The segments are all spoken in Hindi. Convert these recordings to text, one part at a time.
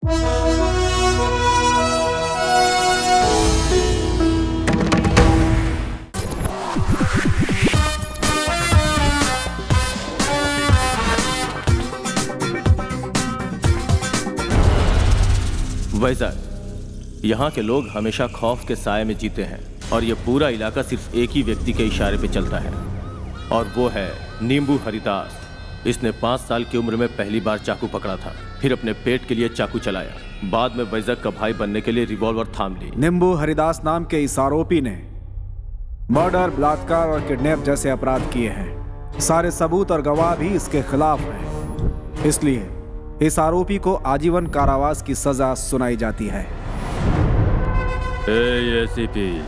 वैजाग, यहाँ के लोग हमेशा खौफ के साए में जीते हैं और ये पूरा इलाका सिर्फ एक ही व्यक्ति के इशारे पे चलता है और वो है नींबू हरिदास। इसने 5 साल की उम्र में पहली बार चाकू पकड़ा था, फिर अपने पेट के लिए चाकू चलाया, बाद में वैजाग का भाई बनने के लिए रिवॉल्वर थाम ली। नींबू हरिदास नाम के इस आरोपी ने मर्डर, बलात्कार और किडनैप जैसे अपराध किए हैं। सारे सबूत और गवाह भी इसके खिलाफ हैं, इसलिए इस आरोपी को आजीवन कारावास की सजा सुनाई जाती है। एसीपी,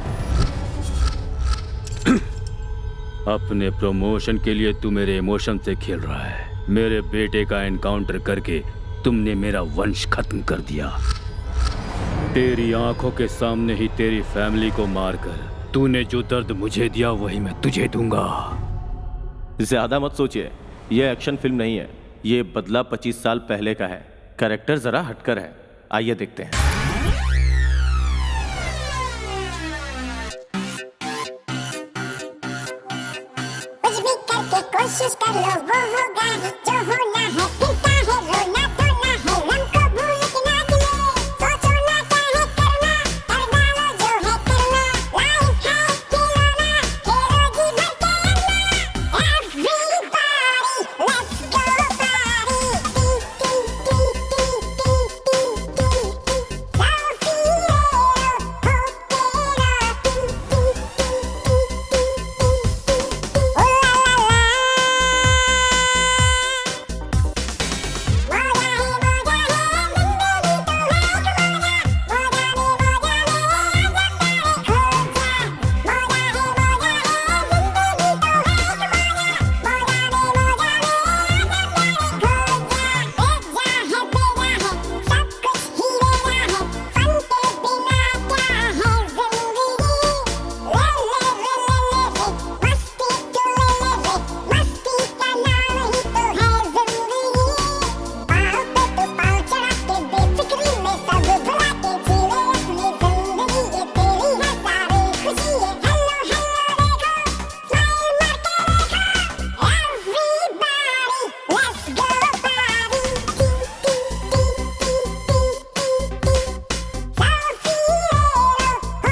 अपने प्रमोशन के लिए तू मेरे इमोशन से खेल रहा है। मेरे बेटे का एनकाउंटर करके तुमने मेरा वंश खत्म कर दिया। तेरी आंखों के सामने ही तेरी फैमिली को मारकर तूने जो दर्द मुझे दिया वही मैं तुझे दूंगा। ज्यादा मत सोचिए, यह एक्शन फिल्म नहीं है, ये बदला 25 साल पहले का है। कैरेक्टर जरा हटकर है, आइए देखते हैं। कुछ भी करके कोशिश कर लो, वो होगा जो होना है। फिरता है रोना धोना है, रंग को भूल के ना जिए। सोचो ना क्या है करना, कर डालो जो है करना। लाइफ है खिलौना, खेलो जी भर के अंदर। Everybody, let's go party. टी टी टी टी टी टी टी टी। Selfie ले लो, हो तेरा टी टी टी टी टी टी टी टी।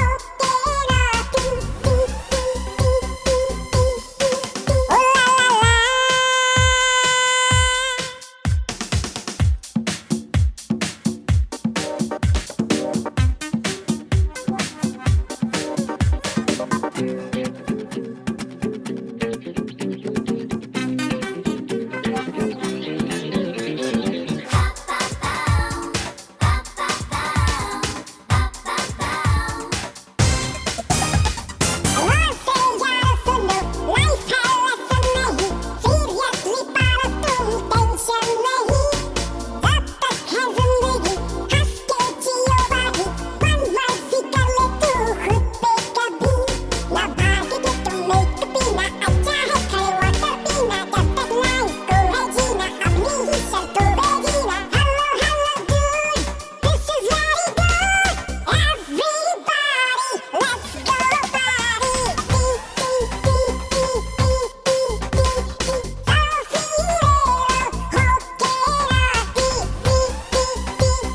ओ ला ला ला।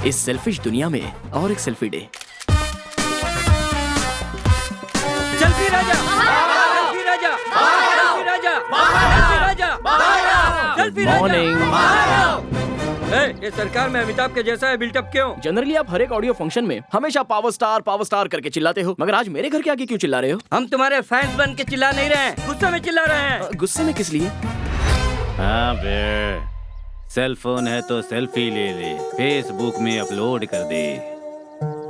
इस सेल्फिश दुनिया में और एक सेल्फी डे। Selfie Raja, selfie Raja, selfie Raja, selfie Raja, selfie Raja. Morning. ये सरकार में अमिताभ के जैसा है बिल्टअप क्यों? जनरली आप हर एक ऑडियो फंक्शन में हमेशा पावर स्टार करके चिल्लाते हो, मगर आज मेरे घर के आगे क्यों चिल्ला रहे हो? हम तुम्हारे फैंस बन के चिल्ला नहीं रहे हैं, गुस्से में चिल्ला रहे हैं। गुस्से में किस लिए? हाँ बे, सेल फोन है तो सेल्फी ले ले, फेसबुक में अपलोड कर दे।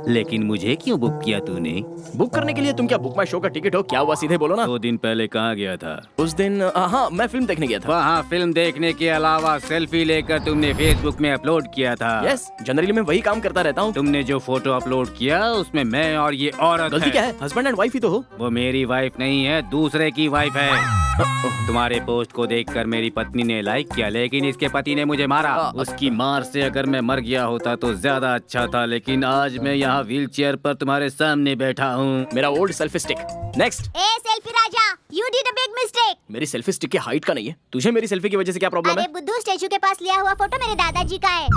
लेकिन मुझे क्यों बुक किया तूने? बुक करने के लिए तुम क्या बुक माई शो का टिकट हो? क्या हुआ सीधे बोलो ना। 2 दिन पहले कहाँ गया था? उस दिन हाँ मैं फिल्म देखने गया था। वहाँ फिल्म देखने के अलावा सेल्फी लेकर तुमने फेसबुक में अपलोड किया था। यस, जनरली मैं वही काम करता रहता हूँ। तुमने जो फोटो अपलोड किया उसमें मैं और ये औरत गलती है। क्या है? हस्बैंड एंड वाइफ ही तो हो। वो मेरी वाइफ नहीं है, दूसरे की वाइफ है। तुम्हारे पोस्ट को देखकर मेरी पत्नी ने लाइक किया, लेकिन इसके पति ने मुझे मारा। उसकी मार से अगर मैं मर गया होता तो ज्यादा अच्छा था, लेकिन आज मैं यहाँ व्हील चेयर पर तुम्हारे सामने बैठा हूँ। मेरा old selfie stick. Next. A selfie Raja, you did a big mistake. मेरी सेल्फी स्टिक की हाइट का नहीं है। तुझे मेरी सेल्फी की वजह से क्या प्रॉब्लम अरे है? बुद्धू, स्टेचू के पास लिया हुआ फोटो मेरे दादाजी का है।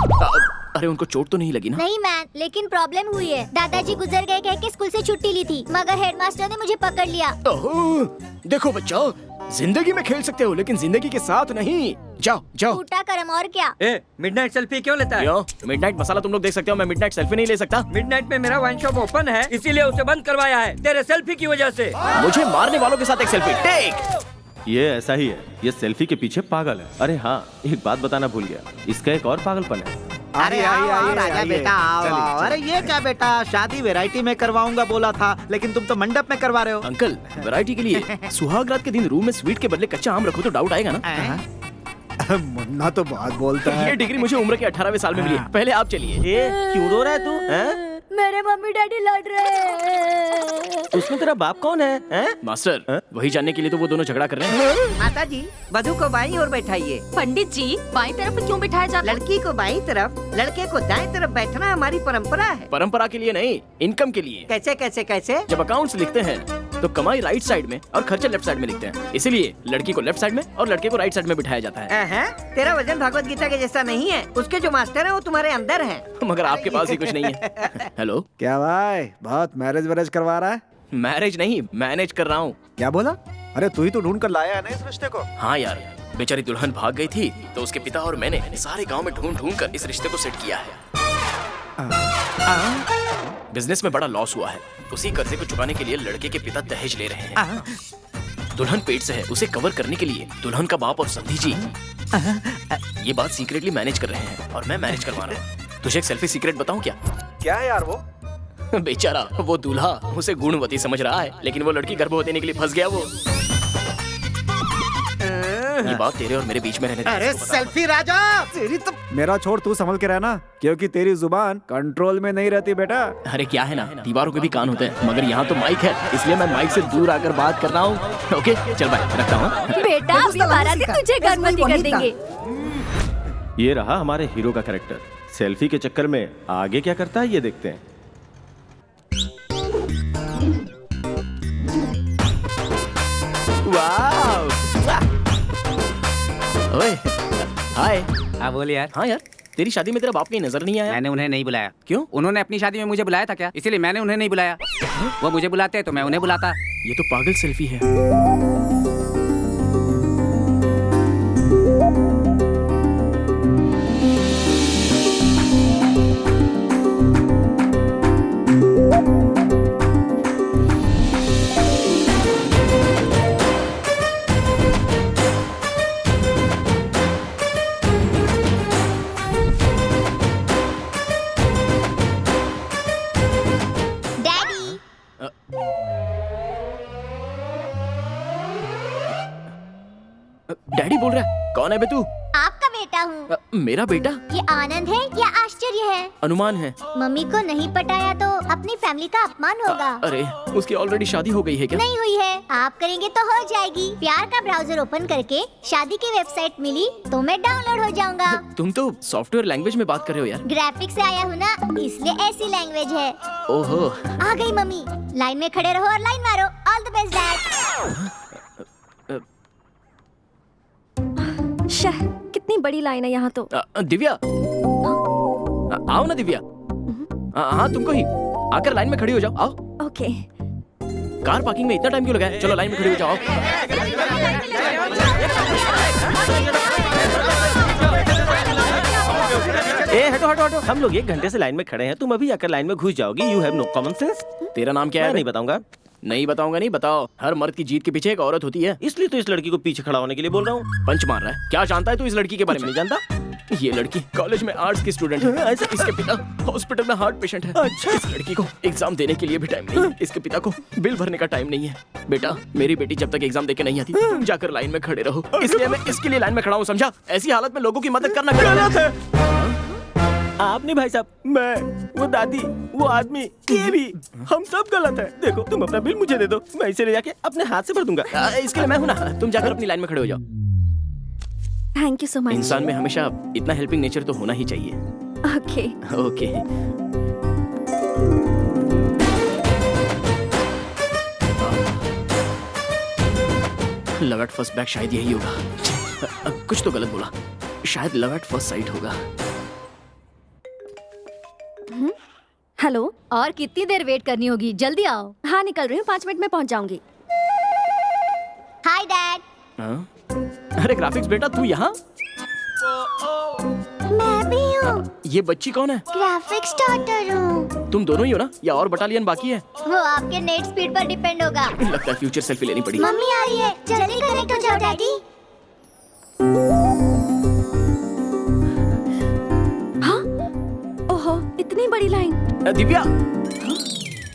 अरे उनको चोट तो नहीं लगी ना? नहीं मैन, लेकिन प्रॉब्लम हुई है। दादाजी गुजर गए कह के स्कूल से छुट्टी ली थी, मगर हेडमास्टर ने मुझे पकड़ लिया। ओह, देखो बच्चा, जिंदगी में खेल सकते हो लेकिन जिंदगी के साथ नहीं। जाओ जाओ। टूटा करम और क्या। ए, मिडनाइट सेल्फी क्यों लेता है? क्यों? मिडनाइट मसाला तुम लोग देख सकते हो, मैं मिडनाइट सेल्फी नहीं ले सकता। मिडनाइट में मेरा वाइन शॉप ओपन है, इसीलिए उसे बंद करवाया है तेरे सेल्फी की वजह से। मुझे मारने वालों के साथ एक सेल्फी टेक। ये ऐसा ही है, ये सेल्फी के पीछे पागल है। अरे हाँ, एक बात बताना भूल गया, इसका एक और पागलपन है। अरे आओ राजा बेटा आओ। अरे ये क्या बेटा, शादी वैरायटी में करवाऊंगा बोला था, लेकिन तुम तो मंडप में करवा रहे हो। अंकल, वैरायटी के लिए सुहाग रात के दिन रूम में स्वीट के बदले कच्चा आम रखो तो डाउट आएगा ना? मुन्ना तो बहुत बोलता है। ये डिग्री मुझे उम्र के 18वें साल में मिली है। पहले आप चलिए। क्यों रो रहा है तू? हैं? मेरे मम्मी डैडी लड़ रहे हैं। उसमें तेरा बाप कौन है? हैं? मास्टर, वही जानने के लिए तो वो दोनों झगड़ा कर रहे हैं। माता जी, वधू को बाईं ओर बैठाइए। पंडित जी, बाईं तरफ क्यों बिठाया जाता है? लड़की को बाईं तरफ, लड़के को दाएं तरफ बैठना हमारी परंपरा है। परंपरा के लिए नहीं, इनकम के लिए। कैसे कैसे कैसे? जब अकाउंट्स लिखते हैं तो कमाई राइट साइड में और खर्चा लेफ्ट साइड में लिखते हैं, इसीलिए लड़की को लेफ्ट साइड में और लड़के को राइट साइड में बिठाया जाता है। तेरा वजन भागवत गीता के जैसा नहीं है, उसके जो मास्टर है वो तुम्हारे अंदर है। मगर आपके पास ही कुछ नहीं है। हेलो, क्या भाई, बहुत मैरिज वैरेज करवा रहा है? मैरिज नहीं, मैनेज कर रहा हूँ। क्या बोला? अरे तू ही तो ढूंढ कर लाया है ना इस रिश्ते को। हाँ यार, बेचारी दुल्हन भाग गई थी तो उसके पिता और मैंने सारे गांव में ढूंढ ढूंढ कर इस रिश्ते को सेट किया है। बिजनेस में बड़ा लॉस हुआ है, उसी कर्जे को चुकाने के लिए लड़के के पिता दहेज ले रहे हैं। दुल्हन पेट से है, उसे कवर करने के लिए दुल्हन का बाप और संधि जी ये बात सीक्रेटली मैनेज कर रहे हैं और मैं मैनेज करवा रहा हूँ। तुझे एक सेल्फी सीक्रेट बताऊं क्या? क्या है यार वो? बेचारा वो दूल्हा उसे गुणवती समझ रहा है, लेकिन वो लड़की गर्भवती होने के लिए फंस गया। वो ये बात तेरे और मेरे बीच में रहने दे। अरे सेल्फी राजा, तेरी तो मेरा छोड़, तू संभल के रहना, क्योंकि तेरी जुबान कंट्रोल में नहीं रहती बेटा। अरे क्या है ना, दीवारों के भी कान होते हैं, मगर यहाँ तो माइक है, इसलिए मैं माइक से दूर आकर बात कर रहा हूँ। ओके चल बाय, रखता हूँ। बेटा, अब दोबारा से तुझे गर्भवती कर देंगे। ये रहा हमारे हीरो का कैरेक्टर। सेल्फी के चक्कर में आगे क्या करता है ये देखते हैं। वाव! ओए, हाय। हाँ बोल यार। हाँ यार, तेरी शादी में तेरा बाप कहीं नजर नहीं आया। मैंने उन्हें नहीं बुलाया। क्यों? उन्होंने अपनी शादी में मुझे बुलाया था क्या? इसीलिए मैंने उन्हें नहीं बुलाया। वो मुझे बुलाते तो मैं उन्हें बुलाता। ये तो पागल सेल्फी है। डैडी, डैडी बोल रहा है? कौन है बे तू? आपका बेटा हूँ। मेरा बेटा? ये आनंद है या आश्चर्य है? अनुमान है। मम्मी को नहीं पटाया तो अपनी फैमिली का अपमान होगा। अरे, उसकी ऑलरेडी शादी हो गई है क्या? नहीं हुई है, आप करेंगे तो हो जाएगी। प्यार का ब्राउजर ओपन करके शादी की वेबसाइट मिली तो मैं डाउनलोड हो जाऊंगा। तुम तो सॉफ्टवेयर लैंग्वेज में बात कर रहे हो यार। ग्राफिक्स से आया हूँ ना, इसलिए ऐसी लैंग्वेज है। ओहो, आ गई मम्मी। लाइन में खड़े रहो और लाइन मारो। All the best dad. शह, कितनी बड़ी लाइन है यहाँ तो। दिव्या, आओ ना दिव्या। हाँ तुमको ही, आकर लाइन में खड़ी हो जाओ। आओ। ओके। कार पार्किंग में इतना टाइम क्यों लगाया? चलो लाइन में खड़ी हो जाओ। ए हटो हटो हटो, हम लोग 1 घंटे से लाइन में खड़े हैं, तुम अभी आकर लाइन में घुस जाओगी। You have no common sense. तेरा नाम क्या है? मैं नहीं बताऊंगा। नहीं बताऊंगा नहीं, बताओ। हर मर्द की जीत के पीछे एक औरत होती है। इसलिए तो इस लड़की को पीछे खड़ा होने के लिए बोल रहा हूँ। पंच मार रहा है। क्या जानता है तू इस लड़की के बारे में? नहीं जानता। ये लड़की कॉलेज में आर्ट्स की स्टूडेंट है। इसके पिता हॉस्पिटल में हार्ट पेशेंट है। अच्छा। इस लड़की को एग्जाम देने के लिए भी टाइम नहीं है। इसके पिता को बिल भरने का टाइम नहीं है। बेटा, मेरी बेटी जब तक एग्जाम देके नहीं आती, तुम जाकर लाइन में खड़े रहो। इसलिए मैं इसके लिए लाइन में खड़ा हूँ, समझा? ऐसी हालत में लोगों की मदद करना गलत है। आपने भाई साहब, मैं, वो दादी, वो आदमी, ये भी, हम सब गलत है। देखो, तुम अपना बिल मुझे दे दो, मैं इसे ले जाके अपने हाथ से भर दूंगा। इसके लिए मैं हूँ ना। तुम जाकर अपनी लाइन में खड़े हो जाओ। Thank you so much. इंसान में हमेशा इतना हेल्पिंग नेचर तो होना ही चाहिए। Okay. Okay. Love at first back शायद यही होगा। कुछ तो गलत बोला। शायद लव एट फर्स्ट साइट होगा। हेलो। और कितनी देर वेट करनी होगी? जल्दी आओ। हाँ, निकल रही हूँ, 5 मिनट में पहुँच जाऊंगी। Hi dad. हाँ? अरे ग्राफिक्स बेटा, तू यहाँ? मैं भी हूँ। ये बच्ची कौन है? ग्राफिक्स डॉटर हूँ। तुम दोनों ही हो ना, या और बटालियन बाकी है? वो आपके नेट स्पीड पर डिपेंड होगा। लगता है फ्यूचर सेल्फी लेनी पड़ी। मम्मी आ रही है, जल्दी कनेक्ट हो जाओ डैडी। हाँ? ओहो, इतनी बड़ी लाइन। दिव्या,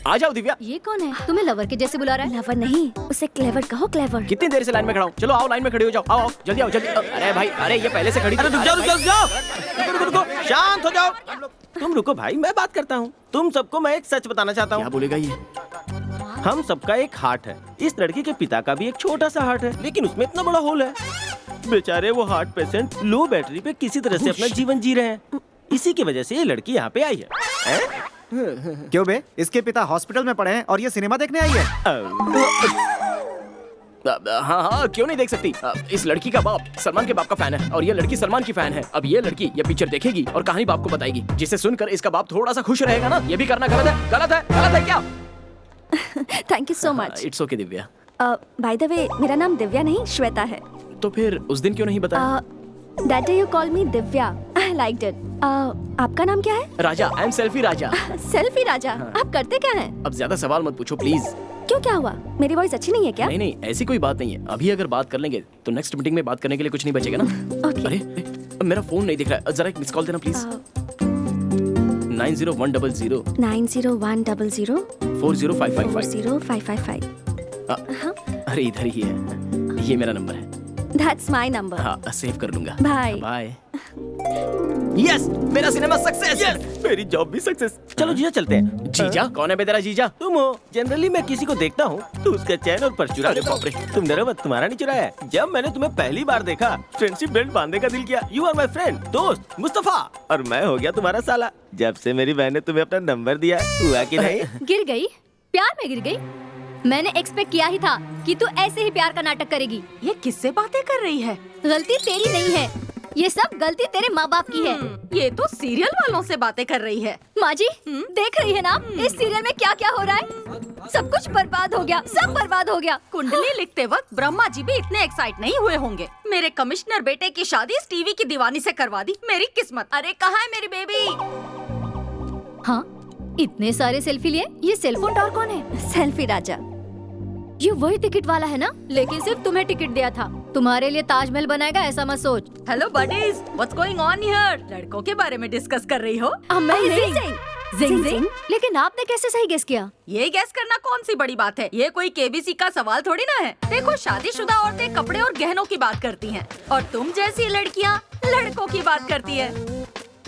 आ जाओ दिव्या। ये कौन है? तुम्हें लवर के जैसे बुला रहा है? लवर नहीं, उसे क्लेवर कहो, क्लेवर। कितनी देर से लाइन में खड़ा हूँ? चलो आओ, लाइन में खड़े हो जाओ। आओ जल्दी आओ, जल्दी। अरे भाई, अरे ये पहले से खड़ी थी। रुक जाओ, रुको, शांत हो जाओ। तुम रुको भाई, मैं बात करता हूँ। तुम सबको मैं एक सच बताना चाहता क्या हूँ। बोलेगा ये? हम सबका एक हार्ट है। इस लड़की के पिता का भी एक छोटा सा हार्ट है, लेकिन उसमें इतना बड़ा होल है। बेचारे वो हार्ट पेशेंट लो बैटरी पे किसी तरह से अपना जीवन जी रहे हैं। इसी की वजह से ये लड़की यहाँ पे आई है। क्यों बे? इसके पिता हॉस्पिटल में पड़े हैं और ये सिनेमा देखने आई है। हाँ हाँ, क्यों नहीं देख सकती? इस लड़की का बाप सलमान के बाप का फैन है और ये लड़की सलमान की फैन है। अब ये लड़की ये पिक्चर देखेगी और कहानी बाप को बताएगी, जिसे सुनकर इसका बाप थोड़ा सा खुश रहेगा ना। ये भी करना गलत है? गलत है? गलत है क्या? Thank you so much. It's okay Divya. By the way, मेरा नाम दिव्या नहीं, श्वेता है। तो फिर उस दिन क्यों नहीं बताया? That day you call me Divya, I liked it. आपका नाम क्या है? Raja. I am selfie Raja. Selfie Raja. आप करते क्या हैं? अब ज्यादा सवाल मत पूछो प्लीज। क्यों, क्या हुआ? मेरी वॉइस अच्छी नहीं है क्या? नहीं नहीं, ऐसी कोई बात नहीं है। अभी अगर बात कर लेंगे तो नेक्स्ट मीटिंग में बात करने के लिए कुछ नहीं बचेगा ना। Okay. अरे मेरा फोन नहीं दिख रहा है, जरा एक मिस कॉल देना प्लीज। 90100 90100 40555। 40555। अरे इधर ही है, ये मेरा नंबर है। That's my number. हाँ, सेव कर लूंगा। बाय। बाय। यस, मेरा सिनेमा सक्सेस। मेरी जॉब भी सक्सेस। चलो जीजा चलते हैं। जीजा? कौन है बे तेरा जीजा? तुम हो। जनरली मैं किसी को देखता हूँ तो उसका चैन और पर्स चुरा लेता हूँ। तुम डरो मत, तुम्हारा नहीं चुराया है। जब मैंने तुम्हें पहली बार देखा, फ्रेंडशिप बेल्ट बांधने का दिल किया। यू आर माई फ्रेंड, दोस्त मुस्तफा, और मैं हो गया तुम्हारा साला। जब से मेरी बहन ने तुम्हें अपना नंबर दिया, हुआ कि नहीं? गिर गई? प्यार में गिर गई? मैंने एक्सपेक्ट किया ही था कि तू ऐसे ही प्यार का नाटक करेगी। ये किससे बातें कर रही है? गलती तेरी नहीं है, ये सब गलती तेरे माँ बाप की है। ये तो सीरियल वालों से बातें कर रही है। माँ जी, देख रही है ना इस सीरियल में क्या क्या हो रहा है? सब कुछ बर्बाद हो गया, सब बर्बाद हो गया। कुंडली लिखते वक्त ब्रह्मा जी भी इतने एक्साइट नहीं हुए होंगे। मेरे कमिश्नर बेटे की शादी इस टीवी की दीवानी से करवा दी। मेरी किस्मत। अरे कहाँ है मेरी बेबी? हाँ, इतने सारे सेल्फी लिए। ये सेलफोन टावर कौन है? सेल्फी राजा। ये वही टिकट वाला है ना? लेकिन सिर्फ तुम्हें टिकट दिया था, तुम्हारे लिए ताजमहल बनाएगा ऐसा मत सोच। Hello buddies, what's going on here? लड़कों के बारे में डिस्कस कर रही हो? अमेजिंग। Zing zing. लेकिन आपने कैसे सही गेस किया? ये गेस करना कौन सी बड़ी बात है? ये कोई केबीसी का सवाल थोड़ी ना है। देखो, शादीशुदा औरतें कपड़े और गहनों की बात करती हैं और तुम जैसी लड़कियाँ लड़कों की बात करती है।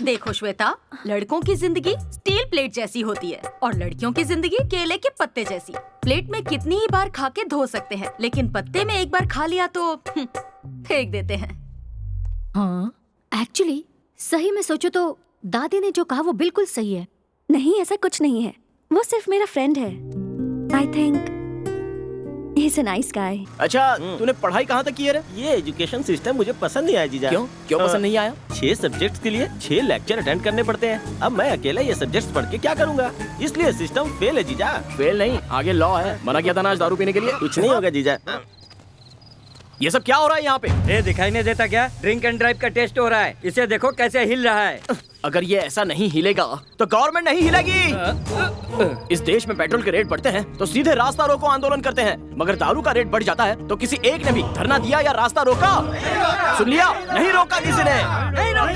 देखो श्वेता, लड़कों की जिंदगी स्टील प्लेट जैसी होती है और लड़कियों की जिंदगी केले के पत्ते जैसी। प्लेट में कितनी ही बार खा के धो सकते हैं, लेकिन पत्ते में एक बार खा लिया तो फेंक देते हैं। हाँ, एक्चुअली सही में सोचो तो दादी ने जो कहा वो बिल्कुल सही है। नहीं, ऐसा कुछ नहीं है, वो सिर्फ मेरा फ्रेंड है। I think he is a nice guy. अच्छा, तूने पढ़ाई कहाँ तक की है रे? ये एजुकेशन सिस्टम मुझे पसंद नहीं आया जीजा। क्यों? क्यों पसंद नहीं आया? 6 सब्जेक्ट्स के लिए 6 लेक्चर अटेंड करने पड़ते हैं। अब मैं अकेला ये सब्जेक्ट्स पढ़ के क्या करूँगा? इसलिए सिस्टम फेल है जीजा। फेल नहीं, आगे लॉ है। मना किया था ना आज दारू पीने के लिए। कुछ नहीं होगा जीजा। ये सब क्या हो रहा है यहाँ पे? ये दिखाई नहीं देता क्या? ड्रिंक एंड ड्राइव का टेस्ट हो रहा है। इसे देखो कैसे हिल रहा है। अगर ये ऐसा नहीं हिलेगा तो गवर्नमेंट नहीं हिलेगी। इस देश में पेट्रोल के रेट बढ़ते हैं तो सीधे रास्ता रोको आंदोलन करते हैं, मगर दारू का रेट बढ़ जाता है तो किसी एक ने भी धरना दिया या रास्ता रोका? सुन लिया, नहीं रोका किसी ने।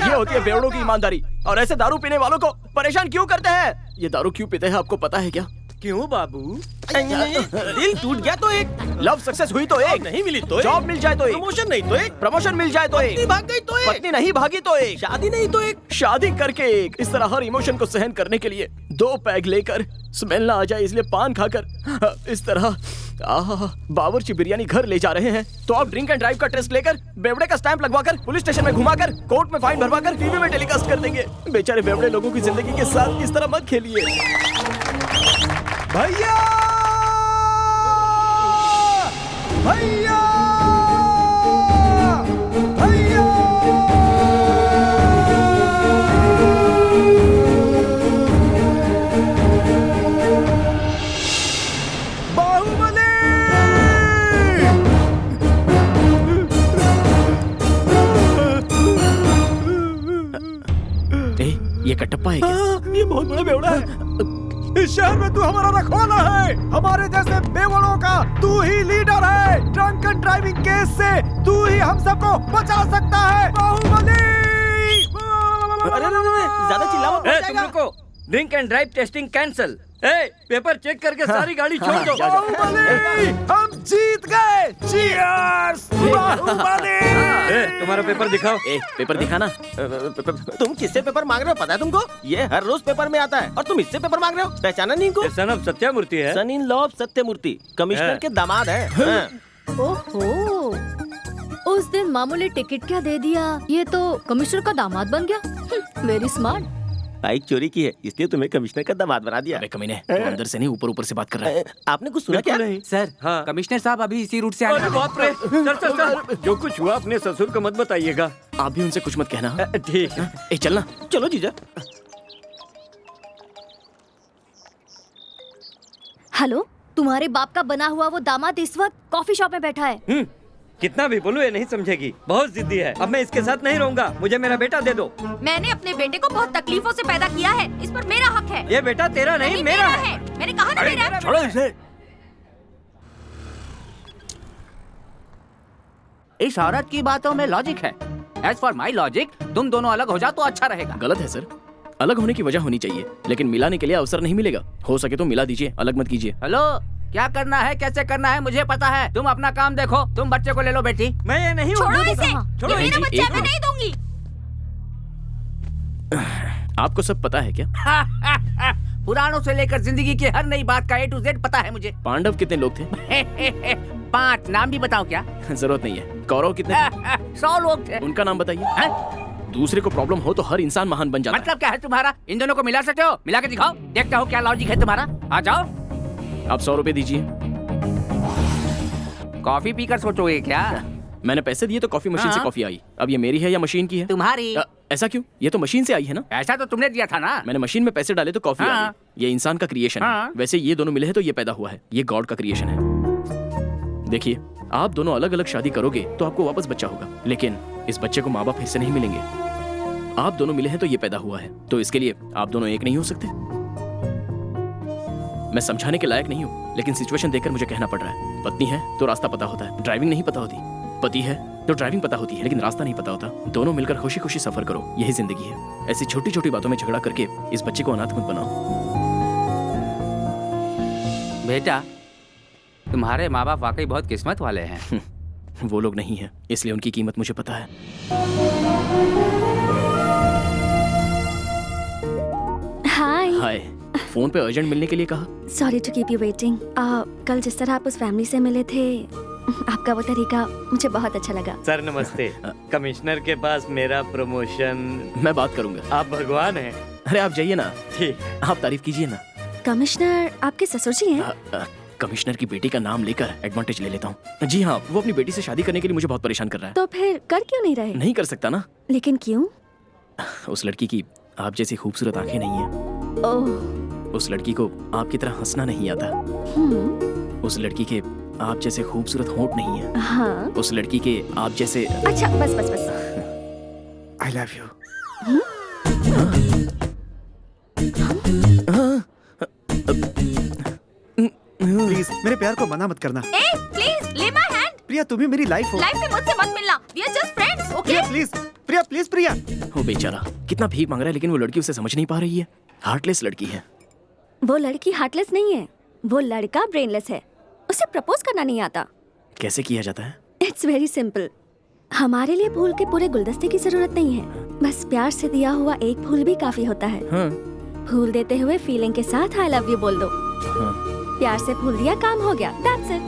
ये होती है बेवड़ों की ईमानदारी। और ऐसे दारू पीने वालों को परेशान क्यों करते हैं? ये दारू क्यों पीते हैं आपको पता है क्या? क्यों बाबू? दिल टूट गया तो एक, लव सक्सेस हुई तो एक, नहीं मिली तो एक, जॉब मिल जाए तो एक, प्रमोशन नहीं तो एक, प्रमोशन मिल जाए तो एक, पत्नी भाग गई तो एक, पत्नी नहीं भागी तो एक, शादी नहीं तो एक, शादी करके एक। इस तरह हर इमोशन को सहन करने के लिए 2 पैग लेकर, स्मेल ना आ जाए इसलिए पान खाकर, इस तरह बावर्ची बिरयानी घर ले जा रहे हैं तो आप ड्रिंक एंड ड्राइव का टेस्ट लेकर, बेवड़े का स्टैंप लगवाकर, पुलिस स्टेशन में घुमाकर, कोर्ट में फाइन भरवाकर, टीवी में टेलीकास्ट कर देंगे। बेचारे बेवड़े लोगों की जिंदगी के साथ इस तरह मत खेलिए। भैया भैया भैया बाहुबली! ये कटप्पा है क्या? ये बहुत बड़ा बेवड़ा है। इस शहर में तू हमारा रखवाला है। हमारे जैसे बेवड़ों का तू ही लीडर है। ड्रंक एंड ड्राइविंग केस से तू ही हम सबको बचा सकता है। बाहुबली! अरे ज्यादा चिल्लाओ मत, तुम रुको। Drink and drive testing cancel. Paper check करके सारी गाड़ी छोड़ दो। बाहुबली! हम जीत गए। चीयर्स! बाहुबली! तुम्हारा पेपर दिखाओ। पेपर दिखाना। तुम किससे पेपर मांग रहे हो पता है तुमको? ये हर रोज पेपर में आता है और तुम इससे पेपर मांग रहे हो? पहचाना नहीं इनको? सन ऑफ सत्यमूर्ति है। Son in law of Satyamurthy, commissioner के दामाद है। ओहो, उस दिन मामूली टिकट क्या दे दिया, ये तो कमिश्नर का दामाद बन गया। Very smart. बाइक चोरी की है इसलिए तुम्हें कमिश्नर का दामाद बना दिया। अबे कमीने, तू अंदर से नहीं ऊपर ऊपर से बात कर रहा है। आपने कुछ सुना क्या? सर, हाँ। कमिश्नर साहब अभी इसी रूट से आए। बाप रे! सर, जो कुछ हुआ अपने ससुर को मत बताइएगा। आप भी उनसे कुछ मत कहना। ठीक है। चलना, चलो जीजा। हेलो, तुम्हारे बाप का बना हुआ वो दामाद इस वक्त कॉफी शॉप में बैठा है। कितना भी बोलूं ये नहीं समझेगी, बहुत जिद्दी है। अब मैं इसके साथ नहीं रहूंगा, मुझे मेरा बेटा दे दो। मैंने अपने बेटे को बहुत तकलीफों से पैदा किया है, इस पर मेरा हक है। ये बेटा तेरा नहीं मेरा है। मैंने कहा ना मेरा। छोड़ो इसे। इस औरत की बातों में लॉजिक है। एज फॉर माई लॉजिक, तुम दोनों अलग हो जाओ तो अच्छा रहेगा। गलत है सर, अलग होने की वजह होनी चाहिए, लेकिन मिलाने के लिए अवसर नहीं मिलेगा। हो सके तो मिला दीजिए, अलग मत कीजिए। हेलो, क्या करना है कैसे करना है मुझे पता है। तुम अपना काम देखो। तुम बच्चे को ले लो बेटी। मैं ये नहीं। छोड़ो इसे। छोड़ो, ये मेरा बच्चा, मैं नहीं दूंगी। आपको सब पता है क्या? पुरानों से लेकर जिंदगी की हर नई बात का A to Z पता है मुझे। पांडव कितने लोग थे? 5 नाम भी बताओ क्या? जरूरत नहीं है। कौरव कितने थे? 100 लोग थे। उनका नाम बताइए। दूसरे को प्रॉब्लम हो तो हर इंसान महान बन जाता है। मतलब क्या है तुम्हारा? इन दोनों को मिला सकते हो? मिला के दिखाओ, देखता हूँ क्या लॉजिक है तुम्हारा। आ जाओ। आप 100 रुपए दीजिए। कॉफी पीकर सोचोगे क्या? मैंने पैसे दिए तो कॉफी मशीन से कॉफी आई। अब ये मेरी है या मशीन की है? तुम्हारी। ऐसा क्यों? ये तो मशीन से आई है ना। ऐसा तो तुमने दिया था ना। मैंने मशीन में पैसे डाले तो कॉफी आई। ये इंसान का क्रिएशन है। वैसे ये दोनों मिले हैं तो ये पैदा हुआ है। ये गॉड का क्रिएशन है। देखिए, आप दोनों अलग अलग शादी करोगे तो आपको वापस बच्चा होगा, लेकिन इस बच्चे को माँ बाप फिर से नहीं मिलेंगे। आप दोनों मिले हैं तो ये पैदा हुआ है, तो इसके लिए आप दोनों एक नहीं हो सकते। मैं समझाने के लायक नहीं हूँ, लेकिन सिचुएशन देखकर मुझे कहना पड़ रहा है। पत्नी है तो रास्ता पता होता है, ड्राइविंग नहीं पता होती। पति है तो ड्राइविंग पता होती है, लेकिन रास्ता नहीं पता होता। दोनों मिलकर खुशी खुशी सफर करो, यही जिंदगी है। ऐसी छोटी छोटी बातों में झगड़ा करके इस बच्चे को अनाथ मत बनाओ। बेटा, तुम्हारे माँ बाप वाकई बहुत किस्मत वाले हैं। वो लोग नहीं है, इसलिए उनकी कीमत मुझे पता है। हाय। फोन पे अर्जेंट मिलने के लिए कहा। Sorry to keep you waiting. कल जिस तरह आप उस फैमिली से मिले थे, आपका वो तरीका मुझे बहुत अच्छा लगा। सर नमस्ते। कमिश्नर के पास मेरा प्रमोशन। मैं बात करूंगा। आप भगवान हैं। अरे आप जाइए ना। ठीक, आप तारीफ कीजिए ना। कमिश्नर आपके ससुर जी हैं? कमिश्नर की बेटी का नाम लेकर एडवांटेज ले लेता हूँ। जी हाँ, वो अपनी बेटी से शादी करने के लिए मुझे बहुत परेशान कर रहा है। तो फिर कर क्यों नहीं रहे? नहीं कर सकता ना। लेकिन क्यों? उस लड़की की आप जैसी खूबसूरत आंखें नहीं है। उस लड़की को आपकी तरह हंसना नहीं आता। उस लड़की के आप जैसे खूबसूरत होंठ नहीं है। हाँ। उस लड़की के आप जैसे। अच्छा बस बस बस। I love you. प्लीज मेरे प्यार को मना मत करना। ए प्लीज ले माय हैंड। प्रिया तुम ही मेरी लाइफ हो। लाइफ में मुझसे मत मिलना, we are just friends, okay? Priya please, Priya please, Priya. वो बेचारा कितना भीख मांग रहा है, लेकिन वो लड़की उसे समझ नहीं पा रही है। हार्टलेस लड़की है। वो लड़की हार्टलेस नहीं है, वो लड़का ब्रेनलेस है। उसे प्रपोज करना नहीं आता। कैसे किया जाता है? It's very simple. हमारे लिए फूल के पूरे गुलदस्ते की जरूरत नहीं है, बस प्यार से दिया हुआ एक फूल भी काफी होता है। हाँ। फूल देते हुए फीलिंग के साथ आई लव यू बोल दो। हाँ। प्यार से फूल दिया, काम हो गया। That's it.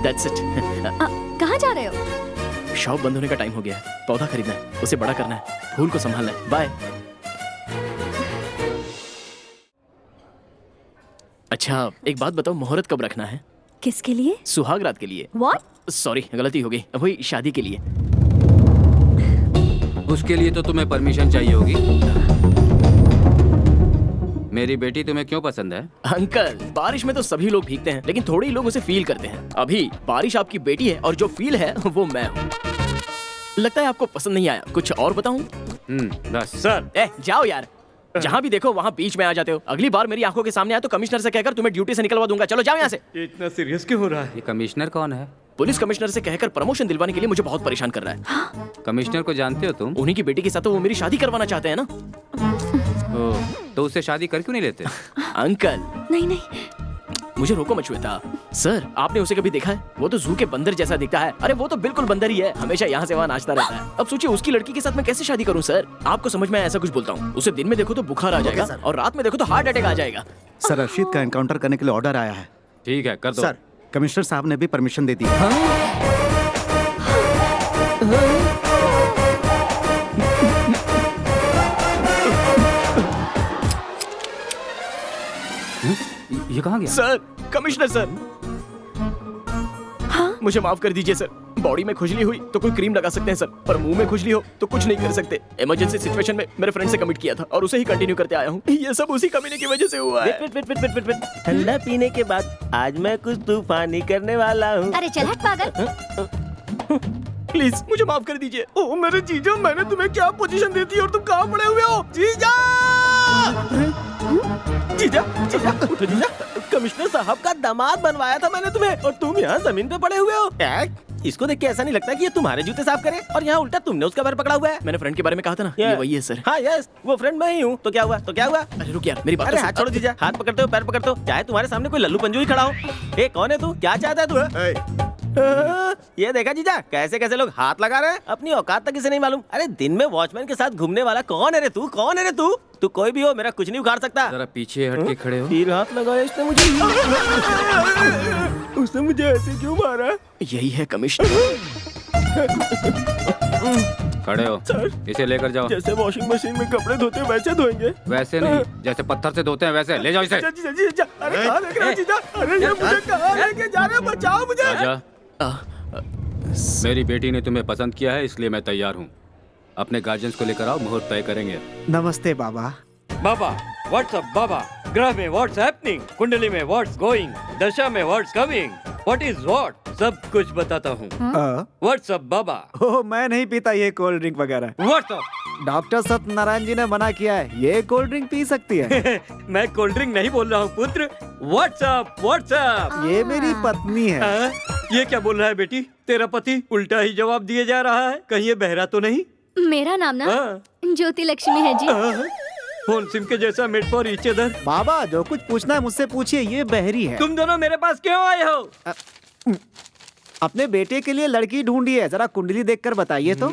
That's it. कहाँ जा रहे हो? शॉप बंद होने का टाइम हो गया है। पौधा खरीदना है, उसे बड़ा करना है, फूल को संभालना है। बाय। अच्छा एक बात बताओ, मुहूर्त कब रखना है? किसके लिए? सुहाग रात के लिए। What? सॉरी गलती हो गई, वही शादी के लिए। उसके लिए तो तुम्हें परमिशन चाहिए होगी। मेरी बेटी तुम्हें क्यों पसंद है? अंकल बारिश में तो सभी लोग भीगते हैं, लेकिन थोड़े ही लोग उसे फील करते हैं। अभी बारिश आपकी बेटी है और जो फील है वो मैं हूँ। लगता है आपको पसंद नहीं आया, कुछ और बताऊं? बस। सर जाओ यार, जहाँ भी देखो वहाँ बीच में आ जाते हो। अगली बार मेरी आंखों के सामने आए तो कमिश्नर से कहकर तुम्हें ड्यूटी से निकलवा दूंगा। चलो जाओ यहाँ से। इतना सीरियस क्यों हो रहा है? ये कमिश्नर कौन है? पुलिस कमिश्नर से कहकर प्रमोशन दिलवाने के लिए मुझे बहुत परेशान कर रहा है। कमिश्नर को जानते हो तुम? उन्हीं की बेटी के साथ तो वो मेरी शादी करवाना चाहते हैं ना। तो उससे शादी कर क्यों नहीं लेते? अंकल नहीं नहीं, मुझे रोको मत श्वेता। सर आपने उसे कभी देखा है? वो तो जू के बंदर जैसा दिखता है। अरे वो तो बिल्कुल बंदर ही है, हमेशा यहाँ से वहाँ नाचता रहता है। अब सोचिए उसकी लड़की के साथ मैं कैसे शादी करूँ? सर आपको समझ में ऐसा कुछ बोलता हूँ, उसे दिन में देखो तो बुखार आ जाएगा और रात में देखो तो हार्ट अटैक आ जाएगा। सर रशीद का एनकाउंटर करने के लिए ऑर्डर आया है। ठीक है कर दो। सर कमिश्नर साहब ने भी परमिशन दे दी। ये कहाँ गया? Sir commissioner sir. हाँ? मुझे माफ कर दीजिए सर। बॉडी में खुजली हुई तो कोई क्रीम लगा सकते हैं सर, पर मुंह में खुजली हो तो कुछ नहीं कर सकते। इमरजेंसी सिचुएशन में मेरे फ्रेंड से कमिट किया था और उसे ही कंटिन्यू करते आया हूँ। ये सब उसी कमीने की वजह से हुआ है। ठंडा पीने के बाद आज मैं कुछ तूफानी करने वाला हूँ। अरे चल हट पागल। प्लीज मुझे माफ कर दीजिए। ओ मेरे जीजा, मैंने तुम्हें क्या पोजीशन दी थी और तुम कहाँ पड़े हुए हो? जीजा जीजा जीजा उठो जीजा। कमिश्नर साहब का दामाद बनवाया था मैंने तुम्हें और तुम यहाँ जमीन पे पड़े हुए हो। इसको देख के ऐसा नहीं लगता कि ये तुम्हारे जूते साफ करे, और यहाँ उल्टा तुमने उसका पैर पकड़ा हुआ है। मैंने फ्रेंड के बारे में कहा था ना, ये वही है सर। हाँ यस, वो फ्रेंड मैं ही हूँ। तो क्या हुआ? तो क्या हुआ? अरे रुक यार मेरी बात। अरे हाथ छोड़ो जीजा, हाथ पकड़ते हो पैर पकड़ते हो, चाहे तुम्हारे सामने कोई लल्लू पंजू ही खड़ा हो। ए कौन है तू? क्या चाहता है तू? ये देखा जीजा कैसे कैसे लोग हाथ लगा रहे हैं, अपनी औकात तक किसे नहीं मालूम। अरे दिन में वॉचमैन के साथ घूमने वाला कौन है रे तू? कौन है रे तू? तू कोई भी हो, मेरा कुछ नहीं उखाड़ सकता। जरा पीछे हट के खड़े हो। तीर हाथ लगाया इसने मुझे। उसने मुझे ऐसे क्यों मारा? यही है कमिश्नर। खड़े हो सर। इसे लेकर जाओ। जैसे वॉशिंग मशीन में कपड़े धोते हैं वैसे धोएंगे? वैसे नहीं, जैसे पत्थर से धोते हैं वैसे। ले जाओ इसे। जीजा जीजा, अरे कहाँ लेके रहे हो जीजा? अरे ये मुझे कहाँ लेके जा रहे हो? बचाओ मुझे। आजा। मेरी बेटी ने तुम्हें पसंद किया है इसलिए मैं तैयार हूँ। अपने गार्जियंस को लेकर आओ, मुहूर्त तय करेंगे। नमस्ते बाबा। बाबा व्हाट्सअप बाबा, ग्रह में व्हाट्स हैपनिंग, कुंडली में व्हाट्स गोइंग, दशा में what's coming, what is what, सब कुछ बताता हूँ। व्हाट्सअप बाबा। ओह मैं नहीं पीता ये कोल्ड ड्रिंक वगैरह। व्हाट्सअप। डॉक्टर सत्यनारायण जी ने मना किया है, ये कोल्ड ड्रिंक पी सकती है। मैं कोल्ड ड्रिंक नहीं बोल रहा हूँ पुत्र, व्हाट्सअप व्हाट्सअप। ये मेरी पत्नी है। ये क्या बोल रहा है बेटी? तेरा पति उल्टा ही जवाब दिए जा रहा है, कहीं ये बहरा तो नहीं? मेरा नाम ना ज्योति लक्ष्मी है जी। फोन सिम के जैसा मेड फॉर ईच अदर। बाबा जो कुछ पूछना है मुझसे पूछिए, ये बहरी है। तुम दोनों मेरे पास क्यों आए हो? अपने बेटे के लिए लड़की ढूंढी है, जरा कुंडली देखकर बताइए तो।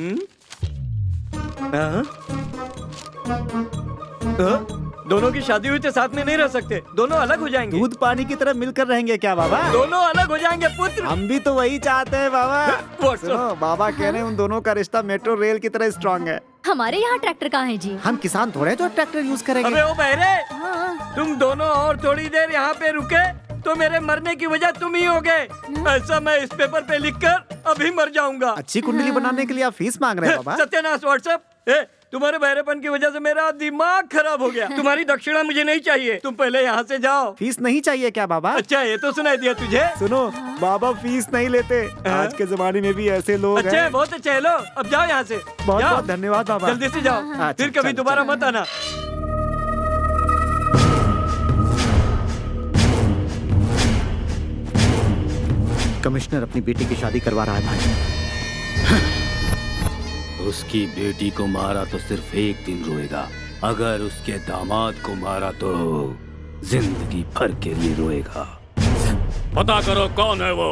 दोनों की शादी हुई तो साथ में नहीं रह सकते, दोनों अलग हो जाएंगे। दूध पानी की तरह मिलकर रहेंगे क्या बाबा? दोनों अलग हो जाएंगे पुत्र। हम भी तो वही चाहते हैं बाबा। सुनो, बाबा कह रहे हैं उन दोनों का रिश्ता मेट्रो रेल की तरह स्ट्रांग है। हमारे यहाँ ट्रैक्टर कहाँ है जी? हम किसान थोड़े जो ट्रैक्टर यूज करेंगे। अबे ओ बहरे, तुम दोनों और थोड़ी देर यहाँ पे रुके तो मेरे मरने की वजह तुम ही होगे। ऐसा मैं इस पेपर पे लिखकर अभी मर जाऊंगा। अच्छी कुंडली बनाने के लिए आप फीस मांग रहे हैं बाबा? सत्यानाश व्हाट्सएप। तुम्हारे बहरेपन की वजह से मेरा दिमाग खराब हो गया। तुम्हारी दक्षिणा मुझे नहीं चाहिए, तुम पहले यहाँ से जाओ। फीस नहीं चाहिए क्या बाबा? अच्छा ये तो सुनाई दिया तुझे। सुनो बाबा फीस नहीं लेते, आज के जमाने में भी ऐसे लोग हैं। अच्छा बहुत अच्छा, लो अब जाओ यहाँ से। बहुत बहुत धन्यवाद बाबा। जल्दी से जाओ, फिर कभी दोबारा मत आना। कमिश्नर अपनी बेटी की शादी करवा रहा है भाई। उसकी बेटी को मारा तो सिर्फ एक दिन रोएगा, अगर उसके दामाद को मारा तो जिंदगी भर के लिए रोएगा। पता करो कौन है वो।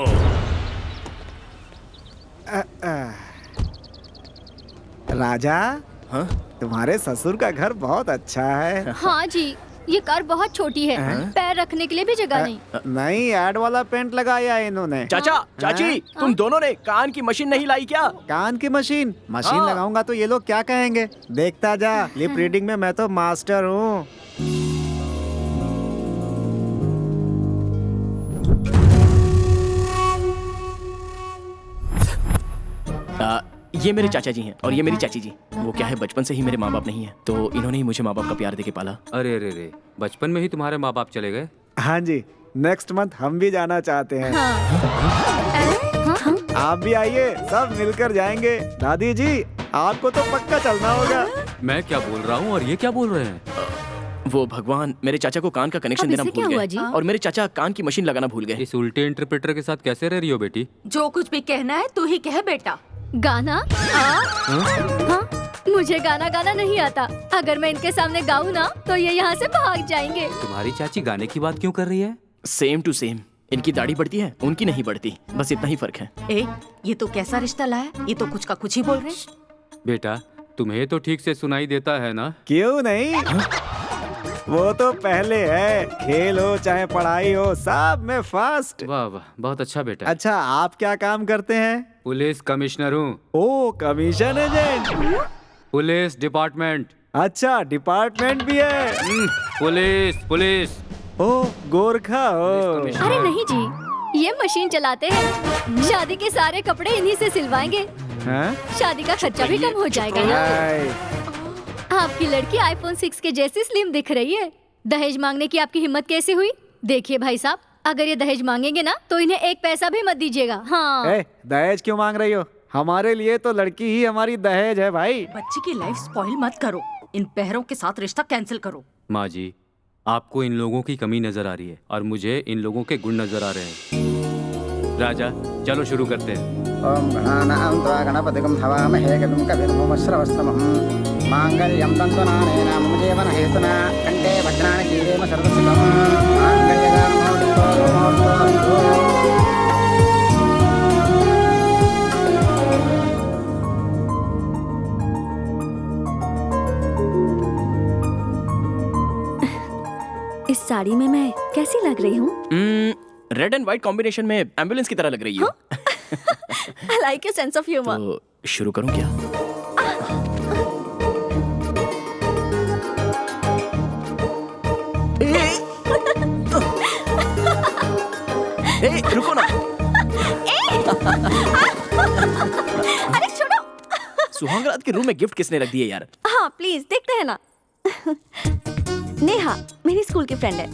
राजा, हाँ? तुम्हारे ससुर का घर बहुत अच्छा है। हाँ जी, ये कार बहुत छोटी है, पैर रखने के लिए भी जगह नहीं। नहीं, ऐड वाला पेंट लगाया है इन्होंने। चाचा, चाची, तुम दोनों ने कान की मशीन नहीं लाई क्या? कान की मशीन लगाऊंगा तो ये लोग क्या कहेंगे? देखता जा, लिप रीडिंग में मैं तो मास्टर हूँ। ये मेरे चाचा जी हैं और ये मेरी चाची जी। वो क्या है, बचपन से ही मेरे माँ बाप नहीं है, तो इन्होंने ही मुझे माँ बाप का प्यार देके पाला। अरे अरे अरे, बचपन में ही तुम्हारे माँ बाप चले गए? हाँ जी, नेक्स्ट मंथ हम भी जाना चाहते हैं। आप भी आइए, सब मिलकर जाएंगे। दादी जी, आपको तो पक्का चलना होगा। मैं क्या बोल रहा हूँ और ये क्या बोल रहे हैं? वो भगवान, मेरे चाचा को कान का कनेक्शन देना भूल गए और मेरे चाचा कान की मशीन लगाना भूल गए। इस उल्टे इंटरप्रेटर के साथ कैसे रह रही हो बेटी? जो कुछ भी कहना है तू ही कह बेटा। गाना? हाँ, मुझे गाना गाना नहीं आता। अगर मैं इनके सामने गाऊं ना तो ये यहाँ से भाग जाएंगे। तुम्हारी चाची गाने की बात क्यों कर रही है? Same to same. इनकी दाढ़ी बढ़ती है, उनकी नहीं बढ़ती, बस इतना ही फर्क है। ये तो कैसा रिश्ता लाया? ये तो कुछ का कुछ ही बोल रहे। बेटा, तुम्हें तो ठीक से सुनाई देता है ना? क्यों नहीं? वो तो पहले है, खेल हो चाहे पढ़ाई हो, सब में फास्ट। वाह वाह, बहुत अच्छा बेटा। अच्छा, आप क्या काम करते हैं? पुलिस कमिश्नर हूँ। ओ, कमीशन एजेंट। Police department. अच्छा, डिपार्टमेंट भी है। Police police. ओ, गोरखा हो। अरे नहीं जी, ये मशीन चलाते हैं। शादी के सारे कपड़े इन्हीं से सिलवाएंगे। शादी का खर्चा भी कम हो जाएगा ना। आपकी लड़की आईफोन 6 के जैसी स्लिम दिख रही है। दहेज मांगने की आपकी हिम्मत कैसे हुई? देखिए भाई साहब, अगर ये दहेज मांगेंगे ना तो इन्हें एक पैसा भी मत दीजिएगा। हाँ। दहेज क्यों मांग रही हो? हमारे लिए तो लड़की ही हमारी दहेज है भाई। बच्ची की लाइफ स्पॉइल मत करो। इन पहरों के साथ रिश्ता कैंसिल करो। माँ जी, आपको इन लोगों की कमी नजर आ रही है और मुझे इन लोगों के गुण नजर आ रहे हैं। राजा, चलो शुरू करते हैं। ओम गणानां त्वा गणपतिगं हवामहे कविं कविर्भूमश्रवस्तमं मांगल्यं तन्तुनानेन मम जीवन हेतुना कंठे भद्राणि जीवेम सर्वसुखं मांगल्यदानं इस साड़ी में मैं कैसी लग रही हूँ? रेड एंड व्हाइट कॉम्बिनेशन में एम्बुलेंस की तरह लग रही हो। I like your sense of humor. तो शुरू करूं क्या? रुको ना। अरे छोड़ो। सुहागरात के रूम में गिफ्ट किसने रख दिए यार? हाँ प्लीज, देखते हैं ना। नेहा मेरी स्कूल की फ्रेंड है।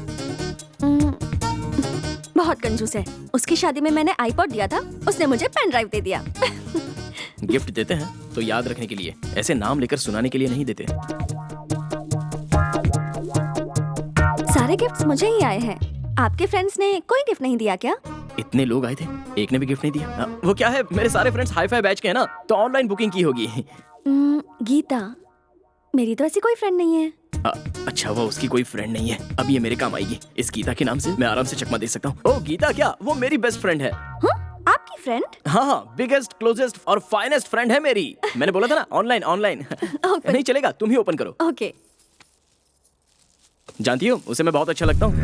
बहुत कंजूस है। उसकी शादी में मैंने आईपॉड दिया था, उसने मुझे पेन ड्राइव दे दिया। गिफ्ट देते हैं तो याद रखने के लिए, ऐसे नाम लेकर सुनाने के लिए नहीं देते। सारे गिफ्ट्स मुझे ही आए हैं। आपके फ्रेंड्स ने कोई गिफ्ट नहीं दिया क्या? इतने लोग आए थे, एक ने भी गिफ्ट नहीं दिया। वो क्या है, मेरे सारे फ्रेंड्स हाई फाई बैच के हैं ना, तो ऑनलाइन बुकिंग की होगी। गीता, मेरी तो ऐसी कोई फ्रेंड नहीं है। अच्छा, वो उसकी कोई फ्रेंड नहीं है। अब ये मेरे काम आएगी। इस गीता के नाम से मैं आराम से चकमा दे सकता हूँ। ओ गीता क्या, वो मेरी बेस्ट फ्रेंड है। आपकी फ्रेंड? हाँ, बिगेस्ट क्लोजेस्ट और फाइनेस्ट फ्रेंड है मेरी। मैंने बोला था ना, ऑनलाइन ऑनलाइन। नहीं चलेगा, तुम ही ओपन करो। ओके। जानती हो, उसे मैं बहुत अच्छा लगता हूँ।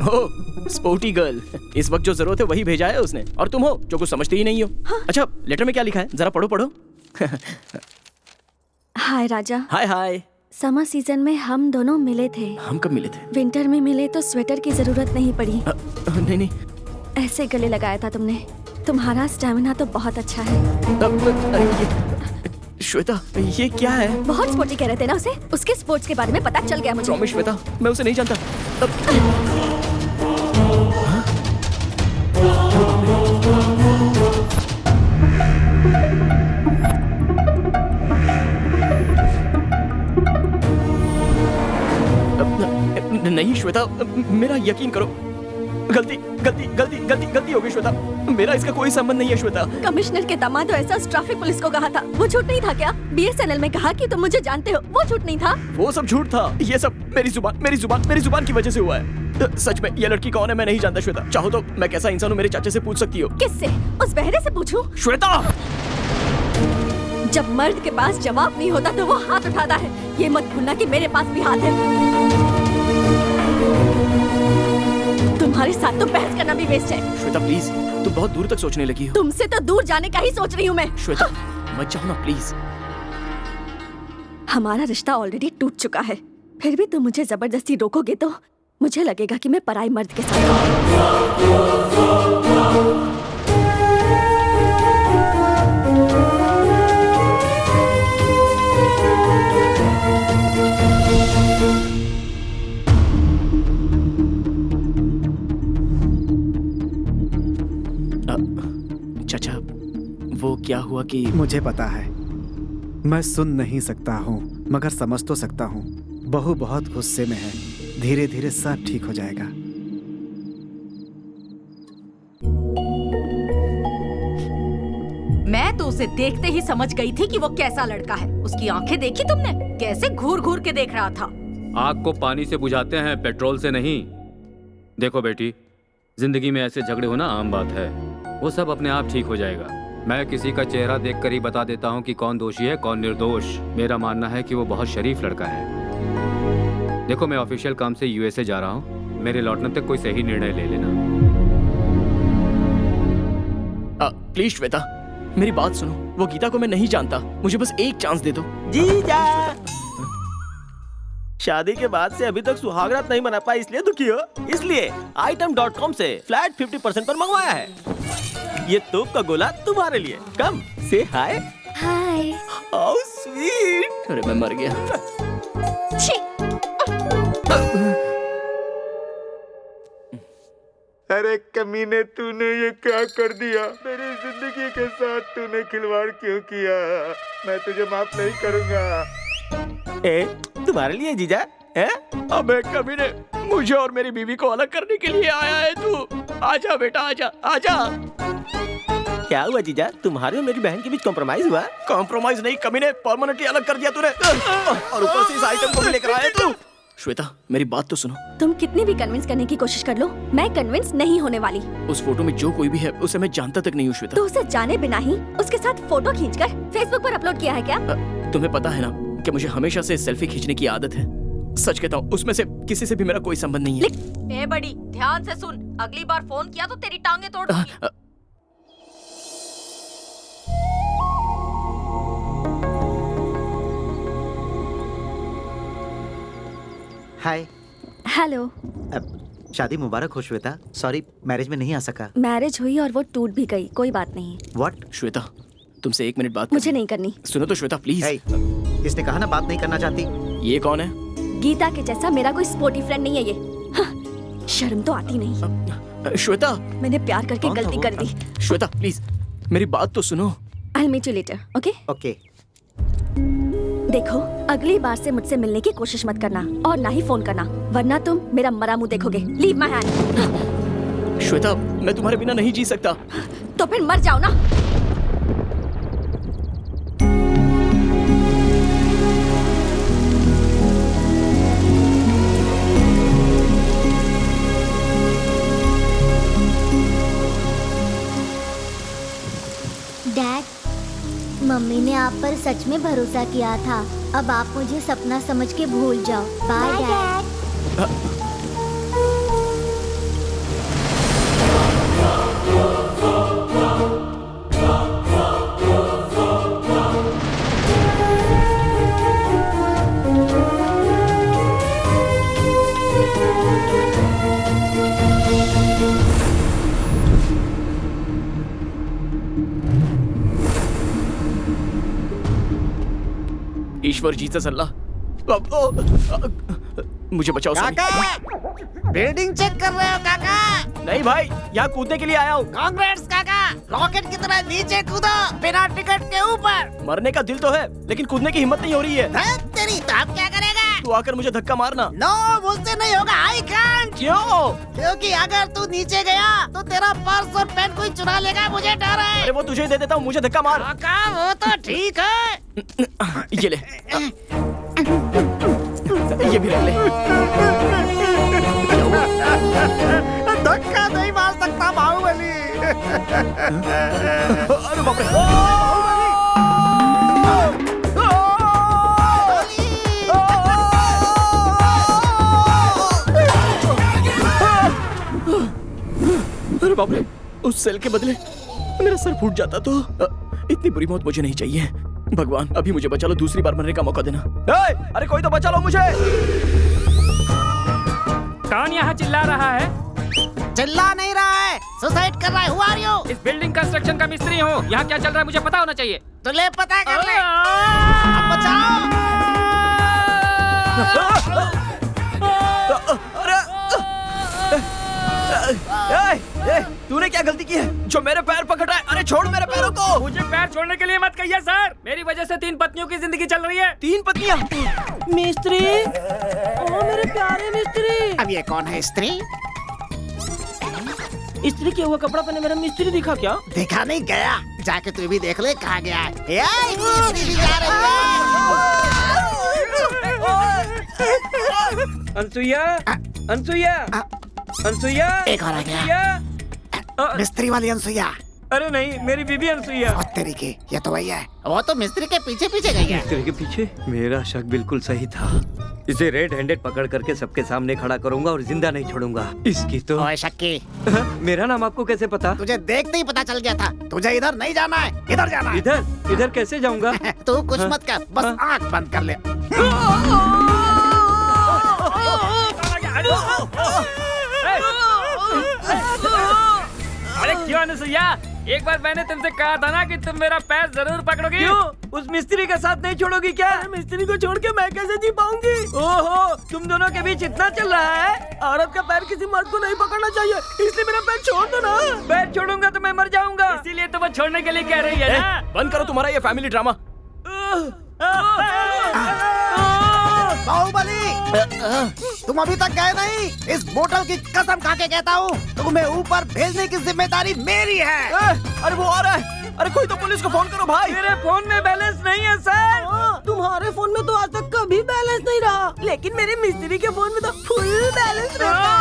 ओह, स्पोर्टी गर्ल। इस वक्त जो जरूरत है वही भेजा है उसने, और तुम हो जो कुछ समझते ही नहीं हो। अच्छा, लेटर में क्या लिखा है, जरा पढ़ो पढ़ो। हाय राजा। हाय हाय। समर सीजन में हम दोनों मिले थे। हम कब मिले थे? विंटर में मिले तो स्वेटर की जरूरत नहीं पड़ी। नहीं नहीं, ऐसे गले लगाया था तुमने। तुम्हारा स्टैमिना तो बहुत अच्छा है। श्वेता, ये क्या है? बहुत स्पोर्टी कह रहे थे ना उसे। उसके स्पोर्ट्स के बारे में पता चल गया मुझे। प्रॉमिस श्वेता, मैं उसे नहीं जानता। नहीं, नहीं श्वेता, मेरा यकीन करो, गलती हो गई श्वेता, मेरा इसका कोई संबंध नहीं है श्वेता। कमिश्नर के दामाद ऐसा ट्रैफिक पुलिस को कहा था, वो झूठ नहीं था क्या? BSNL में कहा कि तुम मुझे जानते हो, वो झूठ नहीं था? वो सब झूठ था, ये सब मेरी जुबान की वजह से हुआ है। सच में ये लड़की कौन है मैं नहीं जानता श्वेता, चाहो तो मैं कैसा इंसान हूँ मेरे चाचा से पूछ सकती हो। किससे? उस बहरे से पूछूं? श्वेता, जब मर्द के पास जवाब नहीं होता तो वो हाथ उठाता है, ये मत भूलना कि मेरे पास भी हाथ है। तुम्हारे साथ तो बहस करना भी वेस्ट है। श्वेता प्लीज, तुम बहुत दूर तक सोचने लगी हो। तुमसे तो दूर जाने का ही सोच रही हूँ मैं। श्वेता मत जाओ ना प्लीज। हमारा रिश्ता ऑलरेडी टूट चुका है, फिर भी तुम मुझे जबरदस्ती रोकोगे तो मुझे लगेगा कि मैं पराई मर्द के साथ चाचा, वो क्या हुआ कि मुझे पता है, मैं सुन नहीं सकता हूँ मगर समझ तो सकता हूँ। बहू बहुत गुस्से में है, धीरे धीरे सब ठीक हो जाएगा। मैं तो उसे देखते ही समझ गई थी कि वो कैसा लड़का है। उसकी आंखें देखी तुमने, कैसे घूर घूर के देख रहा था। आग को पानी से बुझाते हैं, पेट्रोल से नहीं। देखो बेटी, जिंदगी में ऐसे झगड़े होना आम बात है, वो सब अपने आप ठीक हो जाएगा। मैं किसी का चेहरा देखकर ही बता देता हूँ कि कौन दोषी है कौन निर्दोष। मेरा मानना है कि वो बहुत शरीफ लड़का है। देखो, मैं ऑफिशियल काम से USA जा रहा हूँ, मेरे लौटने तक कोई सही निर्णय ले लेना। प्लीज श्वेता, मेरी बात सुनो। वो गीता को मैं नहीं जानता, मुझे बस एक चांस दे दो। जीजा, शादी के बाद से अभी तक सुहागरात नहीं मना पाई, इसलिए दुखी हो? इसलिए item.com से फ्लैट 50% पर मंगवाया है। ये तोप का गोला तुम्हारे लिए। कम से हाय। हाय। How sweet. अरे मैं मर गया। अरे कमीने, तूने ये क्या कर दिया? मेरी जिंदगी के साथ तूने खिलवाड़ क्यों किया? मैं तुझे माफ नहीं करूंगा। ए, तुम्हारे लिए जीजा? अबे कमीने, मुझे और मेरी बीवी को अलग करने के लिए आया है तू। आजा बेटा, आजा आजा। क्या हुआ जीजा, तुम्हारे और मेरी बहन के बीच कॉम्प्रोमाइज हुआ? कॉम्प्रोमाइज नहीं कमीने, परमानेंटली अलग कर दिया तूने। और ऊपर से इस आइटम को भी लेकर आया तू। श्वेता, मेरी बात तो सुनो। तुम कितनी भी कन्विंस करने की कोशिश कर लो, मैं कन्विंस नहीं होने वाली। उस फोटो में जो कोई भी है उसे मैं जानता तक नहीं हूँ श्वेता। तो उसे जाने बिना ही उसके साथ फोटो खींचकर फेसबुक पर अपलोड किया है क्या? तुम्हें पता है ना कि मुझे हमेशा से सेल्फी खींचने की आदत है। सच कहता हूँ, उसमें से किसी से भी मेरा कोई संबंध नहीं है। ए बड़ी, ध्यान से सुन, अगली बार फोन किया तो तेरी टांगे तोड़ दूंगी। हाय। हेलो। शादी मुबारक हो श्वेता। सॉरी, मैरिज में नहीं आ सका। मैरिज हुई और वो टूट भी गई, कोई बात नहीं। व्हाट? श्वेता, तुमसे 1 मिनट बात मुझे नहीं करनी। सुनो तो श्वेता प्लीज। इसने कहा ना बात नहीं करना चाहती। ये कौन है? गीता के जैसा मेरा कोई स्पोर्टी फ्रेंड नहीं है ये। हाँ, शर्म तो आती नहीं। श्वेता, मैंने प्यार करके गलती कर दी। श्वेता प्लीज, मेरी बात तो सुनो। I'll meet you later, okay? Okay. देखो, अगली बार से मुझसे मिलने की कोशिश मत करना और ना ही फोन करना, वरना तुम मेरा मरा मुंह देखोगे। Leave my hand. श्वेता, मैं तुम्हारे बिना नहीं जी सकता। तो फिर मर जाओ ना। डैड, मम्मी ने आप पर सच में भरोसा किया था। अब आप मुझे सपना समझ के भूल जाओ। Bye dad. ईश्वर जीसस अल्लाह, मुझे बचाओ। काका, बिल्डिंग चेक कर रहे हो काका? नहीं भाई, यहाँ कूदने के लिए आया हूँ। कांग्रेस काका, रॉकेट की तरह नीचे कूदो, बिना टिकट के ऊपर। मरने का दिल तो है, लेकिन कूदने की हिम्मत नहीं हो रही है। तेरी तो अब क्या करेगा? तू आकर मुझे धक्का मारना। नो, मुझसे नहीं होगा। I can't. क्यों? क्योंकि अगर तू नीचे गया तो तेरा पर्स और पेन कोई चुरा लेगा, मुझे डर है। अरे वो तुझे ही दे देता हूँ, मुझे धक्का मार। वो तो ठीक है। ये ले, ये भी रख ले। धक्का नहीं मार सकता बाहुबली। अरे बाप रे। अरे बाप रे, उस सेल के बदले मेरा सर फूट जाता तो। इतनी बुरी मौत मुझे नहीं चाहिए। भगवान, अभी मुझे बचा लो, दूसरी बार मरने का मौका देना। अरे कोई तो बचा लो मुझे। कौन यहाँ चिल्ला रहा है? चिल्ला नहीं रहा है, सुसाइड कर रहा है। Who are you? इस बिल्डिंग कंस्ट्रक्शन का मिस्त्री हूँ। यहाँ क्या चल रहा है मुझे पता होना चाहिए। तो ले पता कर ले। अब बचाओ। तूने क्या गलती की है जो मेरे पैर पकड़ रहा है? अरे छोड़ मेरे पैरों को। मुझे पैर छोड़ने के लिए मत कहिए सर। मेरी वजह से 3 पत्नियों की जिंदगी चल रही है। 3 पत्नियां? मिस्त्री, ओ मेरे प्यारे मिस्त्री। अब ये कौन है स्त्री? स्त्री किया हुआ कपड़ा पहने मेरा मिस्त्री दिखा क्या? देखा नहीं गया, जाके तू भी देख ले कहाँ गया है। स्त्री भी जा रही है। अनसुईया, अनसुईया, अनसुईया। एक और आ गया। मिस्त्री वाली अनसुईया। अरे नहीं, मेरी बीबी अनसुईया। और तेरी की, ये तो वही है। वो तो मिस्त्री के पीछे पीछे गई है। मिस्त्री के पीछे? मेरा शक बिल्कुल सही था। इसे रेड हैंडेड पकड़ करके सबके सामने खड़ा करूंगा और जिंदा नहीं छोड़ूंगा। इसकी तो। ओए शक्की, मेरा नाम आपको कैसे पता? तुझे देखते ही पता चल गया था। तुझे इधर नहीं जाना है, इधर जाना है। इधर? इधर कैसे जाऊंगा? तू कुछ मत कर, बस आँख बंद कर ले। अरे क्यों अनसुईया? एक बार मैंने तुमसे कहा था ना कि तुम मेरा पैर जरूर पकड़ोगी। क्यों? उस मिस्त्री का साथ नहीं छोड़ोगी क्या? मिस्त्री को छोड़ के मैं कैसे जी पाऊंगी? ओहो, तुम दोनों के बीच इतना चल रहा है। औरत का पैर किसी मर्द को नहीं पकड़ना चाहिए, इसलिए मेरा पैर छोड़ दो ना। पैर छोड़ूंगा तो मैं मर जाऊंगा। इसीलिए तो वो छोड़ने के लिए कह रही है ना। बंद करो तुम्हारा ये फैमिली ड्रामा। बाहुबली, तुम अभी तक गए नहीं। इस बोतल की कसम खा के कहता हूँ, तुम्हें ऊपर भेजने की जिम्मेदारी मेरी है। अरे वो आ रहा है। अरे कोई तो पुलिस को फोन करो भाई। मेरे फोन में बैलेंस नहीं है सर। तुम्हारे फोन में तो आज तक कभी बैलेंस नहीं रहा, लेकिन मेरे मिस्त्री के फोन में तो फुल बैलेंस रहता है।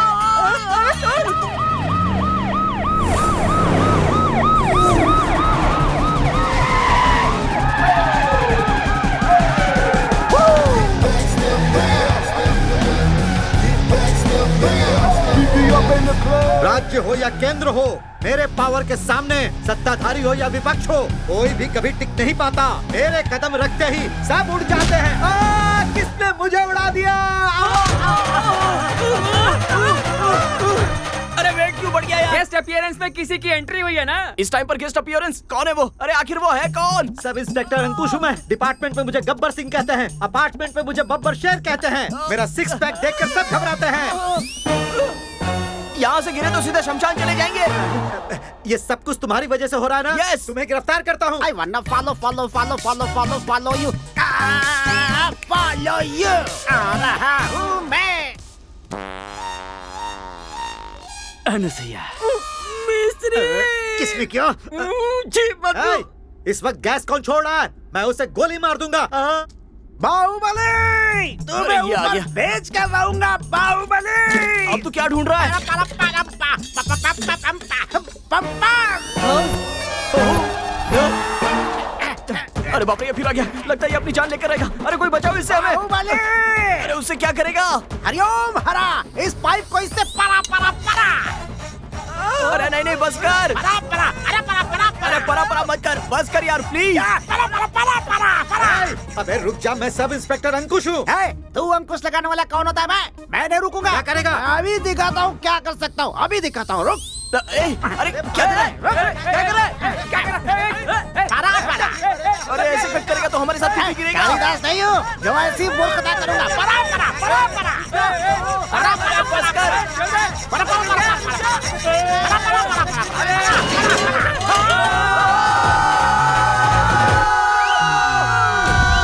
राज्य हो या केंद्र हो, मेरे पावर के सामने सत्ताधारी हो या विपक्ष हो, कोई भी कभी टिक नहीं पाता। मेरे कदम रखते ही सब उड़ जाते हैं। किसने मुझे उड़ा दिया? अरे वेट क्यों बढ़ गया यार? गेस्ट अपीयरेंस में किसी की एंट्री हुई है ना। इस टाइम पर गेस्ट अपीयरेंस? कौन है वो? अरे आखिर वो है कौन? सब इंस्पेक्टर अंकुश हूँ मैं। डिपार्टमेंट में मुझे गब्बर सिंह कहते हैं, अपार्टमेंट में मुझे बब्बर शेर कहते हैं। मेरा 6 पैक देखकर सब घबराते हैं। यहाँ से गिरे तो सीधे शमशान चले जाएंगे। ये सब कुछ तुम्हारी वजह से हो रहा है ना? Yes. तुम्हें गिरफ्तार करता हूँ। I wanna follow you. Follow you. आ रहा हूँ मैं। अनसुईया। मिस्त्री। किसने किया? जी मत। इस वक्त गैस कौन छोड़ रहा है? मैं उसे गोली मार दूंगा। बाहुबली, तुम्हें ऊपर भेज कर रहूंगा। बाहुबली। अब तू क्या ढूंढ रहा है? अरे बाप रे, ये फिर आ गया। लगता है ये अपनी जान लेकर रहेगा। अरे कोई बचाओ इससे हमें। अरे उससे क्या करेगा? हरिओम हरा, इस पाइप को इससे परा परा परा। अरे नहीं बस कर। परा परा, अरे परा परा परा। अरे परा मत कर, बस कर यार प्लीज। परा परा परा परा परा। अबे रुक जा, मैं सब इंस्पेक्टर अंकुश हूँ। तू अंकुश लगाने वाला कौन होता है? मैं नहीं रुकूंगा। क्या करेगा? अभी दिखाता हूँ क्या कर सकता हूँ। अभी दिखाता हूँ, रुक। अरे क्या कर रहा है? अरे ऐसे कट करेगा तो हमारे साथ भी गिरेगा। कालिदास नहीं हूँ जो ऐसी मूर्खता करूंगा। परा परा परा परा परा परा बस कर। परा परा परा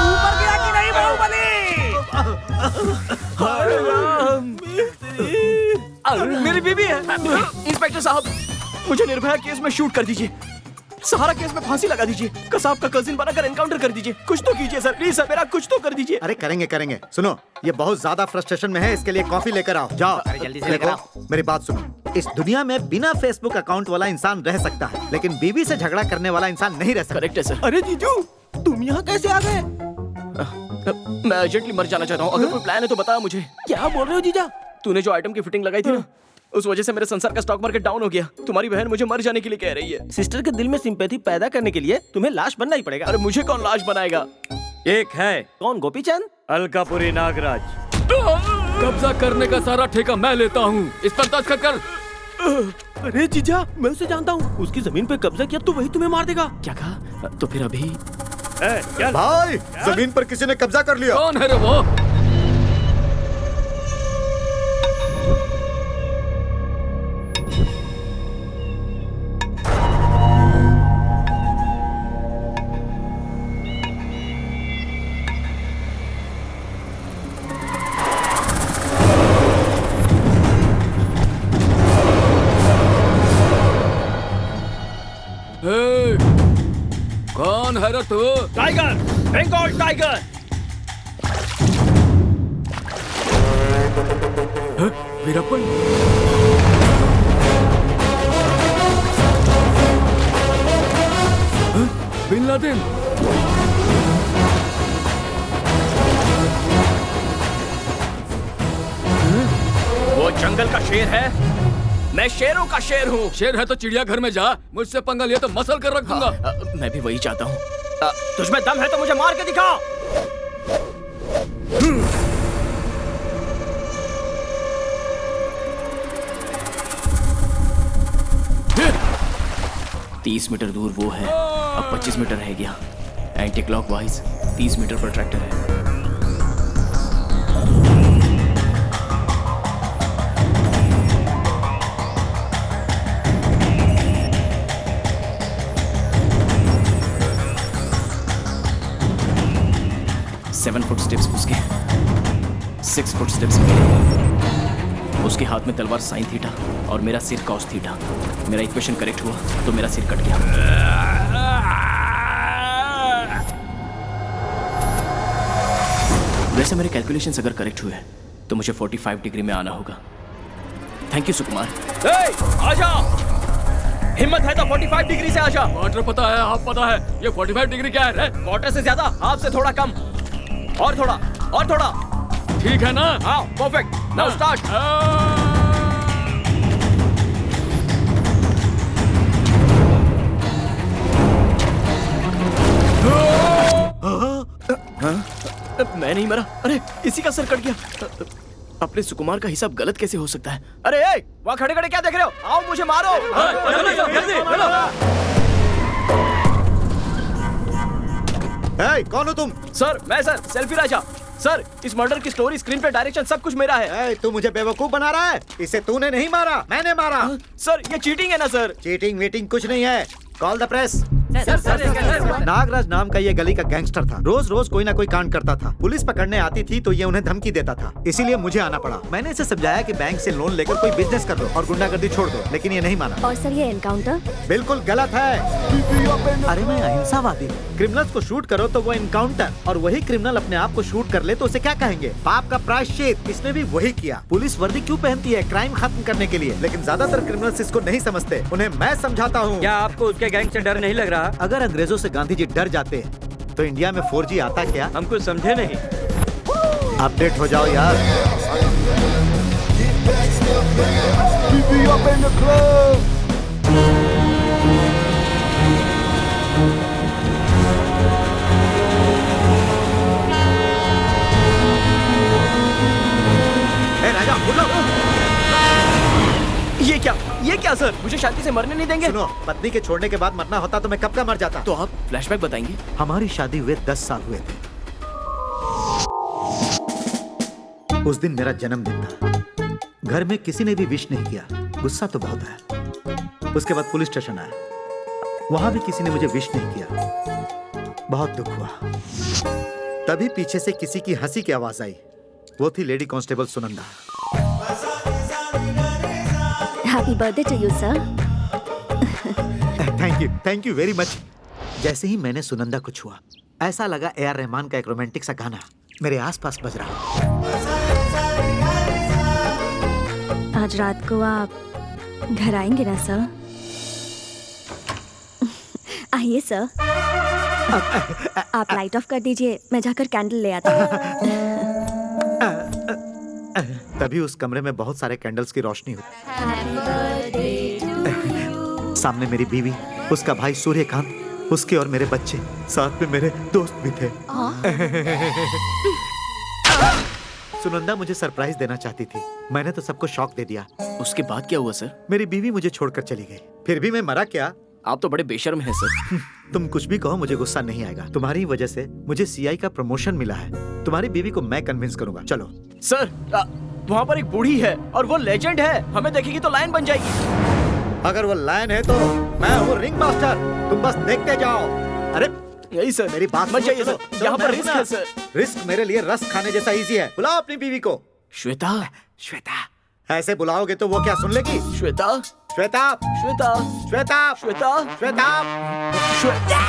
ऊपर गिरा कि नहीं बाहुबली? इंस्पेक्टर साहब, मुझे निर्भया केस में शूट कर दीजिए, सहारा केस में फांसी लगा दीजिए, कसाब का कजिन बनाकर एनकाउंटर कर दीजिए। कुछ तो कीजिए सर, प्लीज सर, मेरा कुछ तो कर दीजिए। अरे करेंगे करेंगे। सुनो, ये बहुत ज्यादा फ्रस्ट्रेशन में है, इसके लिए कॉफी लेकर आओ। जाओ। अरे जल्दी से लेकर आओ। मेरी बात सुनो, इस दुनिया में बिना फेसबुक अकाउंट वाला इंसान रह सकता है, लेकिन बीवी से झगड़ा करने वाला इंसान नहीं रह सकता। करेक्ट है सर। अरे जीजू, तुम यहाँ कैसे आ गए? मैं अर्जेंटली मर जाना चाहता हूँ, अगर कोई प्लान है तो बता मुझे। क्या बोल रहे हो जीजा? तूने जो आइटम की फिटिंग लगाई थी ना, उस वजह से मेरे संसार का स्टॉक मार्केट डाउन हो गया। तुम्हारी बहन मुझे मर जाने के लिए कह रही है। सिस्टर के दिल में सिंपैथी पैदा करने के लिए तुम्हें लाश बनना ही पड़ेगा। अरे मुझे कौन लाश बनाएगा? एक है। कौन? गोपीचंद? अलकापुरी नागराज। कब्जा करने का सारा ठेका मैं लेता हूँ, इस पर दस्तखत कर। अरे जीजा, मैं उसे जानता हूँ, उसकी जमीन पे कब्जा किया तो वही तुम्हें मार देगा। क्या कहा? तो फिर अभी भाई, जमीन पर किसी ने कब्जा कर लिया। कौन है रे वो? कौन है रे तू? Tiger, Bengal tiger. Veerappan, Bin Laden. वो जंगल का शेर है, मैं शेरों का शेर हूँ। शेर है तो चिड़ियाघर में जा, मुझसे पंगा लिया तो मसल कर रख दूंगा। मैं भी वही चाहता हूँ। तुझमें दम है तो मुझे मार के दिखा। 30 मीटर दूर वो है, अब 25 मीटर रह गया। एंटी क्लॉकवाइज 30 मीटर पर ट्रैक्टर है। सेवन फुट स्टेप्स उसके, 6 फुट स्टेप्स मेरे। उसके हाथ में तलवार साइन थीटा और मेरा सिर कॉस थीटा। मेरा इक्वेशन करेक्ट हुआ तो मेरा सिर कट गया। वैसे मेरे कैलकुलेशंस अगर करेक्ट हुए तो मुझे 45 डिग्री में आना होगा। थैंक यू सुकुमार। आजा, हिम्मत है तो 45 डिग्री से आजा। क्वार्टर पता है, हाफ पता है, ये 45 डिग्री क्या है? क्वार्टर से ज्यादा, हाफ से थोड़ा कम। और थोड़ा, और थोड़ा। ठीक है ना? हाँ, परफेक्ट। Now start. मैं नहीं मरा। अरे इसी का सर कट गया। अपने सुकुमार का हिसाब गलत कैसे हो सकता है? अरे वहाँ खड़े खड़े क्या देख रहे हो? आओ मुझे मारो। कौन हो तुम? सर मैं सर, सेल्फी राजा। सर इस मर्डर की स्टोरी, स्क्रीन पे डायरेक्शन सब कुछ मेरा है। तू मुझे बेवकूफ बना रहा है? इसे तूने नहीं मारा, मैंने मारा। सर ये चीटिंग है ना सर? चीटिंग वीटिंग कुछ नहीं है। Call the press. नागराज नाम का ये गली का गैंगस्टर था। रोज रोज कोई ना कोई कांड करता था। पुलिस पकड़ने आती थी तो ये उन्हें धमकी देता था, इसीलिए मुझे आना पड़ा। मैंने इसे समझाया कि बैंक से लोन लेकर कोई बिजनेस कर लो और गुंडागर्दी छोड़ दो, लेकिन ये नहीं माना। और सर ये एनकाउंटर बिल्कुल गलत है। अरे मैं अहिंसावादी। क्रिमिनल्स को शूट करो तो वो एनकाउंटर, और वही क्रिमिनल अपने आप को शूट कर ले तो उसे क्या कहेंगे? पाप का प्रायश्चित। इसने भी वही किया। पुलिस वर्दी क्यों पहनती है? क्राइम खत्म करने के लिए, लेकिन ज्यादातर क्रिमिनल्स इसको नहीं समझते। उन्हें मैं समझाता हूँ। क्या आपको उसके गैंग से डर नहीं लग रहा? अगर अंग्रेजों से गांधी जी डर जाते तो इंडिया में 4G आता क्या? हम कुछ समझे नहीं। अपडेट हो जाओ यार। राजा बोलो। ये क्या सर? मुझे शांति से मरने नहीं देंगे? सुनो, पत्नी के छोड़ने के बाद मरना होता तो मैं कब का मर जाता। तो आप फ्लैशबैक बताएंगे? हमारी शादी हुए 10 साल हुए थे। उस दिन मेरा जन्मदिन था। घर में किसी ने भी विश नहीं किया। गुस्सा तो बहुत आया। उसके बाद पुलिस स्टेशन आया, वहां भी किसी ने मुझे विश नहीं किया। बहुत दुख हुआ। तभी पीछे से किसी की हंसी की आवाज आई। वो थी lady constable Sunanda. Happy birthday to you sir. Thank you very much. जैसे ही मैंने सुनंदा को छुआ, ऐसा लगा AR रहमान का एक रोमांटिक सा गाना मेरे आसपास बज रहा। आज रात को आप घर आएंगे ना सर? आइए सर। आप लाइट ऑफ कर दीजिए, मैं जाकर कैंडल ले आता हूँ। तभी उस कमरे में बहुत सारे कैंडल्स की रोशनी हुई। सामने मेरी बीवी, उसका भाई सूर्यकांत, उसके और मेरे बच्चे, साथ में मेरे दोस्त भी थे। सुनंदा मुझे सरप्राइज देना चाहती थी, मैंने तो सबको शॉक दे दिया। उसके बाद क्या हुआ सर? मेरी बीवी मुझे छोड़कर चली गई, फिर भी मैं मरा क्या? आप तो बड़े बेशर्म हैं सर। तुम कुछ भी कहो, मुझे गुस्सा नहीं आएगा। तुम्हारी वजह से मुझे CI का प्रमोशन मिला है। तुम्हारी बीवी को मैं कन्विंस करूंगा। चलो सर। वहाँ पर एक बूढ़ी है और वो लेजेंड है, हमें देखेगी तो लायन बन जाएगी। अगर वो लायन है तो मैं हूँ रिंग मास्टर, तुम बस देखते जाओ। अरे यही सर, मेरी बात मत जाइए सर, यहाँ पर रिस्क है सर। रिस्क मेरे लिए रस खाने जैसा इजी है। बुलाओ अपनी बीवी को। श्वेता। श्वेता ऐसे बुलाओगे तो वो क्या सुन लेगी? श्वेता, श्वेता, श्वेता, श्वेता, श्वेता, श्वेता।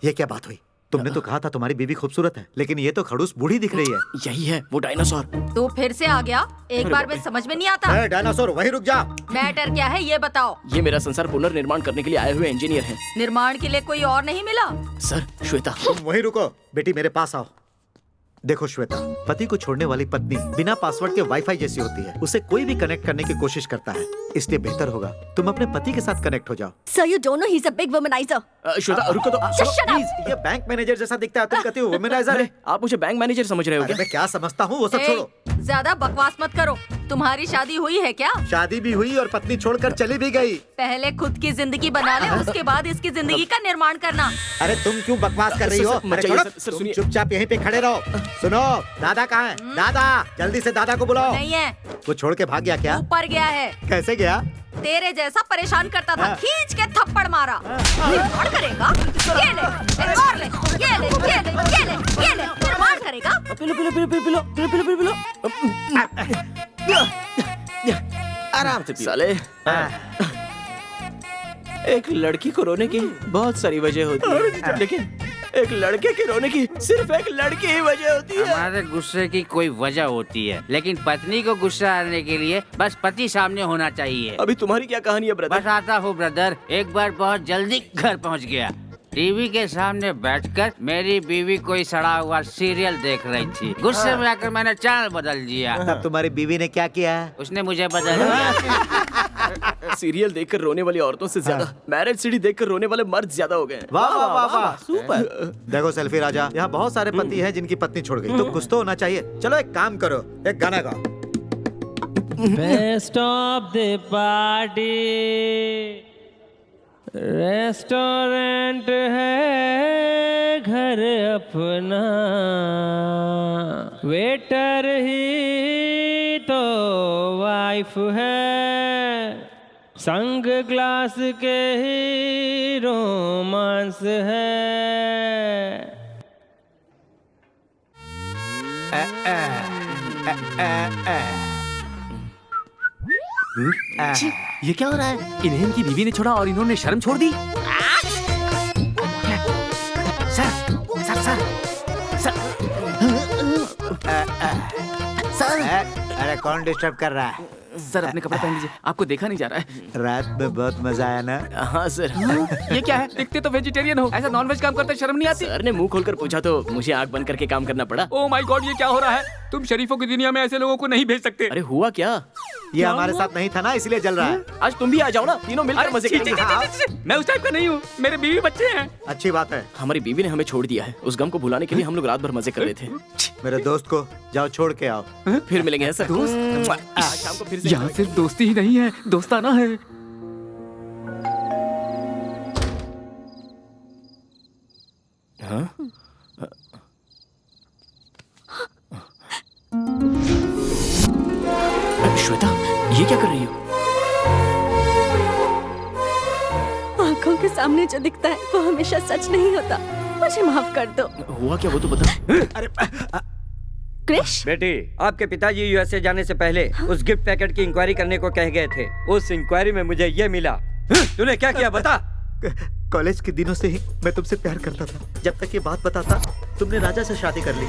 ये क्या बात हुई? तुमने तो कहा था तुम्हारी बीवी खूबसूरत है, लेकिन ये तो खड़ूस बूढ़ी दिख रही है। यही है वो डायनासोर। तू फिर से आ गया? एक बार में समझ में नहीं आता। डायनासोर वहीं रुक जा। मैटर क्या है ये बताओ। ये मेरा संसार पुनर्निर्माण करने के लिए आए हुए इंजीनियर हैं। निर्माण के लिए कोई और नहीं मिला? सर श्वेता। तुम वहीं रुको बेटी, मेरे पास आओ। देखो श्वेता, पति को छोड़ने वाली पत्नी बिना पासवर्ड के वाईफाई जैसी होती है। उसे कोई भी कनेक्ट करने की कोशिश करता है, इसलिए बेहतर होगा तुम अपने पति के साथ कनेक्ट हो जाओ। Sir you don't know he is a big womaniser. Shweta रुको तो। प्लीज, ये बैंक मैनेजर जैसा दिखता है, तुम कहती हो वुमनाइजर है। आप मुझे बैंक मैनेजर समझ रहे हो क्या? मैं क्या समझता हूँ वो सब छोड़ो। ज्यादा बकवास मत करो। तुम्हारी शादी हुई है क्या? शादी भी हुई और पत्नी छोड़कर चली भी गई। पहले खुद की जिंदगी बना ले, उसके बाद इसकी जिंदगी का निर्माण करना। अरे तुम क्यों बकवास कर रही हो? तुम चुपचाप यहीं पे खड़े रहो। सुनो, दादा कहाँ है? दादा, जल्दी से दादा को बुलाओ। नहीं है। वो छोड़ के भाग गया क्या? ऊपर गया है। कैसे गया? तेरे जैसा परेशान करता था, खींच के थप्पड़ मारा। निर्माण करेगा? ये ले, एक और ले, ये ले, ये ले, ये ले, ये ले, निर्माण करेगा? Pillow pillow pillow pillow pillow pillow pillow pillow pillow. आराम से साले। एक लड़की को रोने की बहुत सारी वजह होती है, लेकिन एक लड़के के रोने की सिर्फ एक लड़की ही वजह होती है। हमारे गुस्से की कोई वजह होती है, लेकिन पत्नी को गुस्सा आने के लिए बस पति सामने होना चाहिए। अभी तुम्हारी क्या कहानी है ब्रदर? बस आता हूँ ब्रदर। एक बार बहुत जल्दी घर पहुँच गया। टीवी के सामने बैठकर मेरी बीवी कोई सड़ा हुआ सीरियल देख रही थी। गुस्से में आकर मैंने चैनल बदल दिया। तब तुम्हारी बीवी ने क्या किया? उसने मुझे बदल दिया। सीरियल देखकर रोने वाली औरतों से ज्यादा मैरिज सीडी देखकर रोने वाले मर्द ज्यादा हो गए। वाह वाह वाह वाह, सुपर। देखो सेल्फी राजा, यहाँ बहुत सारे पति हैं जिनकी पत्नी छोड़ गई, तो कुछ तो होना चाहिए। चलो एक काम करो, एक गाना गाओ। Best of the party restaurant है घर अपना, वेटर ही तो वाइफ है, संग ग्लास के ही रोमांस है। ये क्या हो रहा है? इन्हें इनकी बीवी ने छोड़ा और इन्होंने शर्म छोड़ दी। सर अरे कौन डिस्टर्ब कर रहा है? सर अपने कपड़े पहन लीजिए, आपको देखा नहीं जा रहा है। रात में बहुत मजा आया ना? हाँ सर। ये क्या है? दिखते तो वेजिटेरियन हो, ऐसा नॉनवेज काम करते शर्म नहीं आती? सर ने मुंह खोलकर पूछा तो मुझे आंख बंद करके काम करना पड़ा। ओह माय गॉड, ये क्या हो रहा है? तुम शरीफों की दुनिया में ऐसे लोगों को नहीं भेज सकते। अरे हुआ क्या? ये हमारे साथ नहीं था ना, इसलिए जल रहा है। आज तुम भी आ जाओ ना, तीनों मिलकर मजे करेंगे। मैं उस टाइप का नहीं हूँ, मेरे बीवी बच्चे हैं। अच्छी बात है। हमारी बीवी ने हमें छोड़ दिया है, उस गम को भुलाने के लिए हम लोग रात भर मजे कर रहे थे। मेरे दोस्त को जाओ छोड़ के आओ, फिर मिलेंगे सर। शाम को फिर से। यहाँ सिर्फ दोस्ती ही नहीं है, दोस्ताना है। हाँ? श्वेता, ये क्या कर रही हो? आंखों के सामने जो दिखता है वो हमेशा सच नहीं होता। मुझे माफ कर दो। हुआ क्या वो तो बता। अरे क्रिश? बेटी, आपके पिताजी यूएसए जाने से पहले उस गिफ्ट पैकेट की इंक्वायरी करने को कह गए थे। उस इंक्वायरी में मुझे ये मिला। तूने क्या किया बता? कॉलेज के दिनों से ही मैं तुमसे प्यार करता था। जब तक ये बात बताता, तुमने राजा से शादी कर ली।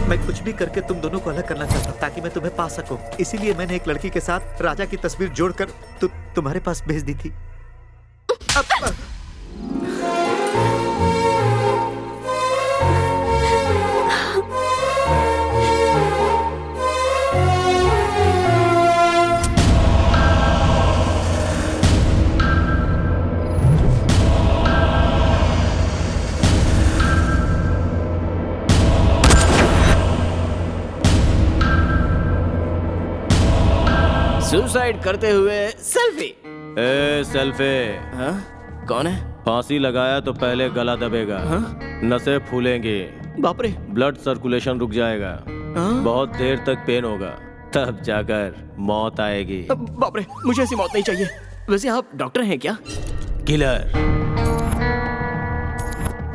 मैं कुछ भी करके तुम दोनों को अलग करना चाहता ताकि मैं तुम्हें पा सकूं। इसीलिए मैंने एक लड़की के साथ राजा की तस्वीर जोड़कर तुम्हारे पास भेज दी थी। सुसाइड करते हुए सेल्फी। ए सेल्फी। हाँ? कौन है? फांसी लगाया तो पहले गला दबेगा। हाँ? नसें फूलेंगी। बाप रे। ब्लड सर्कुलेशन रुक जाएगा। हाँ? बहुत देर तक पेन होगा, तब जाकर मौत आएगी। बाप रे, मुझे ऐसी मौत नहीं चाहिए। वैसे आप डॉक्टर हैं क्या? किलर,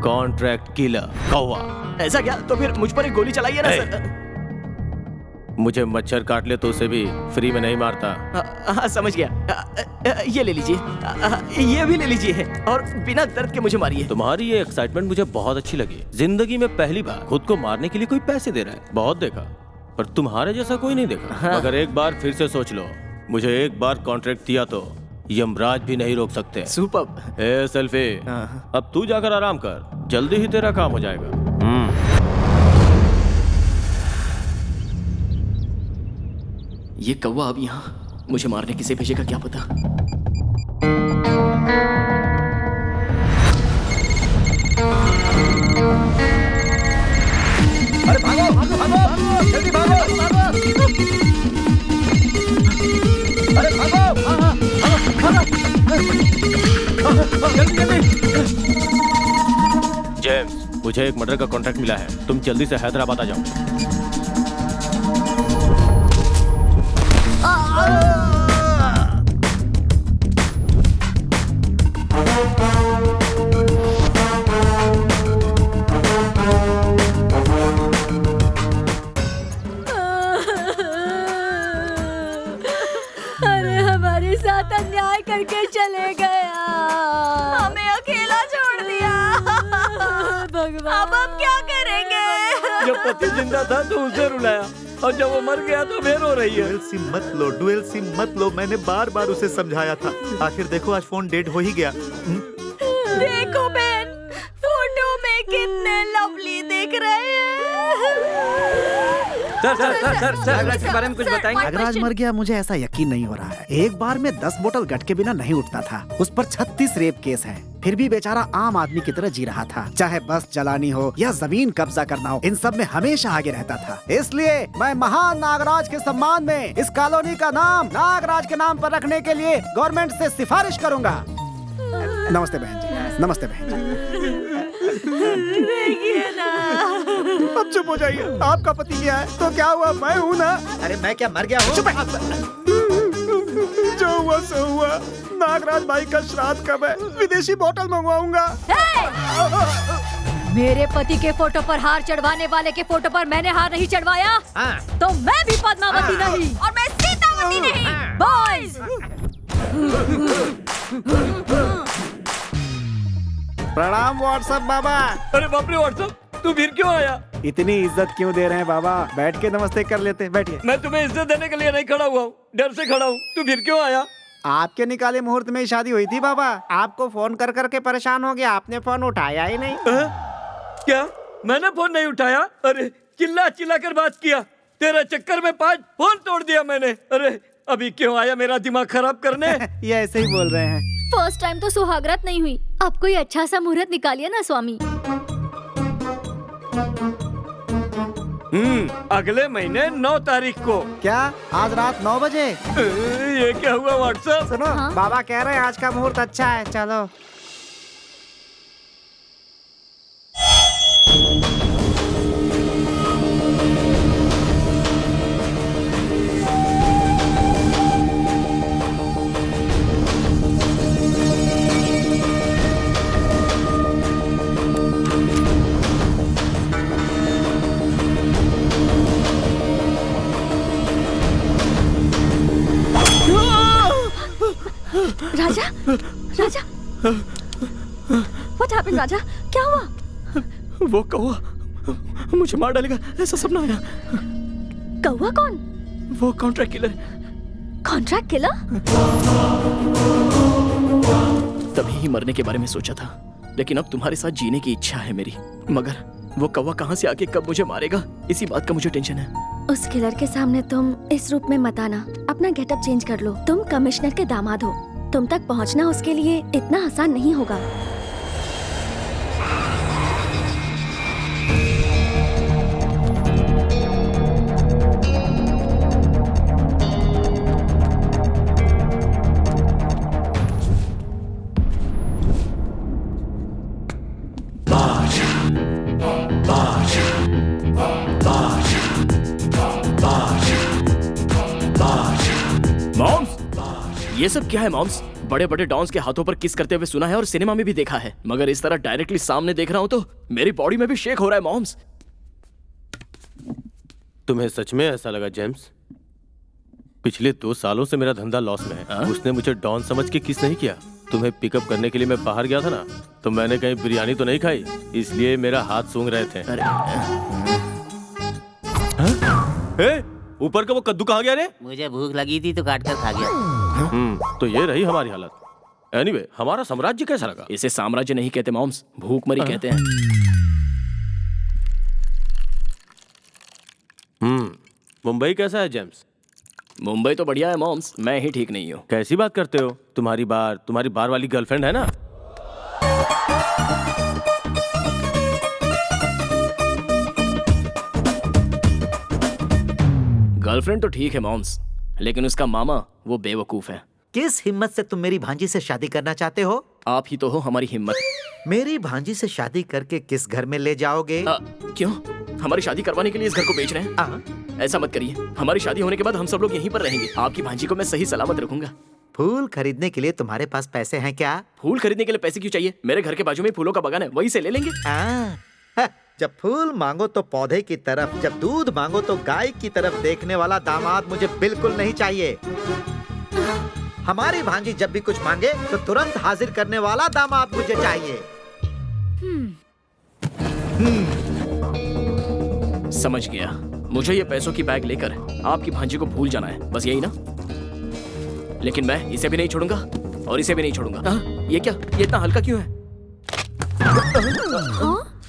कॉन्ट्रैक्ट किलर, कौवा। ऐसा क्या? तो फिर मुझ पर एक गोली चलाइए ना सर। मुझे मच्छर काट ले तो उसे भी फ्री में नहीं मारता। हाँ, समझ गया। ये ले लीजिए, ये भी ले लीजिए और बिना दर्द के मुझे मारिए। तुम्हारी ये एक्साइटमेंट मुझे बहुत अच्छी लगी। जिंदगी में पहली बार खुद को मारने के लिए कोई पैसे दे रहा है। बहुत देखा, पर तुम्हारे जैसा कोई नहीं देखा। हाँ। अगर एक बार फिर से सोच लो, मुझे एक बार कॉन्ट्रैक्ट दिया तो यमराज भी नहीं रोक सकते। सुपर। ए सेल्फी, अब तू जाकर आराम कर, जल्दी ही तेरा काम हो जाएगा। ये कौवा अब यहाँ मुझे मारने किसे भेजेगा क्या पता। अरे भागो भागो भागो, जल्दी भागो भागो। अरे भागो भागो, जल्दी जल्दी। जेम्स, मुझे एक मर्डर का कॉन्ट्रैक्ट मिला है, तुम जल्दी से हैदराबाद आ जाओ। अरे हमारे साथ अन्याय करके चले गया, हमें अकेला छोड़ दिया। भगवान, अब हम क्या करेंगे? जब पति जिंदा था तो उसे रुलाया और जब वो मर गया तो फिर रो रही है। डुएल सिम मत लो, डुएल सिम मत लो। मैंने बार बार उसे समझाया था। आखिर देखो, आज फोन डेड हो ही गया। देखो बहन, फोटो में कितने लवली दिख रहे हैं। सर, नागराज के बारे में कुछ बताएंगे? नागराज मर गया, मुझे ऐसा यकीन नहीं हो रहा है। एक बार में 10 बोतल गट के बिना नहीं उठता था। उस पर 36 रेप केस है, फिर भी बेचारा आम आदमी की तरह जी रहा था। चाहे बस जलानी हो या जमीन कब्जा करना हो, इन सब में हमेशा आगे रहता था। इसलिए मैं महान नागराज के सम्मान में इस कॉलोनी का नाम नागराज के नाम पर रखने के लिए गवर्नमेंट से सिफारिश करूंगा। नमस्ते बहन जी, नमस्ते बहन जी। देखिए ना। अब चुप हो जाइए। आपका पति क्या है तो क्या हुआ, मैं हूँ ना। अरे मैं क्या मर गया हूँ? जो हुआ सो हुआ। नागराज भाई का श्राद्ध कब है? विदेशी बोतल मंगवाऊंगा। मेरे पति के फोटो पर हार चढ़वाने वाले के फोटो पर मैंने हार नहीं चढ़वाया, तो मैं भी पद्मावती नहीं और मैं सीतावती नहीं। बॉयज, प्रणाम व्हाट्सएप बाबा। अरे बाप रे व्हाट्सएप, तू फिर क्यों आया? इतनी इज्जत क्यों दे रहे हैं बाबा? बैठ के नमस्ते कर लेते, बैठिए। मैं तुम्हें इज्जत देने के लिए नहीं खड़ा हुआ हूँ, डर से खड़ा हूँ। तू फिर क्यों आया? आपके निकाले मुहूर्त में ही शादी हुई थी बाबा। आपको फोन कर करके परेशान हो गया, आपने फोन उठाया ही नहीं। क्या मैंने फोन नहीं उठाया? अरे चिल्ला चिल्ला कर बात किया, तेरे चक्कर में 5 फोन तोड़ दिया मैंने। अरे अभी क्यों आया मेरा दिमाग खराब करने? ये ऐसे ही बोल रहे हैं। फर्स्ट टाइम तो सुहागरात नहीं हुई, अब कोई अच्छा सा मुहूर्त निकालिए ना स्वामी। अगले महीने 9 तारीख को। क्या आज रात 9 बजे? ये क्या हुआ व्हाट्सएप? सुनो, बाबा कह रहे हैं आज का मुहूर्त अच्छा है, चलो। What happened, राजा? क्या हुआ? वो कौवा मुझे मार डालेगा ऐसा सपना आया। कौवा कौन? वो कॉन्ट्रैक्ट किलर। Contract killer? तभी ही मरने के बारे में सोचा था, लेकिन अब तुम्हारे साथ जीने की इच्छा है मेरी। मगर वो कौवा कहाँ से आके कब मुझे मारेगा, इसी बात का मुझे टेंशन है। उस किलर के सामने तुम इस रूप में मत आना। अपना गेटअप चेंज कर लो। तुम कमिश्नर के दामाद हो। तुम तक पहुंचना उसके लिए इतना आसान नहीं होगा। ये सब क्या है मॉम्स? बड़े बड़े डॉन्स के हाथों पर किस करते हुए सुना है और सिनेमा में भी देखा है, मगर इस तरह डायरेक्टली सामने देख रहा हूं तो मेरी बॉडी में भी शेक हो रहा है मॉम्स। तुम्हें सच में ऐसा लगा जेम्स? पिछले 2 सालों से मेरा धंधा लॉस में है। उसने मुझे डॉन समझ के किस नहीं किया। तुम्हें पिकअप करने के लिए मैं बाहर गया था ना, तो मैंने कहीं बिरयानी तो नहीं खाई, इसलिए मेरा हाथ सूंघ रहे थे। ऊपर का वो कद्दू कहाँ गया रे? मुझे भूख लगी थी तो काट कर खा गया। तो ये रही हमारी हालत। एनीवे, हमारा साम्राज्य कैसा लगा? इसे साम्राज्य नहीं कहते मॉम्स, भूखमरी कहते हैं। मुंबई कैसा है जेम्स? मुंबई तो बढ़िया है मॉम्स, मैं ही ठीक नहीं हूँ। कैसी बात करते हो? तुम्हारी बार वाली गर्लफ्रेंड है ना? गर्लफ्रेंड तो ठीक है मॉम्स, लेकिन उसका मामा वो बेवकूफ है। किस हिम्मत से तुम मेरी भांजी से शादी करना चाहते हो? आप ही तो हो हमारी हिम्मत। मेरी भांजी से शादी करके किस घर में ले जाओगे? क्यों? हमारी शादी करवाने के लिए इस घर को बेच रहे हैं? ऐसा मत करिए, हमारी शादी होने के बाद हम सब लोग यहीं पर रहेंगे। आपकी भांजी को मैं सही सलामत रखूंगा। फूल खरीदने के लिए तुम्हारे पास पैसे हैं क्या? फूल खरीदने के लिए पैसे क्यों चाहिए? मेरे घर के बाजू में फूलों का बागान है, वहीं से ले लेंगे। जब फूल मांगो तो पौधे की तरफ, जब दूध मांगो तो गाय की तरफ देखने वाला दामाद मुझे बिल्कुल नहीं चाहिए। हमारी भांजी जब भी कुछ मांगे तो तुरंत हाजिर करने वाला दामाद मुझे चाहिए। समझ गया। मुझे ये पैसों की बैग लेकर आपकी भांजी को भूल जाना है, बस यही ना? लेकिन मैं इसे भी नहीं छोड़ूंगा और इसे भी नहीं छोड़ूंगा। ये क्या? ये इतना हल्का क्यों है?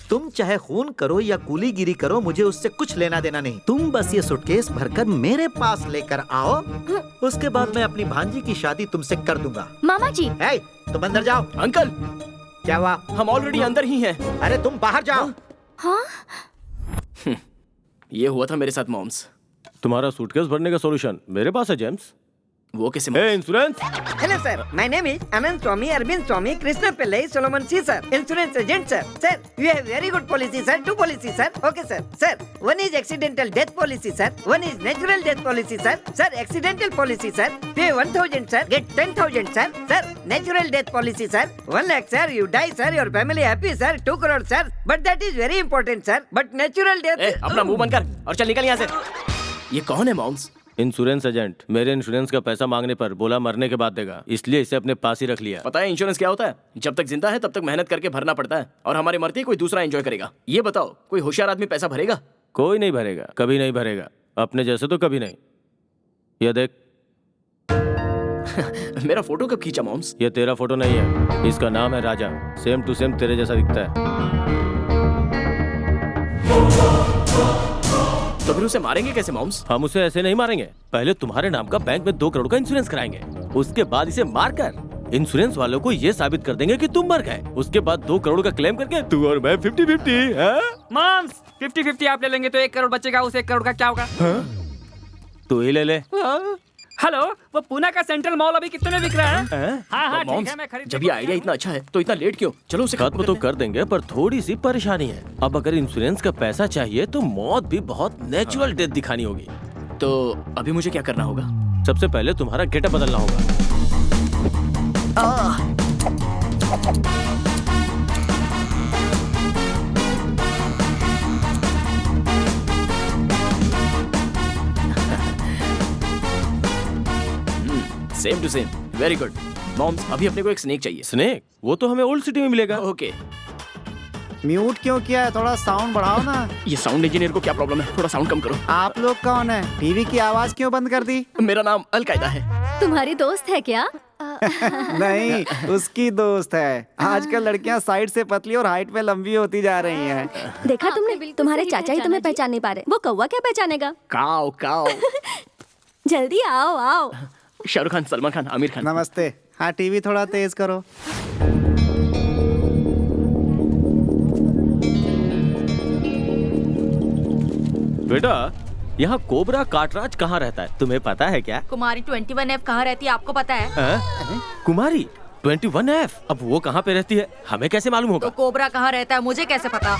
तुम चाहे खून करो या कूलीगिरी करो, मुझे उससे कुछ लेना देना नहीं। तुम बस ये सूटकेस भरकर मेरे पास लेकर आओ, उसके बाद मैं अपनी भांजी की शादी तुमसे कर दूंगा। मामा जी। तुम अंदर जाओ। अंकल, क्या हुआ? हम ऑलरेडी अंदर ही हैं। अरे तुम बाहर जाओ। हाँ? ये हुआ था मेरे साथ मॉम्स। तुम्हारा सूटकेस भरने का सॉल्यूशन मेरे पास है जेम्स। वो कैसे? Insurance. Hello sir, my name is Anand Swami, Arvind Swami, Krishna Pillai, Solomon C sir, insurance agent sir. Sir, you have very good policy sir, 2 policies sir. Okay sir. Sir, one is accidental death policy sir, one is natural death policy sir. Sir, accidental policy sir, pay 1,000 sir, get 10,000 sir. Sir, natural death policy sir, 1 lakh sir, you die sir, your family happy sir, 2 crore sir. But that is very important sir. But natural death. अपना मुंह बंद कर और चल निकल यहाँ से। ये कौन है मॉम्स? Insurance agent. मेरे इंश्योरेंस का पैसा मांगने पर बोला मरने के बाद देगा, इसलिए इसे अपने पास ही रख लिया। पता है इंश्योरेंस क्या होता है? जब तक जिंदा है तब तक मेहनत करके भरना पड़ता है, और हमारे मरते ही कोई दूसरा एंजॉय करेगा। ये बताओ, कोई होशियार आदमी पैसा भरेगा? कोई नहीं भरेगा, कभी नहीं भरेगा। अपने जैसे तो कभी नहीं। ये देख। मेरा फोटो कब खींचा मॉम्स? ये तेरा फोटो नहीं है, इसका नाम है राजा। सेम टू सेम तेरे जैसा दिखता है। तो फिर उसे मारेंगे कैसे मॉम्स? हम उसे ऐसे नहीं मारेंगे। पहले तुम्हारे नाम का बैंक में 2 करोड़ का इंश्योरेंस कराएंगे, उसके बाद इसे मारकर इंश्योरेंस वालों को ये साबित कर देंगे कि तुम मर गए। उसके बाद 2 करोड़ का क्लेम करके तू और मैं 50-50। मॉम्स 50-50 आप ले लेंगे तो 1 करोड़ बचेगा, उस 1 करोड़ का क्या होगा? तू ही ले ले। हेलो, वो पुणे का सेंट्रल मॉल अभी कितने में बिक रहा है? हाँ मॉम्स, ठीक है, मैं खरीद। जब ये आइडिया इतना अच्छा है तो इतना लेट क्यों? चलो उसे खत्म तो कर देंगे, पर थोड़ी सी परेशानी है। अब अगर इंश्योरेंस का पैसा चाहिए तो मौत भी बहुत नेचुरल डेथ दिखानी होगी। तो अभी मुझे क्या करना होगा? सबसे पहले तुम्हारा गेटअप बदलना होगा। Same to same, very good. Moms, अभी अपने को एक स्नेक चाहिए। स्नेक? वो तो हमें ओल्ड सिटी में मिलेगा। ओके। म्यूट क्यों किया है? थोड़ा साउंड बढ़ाओ ना। ये साउंड इंजीनियर को क्या प्रॉब्लम है? थोड़ा साउंड कम करो। आप लोग कौन है? टीवी की आवाज क्यों बंद कर दी? मेरा नाम अलकायदा है। तुम्हारी दोस्त है क्या? नहीं, उसकी दोस्त है। आजकल लड़कियां साइड से पतली और हाइट में लंबी होती जा रही हैं। देखा तुमने? तुम्हारे चाचा ही तुम्हें पहचान नहीं पा रहे। वो कौवा क्या पहचानेगा? काओ काओ। जल्दी आओ आओ। शाहरुख खान, सलमान खान, आमिर खान। नमस्ते। हाँ, टीवी थोड़ा तेज करो। बेटा, यहाँ कोबरा काटराज कहाँ रहता है, तुम्हें पता है क्या? कुमारी 21F कहाँ रहती है, आपको पता है? कुमारी 21F? अब वो कहाँ पे रहती है, हमें कैसे मालूम होगा? तो कोबरा कहाँ रहता है, मुझे कैसे पता?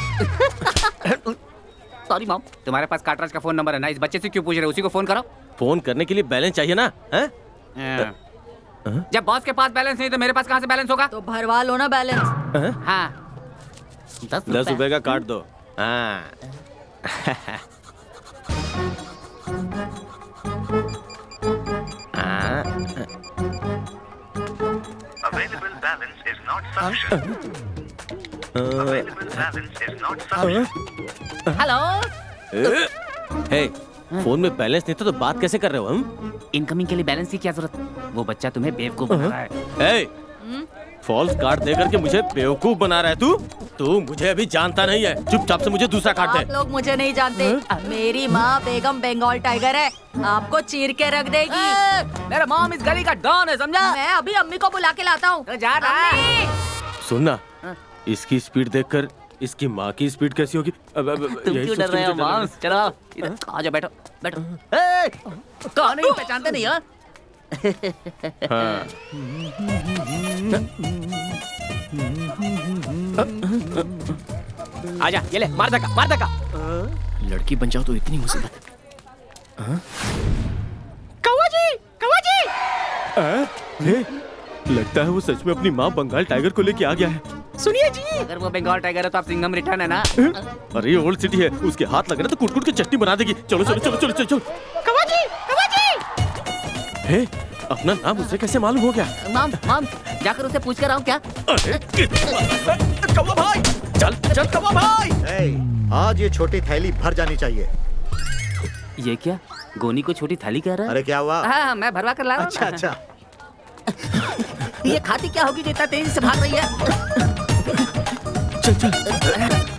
सॉरी मॉम, तुम्हारे पास काटराज का फोन नंबर है ना? इस बच्चे से क्यों पूछ रहे हो? उसी को फोन करो। फोन करने के लिए बैलेंस चाहिए ना? जब बॉस के पास बैलेंस नहीं तो मेरे पास कहाँ से बैलेंस होगा? तो भरवा लो ना बैलेंस। हाँ, 10 रुपए का काट दो। हाँ। Available balance is not sufficient. Available balance is not sufficient. Hello. Hey, phone में बैलेंस नहीं था तो बात कैसे कर रहे हो हम? इनकमिंग के लिए बैलेंस की क्या जरूरत? वो बच्चा तुम्हें बेवकूफ बना रहा है। हे, फॉल्स कार्ड दे करके मुझे बेवकूफ बना रहा है तू? तू मुझे अभी जानता नहीं है, चुपचाप से मुझे दूसरा कार्ड दे। आप लोग मुझे नहीं जानते। मेरी माँ बेगम बंगाल टाइगर है, आपको चीर के रख देगी। मेरा मॉम इस गली का डॉन है, समझा? मैं अभी अम्मी को बुला के लाता हूँ। जा रहा है। सुनना, इसकी स्पीड देखकर इसकी माँ की स्पीड कैसी होगी? तुम क्यों डर रहे हो मॉम? चलो आ जाओ, बैठो बैठो। कौन नहीं पहचानते नहीं हो? आजा, ये ले, मार धक्का, मार धक्का। लड़की बन जाओ तो इतनी मुसीबत। कौवा जी, कौवा जी। लगता है वो सच में अपनी माँ बंगाल टाइगर को लेके आ गया है। सुनिए जी, अगर वो बंगाल टाइगर है तो आप सिंघम रिटर्न है ना? अरे ओल्ड सिटी है, उसके हाथ लगे ना तो कुट-कुट के चटनी बना देगी। चलो चलो चलो चलो चलो चलो। कौवा जी, कौवा जी। हे, अपना नाम उसे कैसे मालूम हो गया? मॉम मॉम, जाकर उसे पूछ कर आऊँ क्या? कौवा भाई, चल चल कौवा भाई। आज ये छोटी थैली भर जानी चाहिए। ये क्या? गोनी को छोटी थाली कह रहा है? अरे क्या हुआ? हाँ, मैं भरवा कर ला रहा हूँ। अच्छा अच्छा। ये खाती क्या होगी जो इतना तेजी से भाग रही है? चल चल।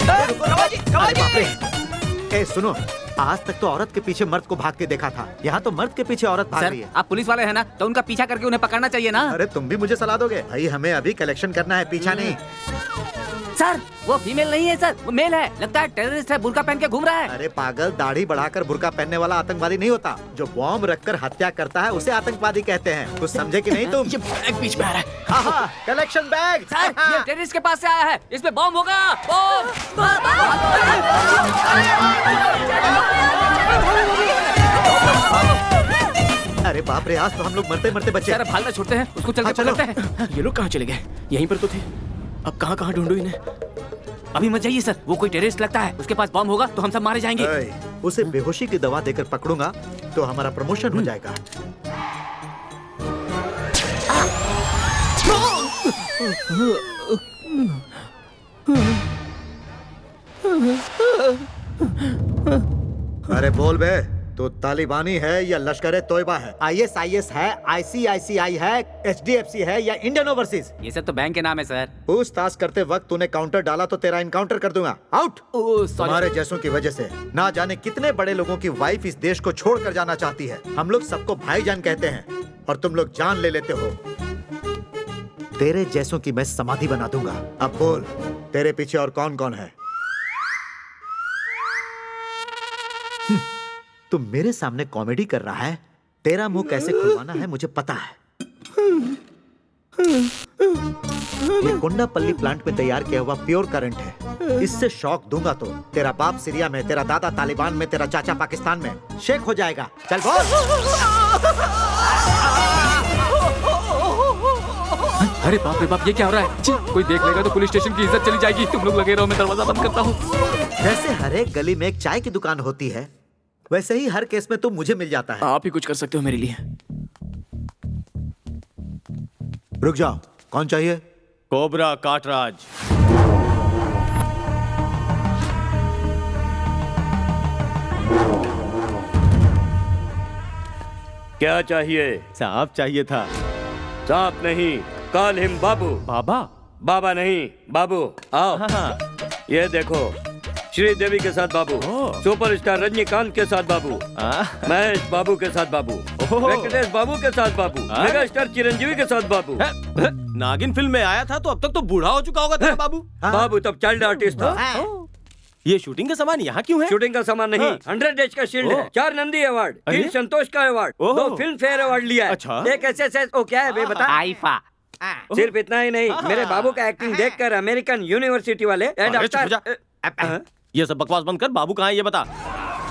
अरे बाप रे। ए सुनो, आज तक तो औरत के पीछे मर्द को भाग के देखा था, यहाँ तो मर्द के पीछे औरत भाग रही है। आप पुलिस वाले हैं ना, तो उनका पीछा करके उन्हें पकड़ना चाहिए ना? अरे तुम भी मुझे सलाह दोगे? भाई हमें अभी कलेक्शन करना है, पीछा नहीं। सर, वो फीमेल नहीं है सर, वो मेल है। लगता है टेररिस्ट है, बुर्का पहन के घूम रहा है। अरे पागल, दाढ़ी बढ़ाकर बुर्का पहनने वाला आतंकवादी नहीं होता। जो बॉम्ब रखकर हत्या करता है उसे आतंकवादी कहते हैं। कुछ समझे कि नहीं तुम? ये बैग बीच में आ रहा है। हाँ हाँ, कलेक्शन बैग। सर, ये टेररिस्ट के पास से आया है, इसमें बॉम्ब होगा। अरे बाप रे, आज तो हम लोग मरते मरते बचे। सर, भागना छोड़ते हैं, उसको चल के चलो। पकड़ते हैं। ये लोग कहाँ चले गए? यहीं पर तो थे, अब कहाँ कहाँ ढूंढूं इन्हें? अभी मत जाइए सर, वो कोई टेररिस्ट लगता है, उसके पास बॉम्ब होगा तो हम सब मारे जाएंगे। उसे बेहोशी की दवा देकर पकड़ूंगा तो हमारा प्रमोशन हो जाएगा। अरे बोल बे, तो तालिबानी है या लश्कर तोयबा है? ISIS है, ICICI है, HDFC है या इंडियन ओवरसीज? ये सब तो बैंक के नाम है सर। पूछताछ करते वक्त तूने काउंटर डाला तो तेरा इनकाउंटर कर दूंगा। आउट। तुम्हारे जैसों की वजह से ना जाने कितने बड़े लोगों की वाइफ इस देश को छोड़कर जाना चाहती है। हम लोग सबको भाईजान कहते हैं और तुम लोग जान ले लेते हो। तेरे जैसों की मैं समाधि बना दूंगा। अब बोल, तेरे पीछे और कौन कौन है? तू मेरे सामने कॉमेडी कर रहा है? तेरा मुंह कैसे खुलवाना है मुझे पता है। ये कोंडापल्ली प्लांट में तैयार किया हुआ प्योर करंट है। इससे शॉक दूंगा तो तेरा बाप सीरिया में, तेरा दादा तालिबान में, तेरा चाचा पाकिस्तान में शेक हो जाएगा। चल बोल। अरे बाप रे बाप, ये क्या हो रहा है? कोई देख लेगा तो पुलिस स्टेशन की इज्जत चली जाएगी। तुम लोग लगे रहो, मैं दरवाजा बंद करता हूँ। जैसे हर एक गली में एक चाय की दुकान होती है, वैसे ही हर केस में तुम मुझे मिल जाता है। आप ही कुछ कर सकते हो मेरे लिए। रुक जाओ, कौन चाहिए? कोबरा काटराज। क्या चाहिए? सांप चाहिए था। सांप नहीं, कॉल हिम बाबू। बाबा? बाबा नहीं, बाबू। आओ। ये देखो, श्रीदेवी के साथ बाबू, सुपरस्टार रजनीकांत के साथ बाबू, महेश बाबू के साथ बाबू, वेंकटेश बाबू के साथ बाबू, मेगा स्टार चिरंजीवी के साथ बाबू। नागिन फिल्म में आया था तो अब तक तो बूढ़ा हो चुका होगा तेरा बाबू। बाबू तब चाइल्ड आर्टिस्ट था। ये शूटिंग का सामान यहाँ क्यों है? शूटिंग का सामान नहीं, 100 डेज का शील्ड है, 4 नंदी अवार्ड, 3 संतोष का अवार्ड, 2 फिल्म फेयर अवार्ड लिया है। अच्छा। एक SSS, ओ क्या है बे बता? आईफा। सिर्फ इतना ही नहीं, मेरे बाबू का एक्टिंग देखकर अमेरिकन यूनिवर्सिटी वाले ये सब बकवास बंद कर, बाबू कहाँ है ये बता।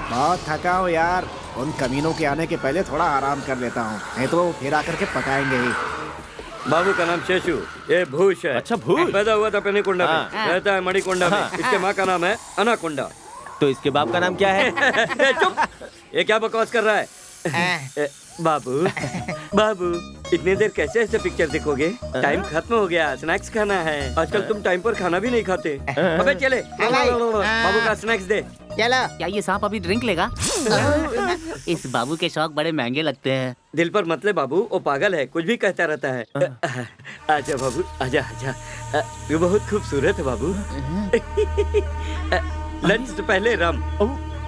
बहुत थका हूँ यार, उन कमीनों के आने के पहले थोड़ा आराम कर लेता हूँ, नहीं तो फिर आकर के पकाएंगे ही। बाबू का नाम शेषु, ये भूष है। अच्छा भूष। पैदा हुआ था पेनीकुंडा में, रहता है मणिकुंडा में। इसके माँ का नाम है अनाकुंडा। तो इसके बाप का नाम क्या है? चुप, ये क्या बकवास कर रहा है? बाबू, बाबू, इतनी देर कैसे ऐसे पिक्चर देखोगे? टाइम खत्म हो गया, स्नैक्स खाना है। आजकल तुम टाइम पर खाना भी नहीं खाते। अबे चले, बाबू का स्नैक्स दे। चलो। क्या ये सांप अभी ड्रिंक लेगा? इस बाबू के शौक बड़े महंगे लगते हैं। दिल पर मत ले बाबू, वो पागल है, कुछ भी कहता रहता है। आजा बाबू, आजा आजा, तू बहुत खूबसूरत है बाबू। लंच से पहले रम,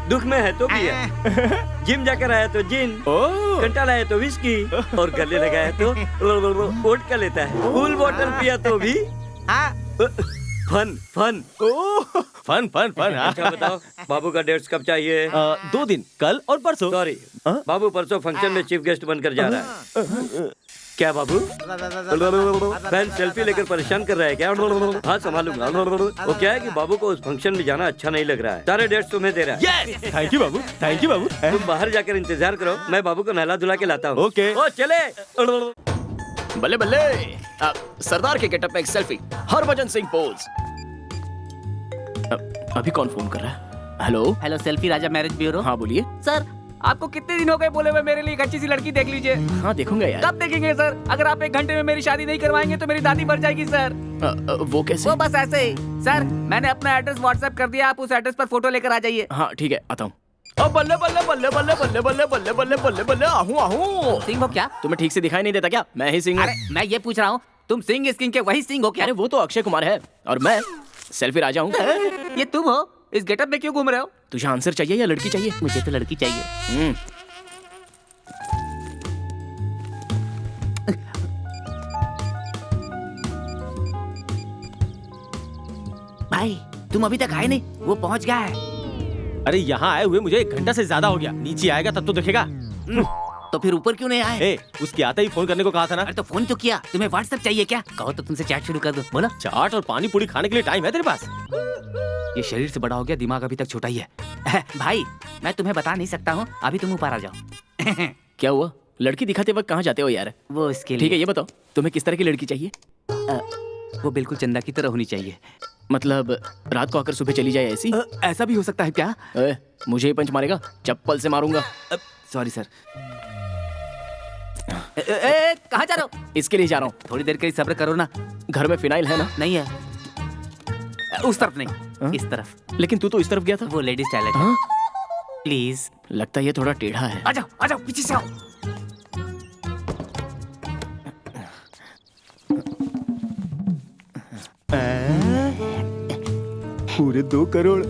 दुख में है तो पिया, जिम जाकर आया तो जिन, कंटाला है तो विस्की, और गले लगाया तो वोट का लेता है। फुल बोतल पिया तो भी fun fun fun fun fun. अच्छा बताओ, बाबू का डेट्स कब चाहिए? 2 दिन, कल और परसों। सॉरी, बाबू परसों फंक्शन में चीफ गेस्ट बनकर जा रहा है। क्या बाबू? फैन सेल्फी लेकर परेशान कर रहा है क्या? हाँ संभालूंगा। वो क्या है कि बाबू को उस फंक्शन में जाना अच्छा नहीं लग रहा है। सारे डेट्स तुम्हें दे रहा है। थैंक यू बाबू, थैंक यू बाबू। तुम बाहर जाकर इंतजार करो, मैं बाबू को नहला धुला के लाता हूँ। ओके। ओ चले। बल्ले बल्ले, सरदार के गेटअप में एक सेल्फी, हरभजन सिंह पोज। अभी कौन फोन कर रहा है? हेलो हेलो, सेल्फी राजा मैरिज ब्यूरो। हाँ बोलिए सर, आपको कितने दिन हो गए बोले हुए मेरे लिए एक अच्छी सी लड़की देख लीजिए। हाँ देखूंगा यार। कब देखेंगे सर? अगर आप 1 घंटे में मेरी शादी नहीं करवाएंगे तो मेरी दादी मर जाएगी सर। वो कैसे? वो बस ऐसे ही सर, मैंने अपना एड्रेस व्हाट्सएप कर दिया, आप उस एड्रेस पर फोटो लेकर आ जाइए। हाँ ठीक है, आता हूँ। बल्ले बल्ले बल्ले बल्ले बल्ले बल्ले बल्ले बल्ले बल्ले बल्ले, आहूं आहूं। सिंह हो क्या? तुम्हें ठीक से दिखाई नहीं देता क्या? मैं ही सिंह हूँ। अरे मैं ये पूछ रहा हूँ, तुम सिंह स्किन के वही सिंह हो क्या? अरे वो तो अक्षय कुमार है, और मैं सेल्फी राजा हूँ। ये तुम हो? इस गेटअप में क्यों घूम रहे हो? तुझे आंसर चाहिए या लड़की चाहिए? मुझे तो लड़की चाहिए। भाई तुम अभी तक आए नहीं, वो पहुंच गया है। अरे यहाँ आए हुए मुझे 1 घंटा से ज्यादा हो गया, नीचे आएगा तब तो देखेगा। तो फिर ऊपर क्यों नहीं आए? उसके आते ही फोन करने को कहा था ना। अरे तो फोन तो किया, तुम्हें व्हाट्सएप चाहिए क्या? कहो तो तुमसे चैट शुरू कर दो। बोलो। चाट और पानी पूरी खाने के लिए टाइम है तेरे पास? ये शरीर से बड़ा हो गया, दिमाग अभी तक छोटा ही है। भाई मैं तुम्हें बता नहीं सकता हूँ, अभी तुम ऊपर आ जाओ। क्या हुआ? लड़की दिखाते वक्त कहाँ जाते हो यार? वो इसके लिए। ठीक है ये बताओ, तुम्हें किस तरह की लड़की चाहिए? वो बिल्कुल चंदा की तरह होनी चाहिए। मतलब रात को आकर सुबह चली जाए ऐसी? ऐसा भी हो सकता है क्या? मुझे ही पंच मारेगा, चप्पल से मारूंगा। Sorry sir. कहाँ जा रहे हो? इसके लिए जा रहा हूँ। थोड़ी देर के लिए सब्र करो ना। घर में फिनाइल है ना? नहीं है। उस तरफ नहीं, इस तरफ। लेकिन तू तो इस तरफ गया था। वो लेडीज टॉयलेट है। प्लीज। लगता है ये थोड़ा टेढ़ा है। आ जाओ पीछे से आओ। पूरे 2 करोड़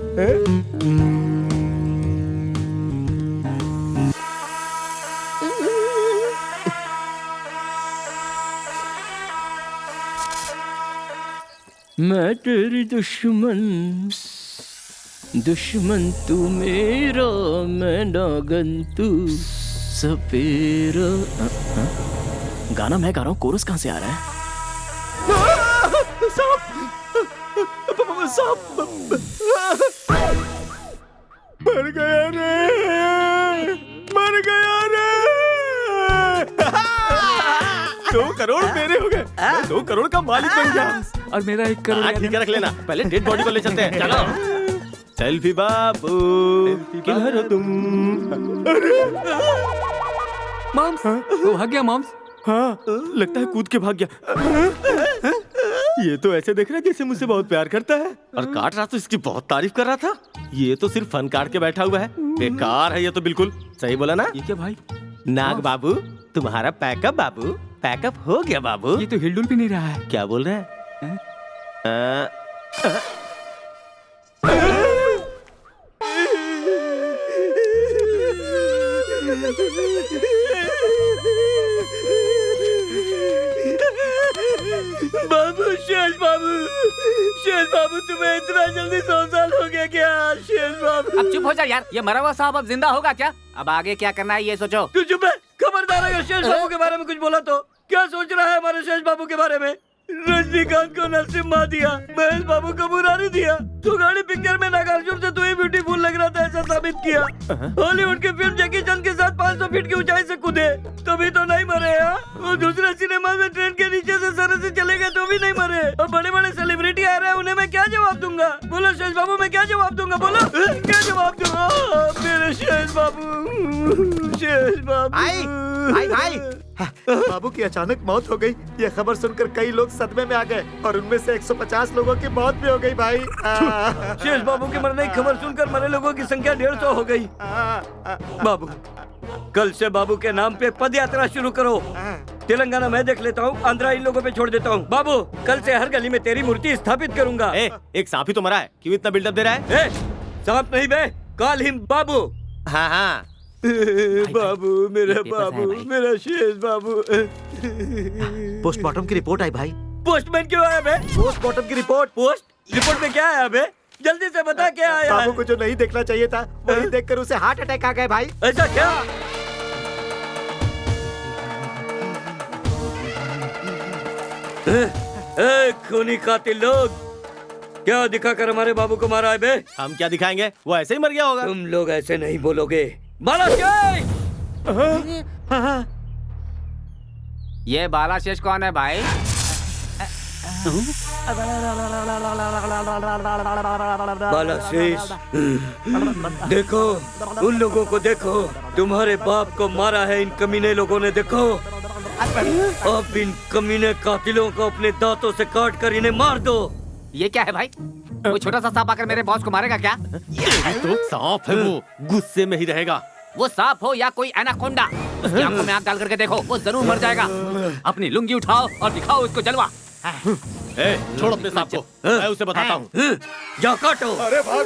मैं तेरी दुश्मन, दुश्मन तू मेरा, मैं नागन तू सपेरा। गाना मैं गा रहा हूँ, कोरस कहाँ से आ रहा है? मर गया रे, मर गया रे। 2 करोड़ मेरे हो गए, 2 करोड़ का मालिक बन गया। और मेरा 1 करोड़। ठीक है रख लेना, पहले डेड बॉडी को ले चलते हैं। चलो। सेल्फी बाबू, किधर हो तुम? मॉम्स, वो भाग गया मॉम्स। हाँ, लगता है कूद के भाग गया। ये तो ऐसे देख रहा है जैसे मुझसे बहुत प्यार करता है, और काट रहा तो इसकी बहुत तारीफ कर रहा था। ये तो सिर्फ फन काट के बैठा हुआ है, बेकार है ये तो बिल्कुल। सही बोला ना? ये क्या भाई? नाग बाबू, तुम्हारा पैकअप बाबू, पैकअप हो गया बाबू। ये तो हिलडुल भी नहीं रहा है। क्या बोल रहे हैं? बाबू, शेष बाबू तुम्हें इतना जल्दी 100 साल हो गया क्या? शेष बाबू अब चुप हो जा यार, ये मरा हुआ साहब अब जिंदा होगा क्या? अब आगे क्या करना है ये सोचो। तू चुप है, खबरदार अगर शेष बाबू के बारे में कुछ बोला तो। क्या सोच रहा है हमारे शेष बाबू के बारे में? रजनीकांत को नरसिम्हा दिया, महेश बाबू को मुरारी दिया, तू गाड़ी पिक्चर में नागार्जुन से तू ही ब्यूटीफुल लग रहा था ऐसा साबित किया। हॉलीवुड की फिल्म जैकी चैन के साथ 500 फीट की ऊंचाई से कूदे तभी तो नहीं मरे। वो दूसरे सिनेमा में ट्रेन के नीचे से सर से चले गए तो भी नहीं मरे। और बड़े बड़े सेलिब्रिटी आ रहे हैं, उन्हें मैं क्या जवाब दूंगा? बोलो शेष बाबू, मैं क्या जवाब दूंगा? बोलो क्या जवाब दूंगा? मेरे शेष बाबू, शेष बाबू। भाई बाबू की अचानक मौत हो गई। ये खबर सुनकर कई लोग सदमे में आ गए और उनमें से 150 लोगों की मौत भी हो गई भाई। शेष बाबू के मरने की खबर सुनकर मरे लोगों की संख्या 150 हो गई। बाबू, कल से बाबू के नाम पे पद यात्रा शुरू करो। तेलंगाना मैं देख लेता हूँ, आंध्रा इन लोगों पे छोड़ देता हूँ। बाबू, कल से हर गली में तेरी मूर्ति स्थापित करूंगा। एक सांप ही तो मरा है, क्यों इतना बिल्डअप दे रहा है? सांप नहीं बे, कॉल हिम बाबू। हाँ हाँ बाबू, मेरा बाबू, मेरा शेष बाबू। पोस्टमार्टम की रिपोर्ट आई भाई। पोस्टमैन क्यों आया बे? पोस्टमार्टम की रिपोर्ट में क्या आया बे? जल्दी से बता क्या आया? बाबू को जो नहीं देखना चाहिए था वही देखकर उसे हार्ट अटैक आ गया भाई। ऐसा क्या? खूनी कातिल लोग, क्या दिखाकर हमारे बाबू को मारा है बे? हम क्या दिखाएंगे, वो ऐसे ही मर गया होगा। तुम लोग ऐसे नहीं बोलोगे। बालाशेष! ये बालाशेष कौन है भाई? बालाशेष, देखो उन लोगों को देखो, तुम्हारे बाप को मारा है इन कमीने लोगों ने। देखो अब इन कमीने कातिलों को अपने दांतों से काट कर इन्हें मार दो। ये क्या है भाई? वो छोटा सा सांप आकर मेरे बॉस को मारेगा क्या? ये तो सांप है, वो गुस्से में ही रहेगा। वो सांप हो या कोई एनाकोंडा, उसकी आंखों में आंख डाल करके देखो, वो जरूर मर जाएगा। अपनी लुंगी उठाओ और दिखाओ उसको जलवा। छोड़ अपने सांप को, मैं उसे बताता हूँ। जा काटो। अरे भागो,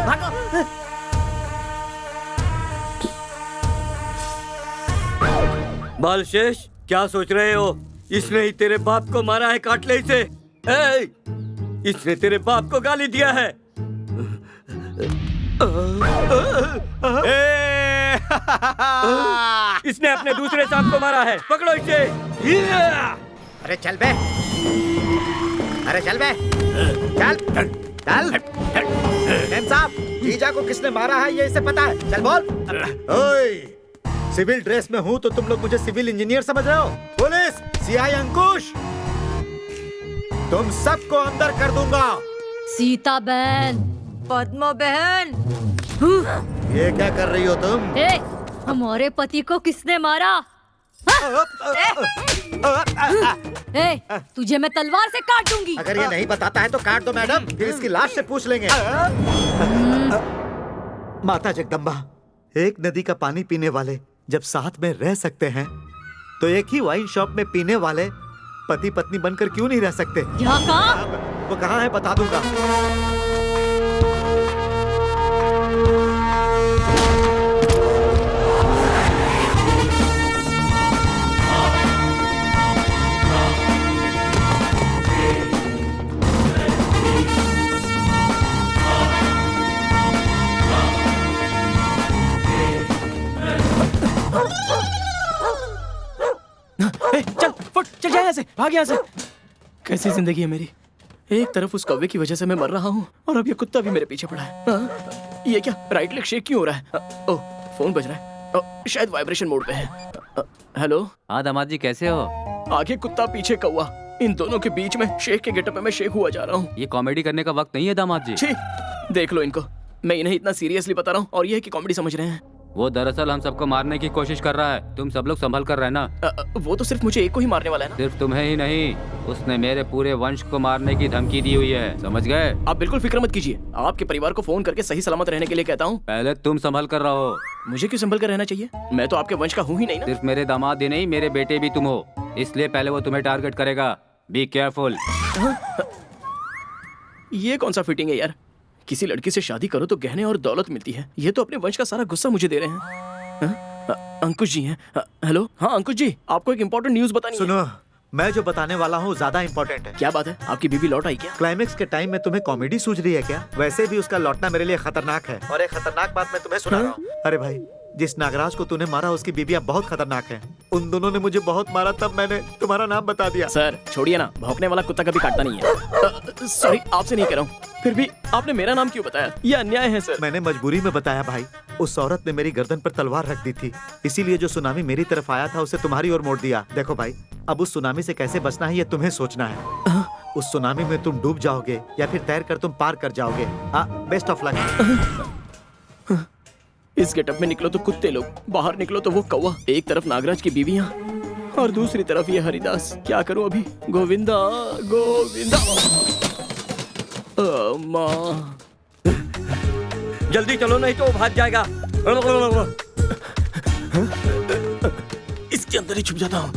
भागो। बालशेष, क्या सोच रहे हो? इसने ही तेरे बाप को मारा है, काट ले इसे। इसने तेरे बाप को गाली दिया है। इसने अपने दूसरे सांप को मारा है, पकड़ो इसे। अरे चल बे, अरे चल बे, चल चल। मेम साहब, जीजा को किसने मारा है ये इसे पता है? चल बोल। ओए, सिविल ड्रेस में हूँ तो तुम लोग मुझे सिविल इंजीनियर समझ रहे हो? पुलिस, सीआई अंकुश, तुम सबको अंदर कर दूंगा। सीता बहन, पद्मा बहन, ये क्या कर रही हो तुम? हमारे पति को किसने मारा? तुझे मैं तलवार से काट दूंगी। अगर ये नहीं बताता है तो काट दो मैडम, फिर इसकी लाश से पूछ लेंगे। माता जगदम्बा, एक नदी का पानी पीने वाले जब साथ में रह सकते हैं तो एक ही वाइन शॉप में पीने वाले पति पत्नी बनकर क्यों नहीं रह सकते? क्या कहा? वो कहाँ है बता दूंगा। चल फुट, चल जाए यहाँ से, भाग यहाँ से। कैसी जिंदगी है मेरी। एक तरफ उस कौवे की वजह से मैं मर रहा हूँ और अब ये कुत्ता भी मेरे पीछे पड़ा है। ये क्या, राइट लेग शेक क्यों हो रहा है? ओह, फोन बज रहा है, शायद वाइब्रेशन मोड पे है। हेलो। हाँ दामाद जी, कैसे हो? आगे कुत्ता पीछे कौवा, इन दोनों के बीच में शेख के गेटअप में मैं शेख हुआ जा रहा हूँ। ये कॉमेडी करने का वक्त नहीं है दामाद जी। छी, देख लो इनको, मैं इन्हें इतना सीरियसली बता रहा हूँ और ये है कि कॉमेडी समझ रहे हैं। वो दरअसल हम सबको मारने की कोशिश कर रहा है। तुम सब लोग संभल कर रहना। वो तो सिर्फ मुझे एक को ही मारने वाला है ना? सिर्फ तुम्हें ही नहीं, उसने मेरे पूरे वंश को मारने की धमकी दी हुई है, समझ गए? आप बिल्कुल फिक्र मत कीजिए, आपके परिवार को फोन करके सही सलामत रहने के लिए कहता हूँ। पहले तुम संभल कर रहो। मुझे क्यों संभल कर रहना चाहिए? मैं तो आपके वंश का हूँ ही नहीं ना। सिर्फ मेरे दामाद ही नहीं, मेरे बेटे भी तुम हो, इसलिए पहले वो तुम्हें टारगेट करेगा। Be careful. ये कौन सा फिटिंग है यार? किसी लड़की से शादी करो तो गहने और दौलत मिलती है, ये तो अपने वंश का सारा गुस्सा मुझे दे रहे हैं। अंकुश जी हैं। हेलो। हाँ अंकुश जी, आपको एक इम्पोर्टेंट न्यूज बतानी है। सुनो, मैं जो बताने वाला हूँ ज्यादा इम्पोर्टेंट है। क्या बात है? आपकी बीवी लौट आई क्या? क्लाइमेक्स के टाइम में तुम्हें कॉमेडी सूझ रही है क्या? वैसे भी उसका लौटना मेरे लिए खतरनाक है, और एक खतरनाक बात मैं तुम्हें सुना रहा हूँ। अरे भाई, जिस नागराज को तूने मारा उसकी बीवियां बहुत खतरनाक हैं। उन दोनों ने मुझे बहुत मारा, तब मैंने तुम्हारा नाम बता दिया। सर छोड़िए ना, भौंकने वाला कुत्ता कभी काटता नहीं है। सॉरी, आपसे नहीं कह रहा हूँ, फिर भी आपने मेरा नाम क्यों बताया? ये अन्याय है सर। मैंने मजबूरी में बताया भाई। उस औरत ने मेरी गर्दन पर तलवार रख दी थी, इसीलिए जो सुनामी मेरी तरफ आया था उसे तुम्हारी ओर मोड़ दिया। देखो भाई, अब उस सुनामी से कैसे बचना है ये तुम्हें सोचना है। उस सुनामी में तुम डूब जाओगे या फिर तैर कर तुम पार कर जाओगे। Best of luck. इस गेटअप में निकलो तो कुत्ते लोग, बाहर निकलो तो वो कौवा। एक तरफ नागराज की बीवियां और दूसरी तरफ ये हरिदास। क्या करूं अभी? गोविंदा गोविंदा। माँ जल्दी चलो नहीं तो वो भाग जाएगा। इसके अंदर ही छुप जाता हूँ।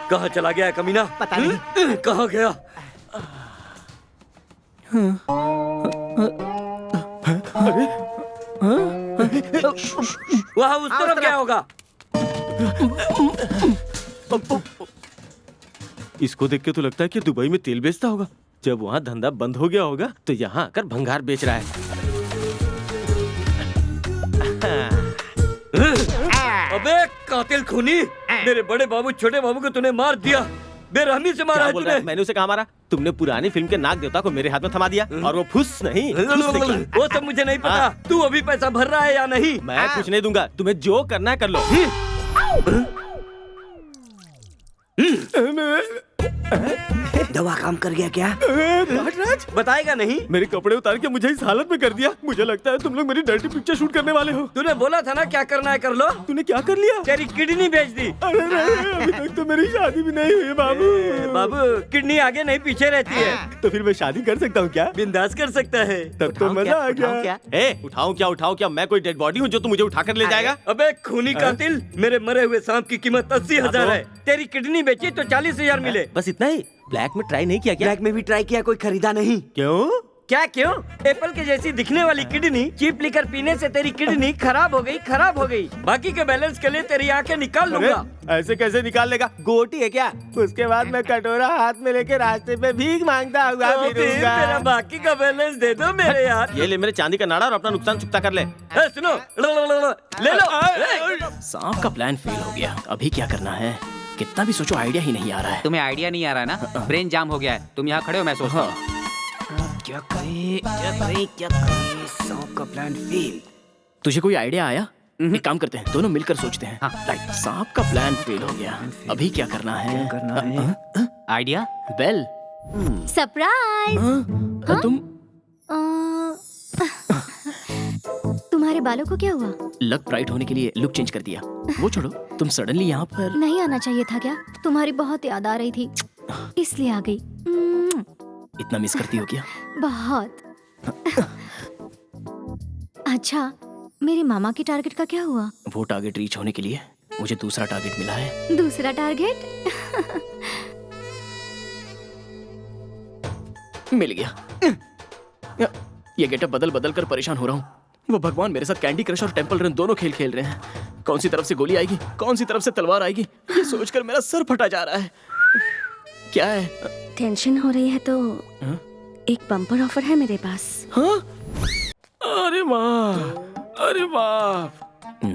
कहाँ चला गया है कमीना? पता नहीं। कहाँ गया? वहाँ उस तरफ गया होगा। इसको देख के तो लगता है कि दुबई में तेल बेचता होगा। जब वहाँ धंधा बंद हो गया होगा तो यहाँ आकर भंगार बेच रहा है। अबे कातिल खूनी, मेरे बड़े बाबू छोटे बाबू को तूने मार दिया, बेरहमी से मारा है तूने। मैंने उसे कहा मारा? तुमने पुरानी फिल्म के नाग देवता को मेरे हाथ में थमा दिया और वो फुस नहीं। वो सब मुझे नहीं पता। तू अभी पैसा भर रहा है या नहीं? मैं कुछ नहीं दूंगा, तुम्हें जो करना है कर लो। दवा काम कर गया क्या? बताएगा नहीं? मेरे कपड़े उतार के मुझे इस हालत में कर दिया। मुझे लगता है तुम लोग मेरी डर्टी पिक्चर शूट करने वाले हो। तूने बोला था ना क्या करना है कर लो। तूने क्या कर लिया? तेरी किडनी बेच दी। अरे अभी तक तो मेरी शादी भी नहीं हुई है बाबू। बाबू किडनी आगे नहीं पीछे रहती है। तो फिर मैं शादी कर सकता हूँ क्या? बिंदास कर सकता है। तब तो मजा आ गया। उठाऊं क्या? मैं कोई डेड बॉडी हूँ जो तू मुझे उठा कर ले जाएगा? अबे खूनी कातिल, मेरे मरे हुए सांप की कीमत 80,000 है। तेरी किडनी बेची तो 40,000 मिले। बस इतना ही? ब्लैक में ट्राई नहीं किया क्या? ब्लैक में भी ट्राई किया, कोई खरीदा नहीं। क्यों? क्या क्यों? एप्पल के जैसी दिखने वाली किडनी चीप लिकर पीने से तेरी किडनी खराब हो गई। बाकी के बैलेंस के लिए तेरी आंखें निकाल लूंगा। ऐसे कैसे निकाल लेगा? गोटी है क्या? उसके बाद मैं कटोरा हाथ में लेके रास्ते पे भीख मांगता हुआ फिरूंगा। तेरा बाकी का बैलेंस दे दो मेरे यार। ये ले मेरे चांदी का नाड़ा और अपना नुकसान चुकता कर ले। सुनो, ले लो। सांप का प्लान फेल हो गया। अभी क्या करना है? कितना भी सोचो आइडिया ही नहीं आ रहा है। तुम्हें आइडिया नहीं आ रहा है ना? ब्रेन जाम हो गया है। तुम यहाँ खड़े हो, मैं सोचता हूँ क्या करे सांप का प्लान फेल। तुझे कोई आइडिया आया? एक काम करते हैं, दोनों मिलकर सोचते हैं। राइट, सांप का प्लान फेल हो गया, अभी क्या करना है? आइडिया? बेल। सरप्राइज। तुम तुम्हारे बालों को क्या हुआ? लक ब्राइट होने के लिए लुक चेंज कर दिया। वो छोड़ो, तुम सडनली यहाँ पर नहीं आना चाहिए था क्या? तुम्हारी बहुत याद आ रही थी, इसलिए आ गई। इतना मिस करती हो क्या? बहुत। अच्छा, मेरे मामा की टारगेट का क्या हुआ? वो टारगेट रीच होने के लिए मुझे दूसरा टारगेट मिला है। दूसरा टारगेट? मिल गया। ये गेटअप बदल बदल कर परेशान हो रहा हूँ। वो भगवान मेरे साथ कैंडी क्रश और टेंपल रन दोनों खेल खेल रहे हैं। कौन सी तरफ से गोली आएगी, कौन सी तरफ से तलवार आएगी, ये सोचकर मेरा सर फटा जा रहा है। क्या है? टेंशन हो रही है तो एक बम्पर ऑफर है मेरे पास। हाँ? अरे माँ, अरे बाप,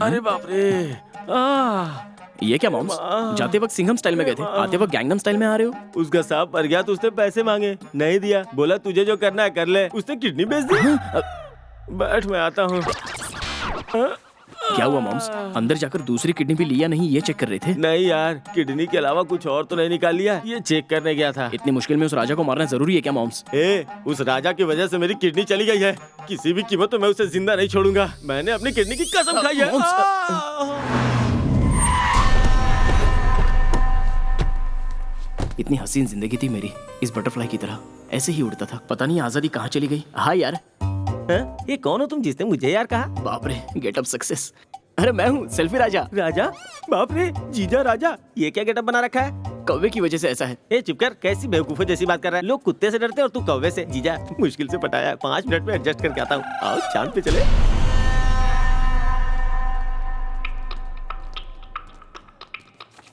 अरे बाप रे। ये क्या मॉम्स? जाते वक्त सिंघम स्टाइल में गए थे, आते वक्त गैंगनम स्टाइल में आ रहे हो। उसका सांप मर गया तो उसने पैसे मांगे, नहीं दिया। बोला तुझे जो करना है कर ले। उसने किडनी बेच दी। बैठ, मैं आता हूँ। क्या हुआ मॉम्स? अंदर जाकर दूसरी किडनी भी लिया नहीं ये चेक कर रहे थे? नहीं यार, किडनी के अलावा कुछ और तो नहीं निकाल लिया, ये चेक करने गया था। इतनी मुश्किल में उस राजा को मारना जरूरी है क्या मॉम्स? उस राजा की वजह से मेरी किडनी चली गई है, किसी भी कीमत पे मैं उसे जिंदा नहीं छोड़ूंगा। मैंने अपनी किडनी की कसम खाई है। इतनी हसीन जिंदगी थी मेरी, इस बटरफ्लाई की तरह ऐसे ही उड़ता था। पता नहीं आजादी कहाँ चली गई। हाँ यार। ये कौन हो तुम जिसने मुझे यार कहा? बाप रे, गेटअप सक्सेस। अरे मैं हूँ सेल्फी राजा। राजा? बाप रे, जीजा राजा। ये क्या गेटअप बना रखा है? कौवे की वजह से ऐसा है। चुप कर, कैसी बेवकूफों जैसी बात कर रहा है। लोग कुत्ते से डरते और तू कौवे से। जीजा मुश्किल से पटाया, 5 मिनट में एडजस्ट करके आता हूँ। आओ चांद पे चले।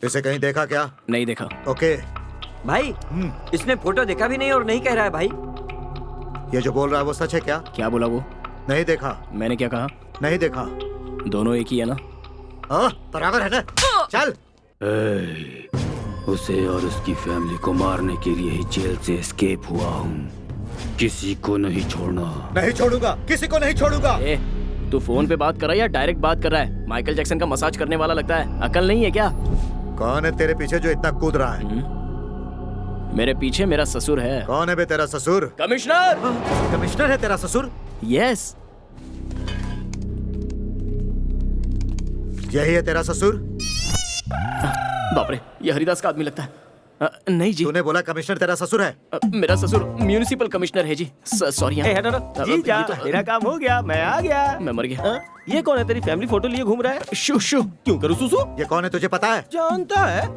इसे कहीं देखा क्या? नहीं देखा। ओके भाई, इसने फोटो देखा भी नहीं और नहीं कह रहा है भाई। ये जो बोल रहा है वो सच है क्या? क्या बोला वो? नहीं देखा। मैंने क्या कहा? नहीं देखा। दोनों एक ही है ना? बराबर है ना? चल। उसे और उसकी फैमिली को मारने के लिए ही जेल से एस्केप हुआ हूँ। किसी को नहीं छोड़ना। नहीं छोड़ूंगा, किसी को नहीं छोड़ूंगा। तू फोन पे बात कर रहा है या डायरेक्ट बात कर रहा है? माइकल जैक्सन का मसाज करने वाला लगता है। अकल नहीं है क्या? कौन है तेरे पीछे जो इतना कूद रहा है? मेरे पीछे मेरा ससुर है। कौन है बे तेरा ससुर? कमिश्नर। कमिश्नर है तेरा ससुर? यस। यही है तेरा ससुर? बाप रे, ये हरिदास का आदमी लगता है। नहीं जी। तूने बोला कमिश्नर तेरा ससुर है? मेरा ससुर म्यूनिसिपल कमिश्नर है जी। सॉरी। जीजा, मेरा काम हो गया, मैं आ गया। मैं मर गया। ये कौन है तेरी फैमिली फोटो लिए घूम रहा है? शू शू। क्यों करूँ सुसु? ये कौन है तुझे पता है? जानता है।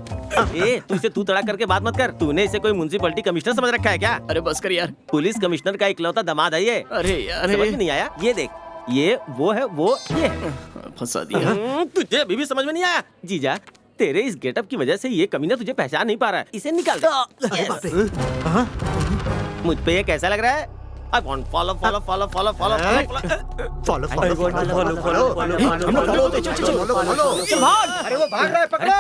तू इसे तू तड़ा करके बात मत कर। तूने इसे कोई म्युनिसिपैलिटी कमिश्नर समझ रखा है क्या? अरे बस कर यार। पुलिस कमिश्नर का इकलौता दामाद है ये। अरे यार, समझ में नहीं आया? ये देख, ये वो है, वो ये फंसा दिया। तुझे अभी भी समझ में नहीं आया? जीजा, तेरे इस गेटअप की वजह से ये कमीना तुझे पहचान नहीं पा रहा है। इसे निकाल दे। मुझ पे ये कैसा लग रहा है? I want follow. अरे वो भाग रहा है, पकड़ो।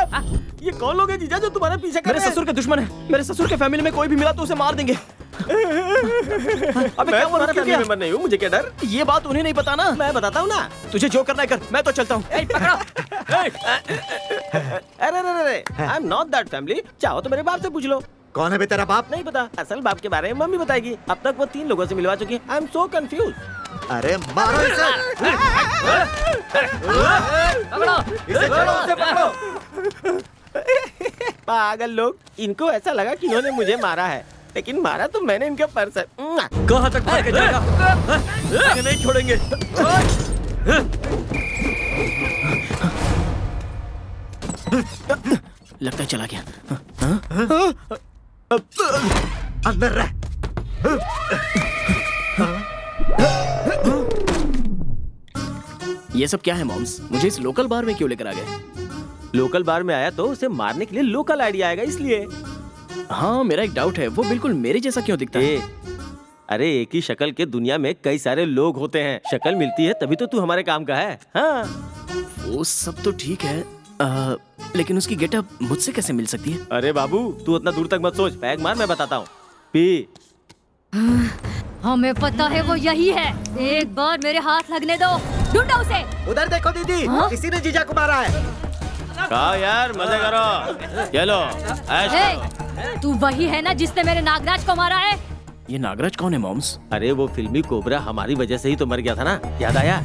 ये कौन लोग हैं जीजा जो तुम्हारे पीछे कर रहे हैं? मेरे ससुर के दुश्मन है। मेरे ससुर के फैमिली में कोई भी मिला तो उसे मार देंगे। अबे क्या तुम्हारा फैमिली मेंबर नहीं हूँ, मुझे क्या डर? ये बात उन्हें नहीं पता ना। मैं बताता हूँ ना। तुझे जो करना है कर, मैं तो चलता हूँ। अरे I am not that family. चाहो तो मेरे बाप से पूछ लो। कौन है बे तेरा बाप? नहीं पता। असल बाप के बारे में मम्मी बताएगी। अब तक वो 3 लोगों से मिलवा चुकी है। I am so confuse. अरे मारो इसे। इसे पकड़ो। पागल लोग, इनको ऐसा लगा कि इन्होंने मुझे मारा है, लेकिन मारा तो मैंने इनके पर्स है। कहाँ तक भाग के जाएगा? नहीं छोड़ेंगे। लगता है चला गया। अंदर रह। ये सब क्या है मॉम्स? मुझे इस लोकल बार में क्यों लेकर आ गए? लोकल बार में आया तो उसे मारने के लिए लोकल आइडिया आएगा, इसलिए। हाँ, मेरा एक डाउट है, वो बिल्कुल मेरे जैसा क्यों दिखता है? अरे एक ही शक्ल के दुनिया में कई सारे लोग होते हैं। शक्ल मिलती है तभी तो तू हमारे काम का है। हाँ, वो सब तो ठीक है, लेकिन उसकी गेटअप मुझसे कैसे मिल सकती है? अरे बाबू, तू उतना दूर तक मत सोच। पैग मार, मैं बताता हूँ। पी। हमें पता है वो यही है। एक बार मेरे हाथ लगने दो। ढूंढो उसे। उधर देखो दीदी, किसी ने जीजा को मारा है। कहा यार, मजे करो। चलो, ऐश करो। तू वही है ना जिसने मेरे नागराज को मारा है? ये नागराज कौन है मॉम्स? अरे वो फिल्मी कोबरा हमारी वजह से ही तो मर गया था ना, याद आया?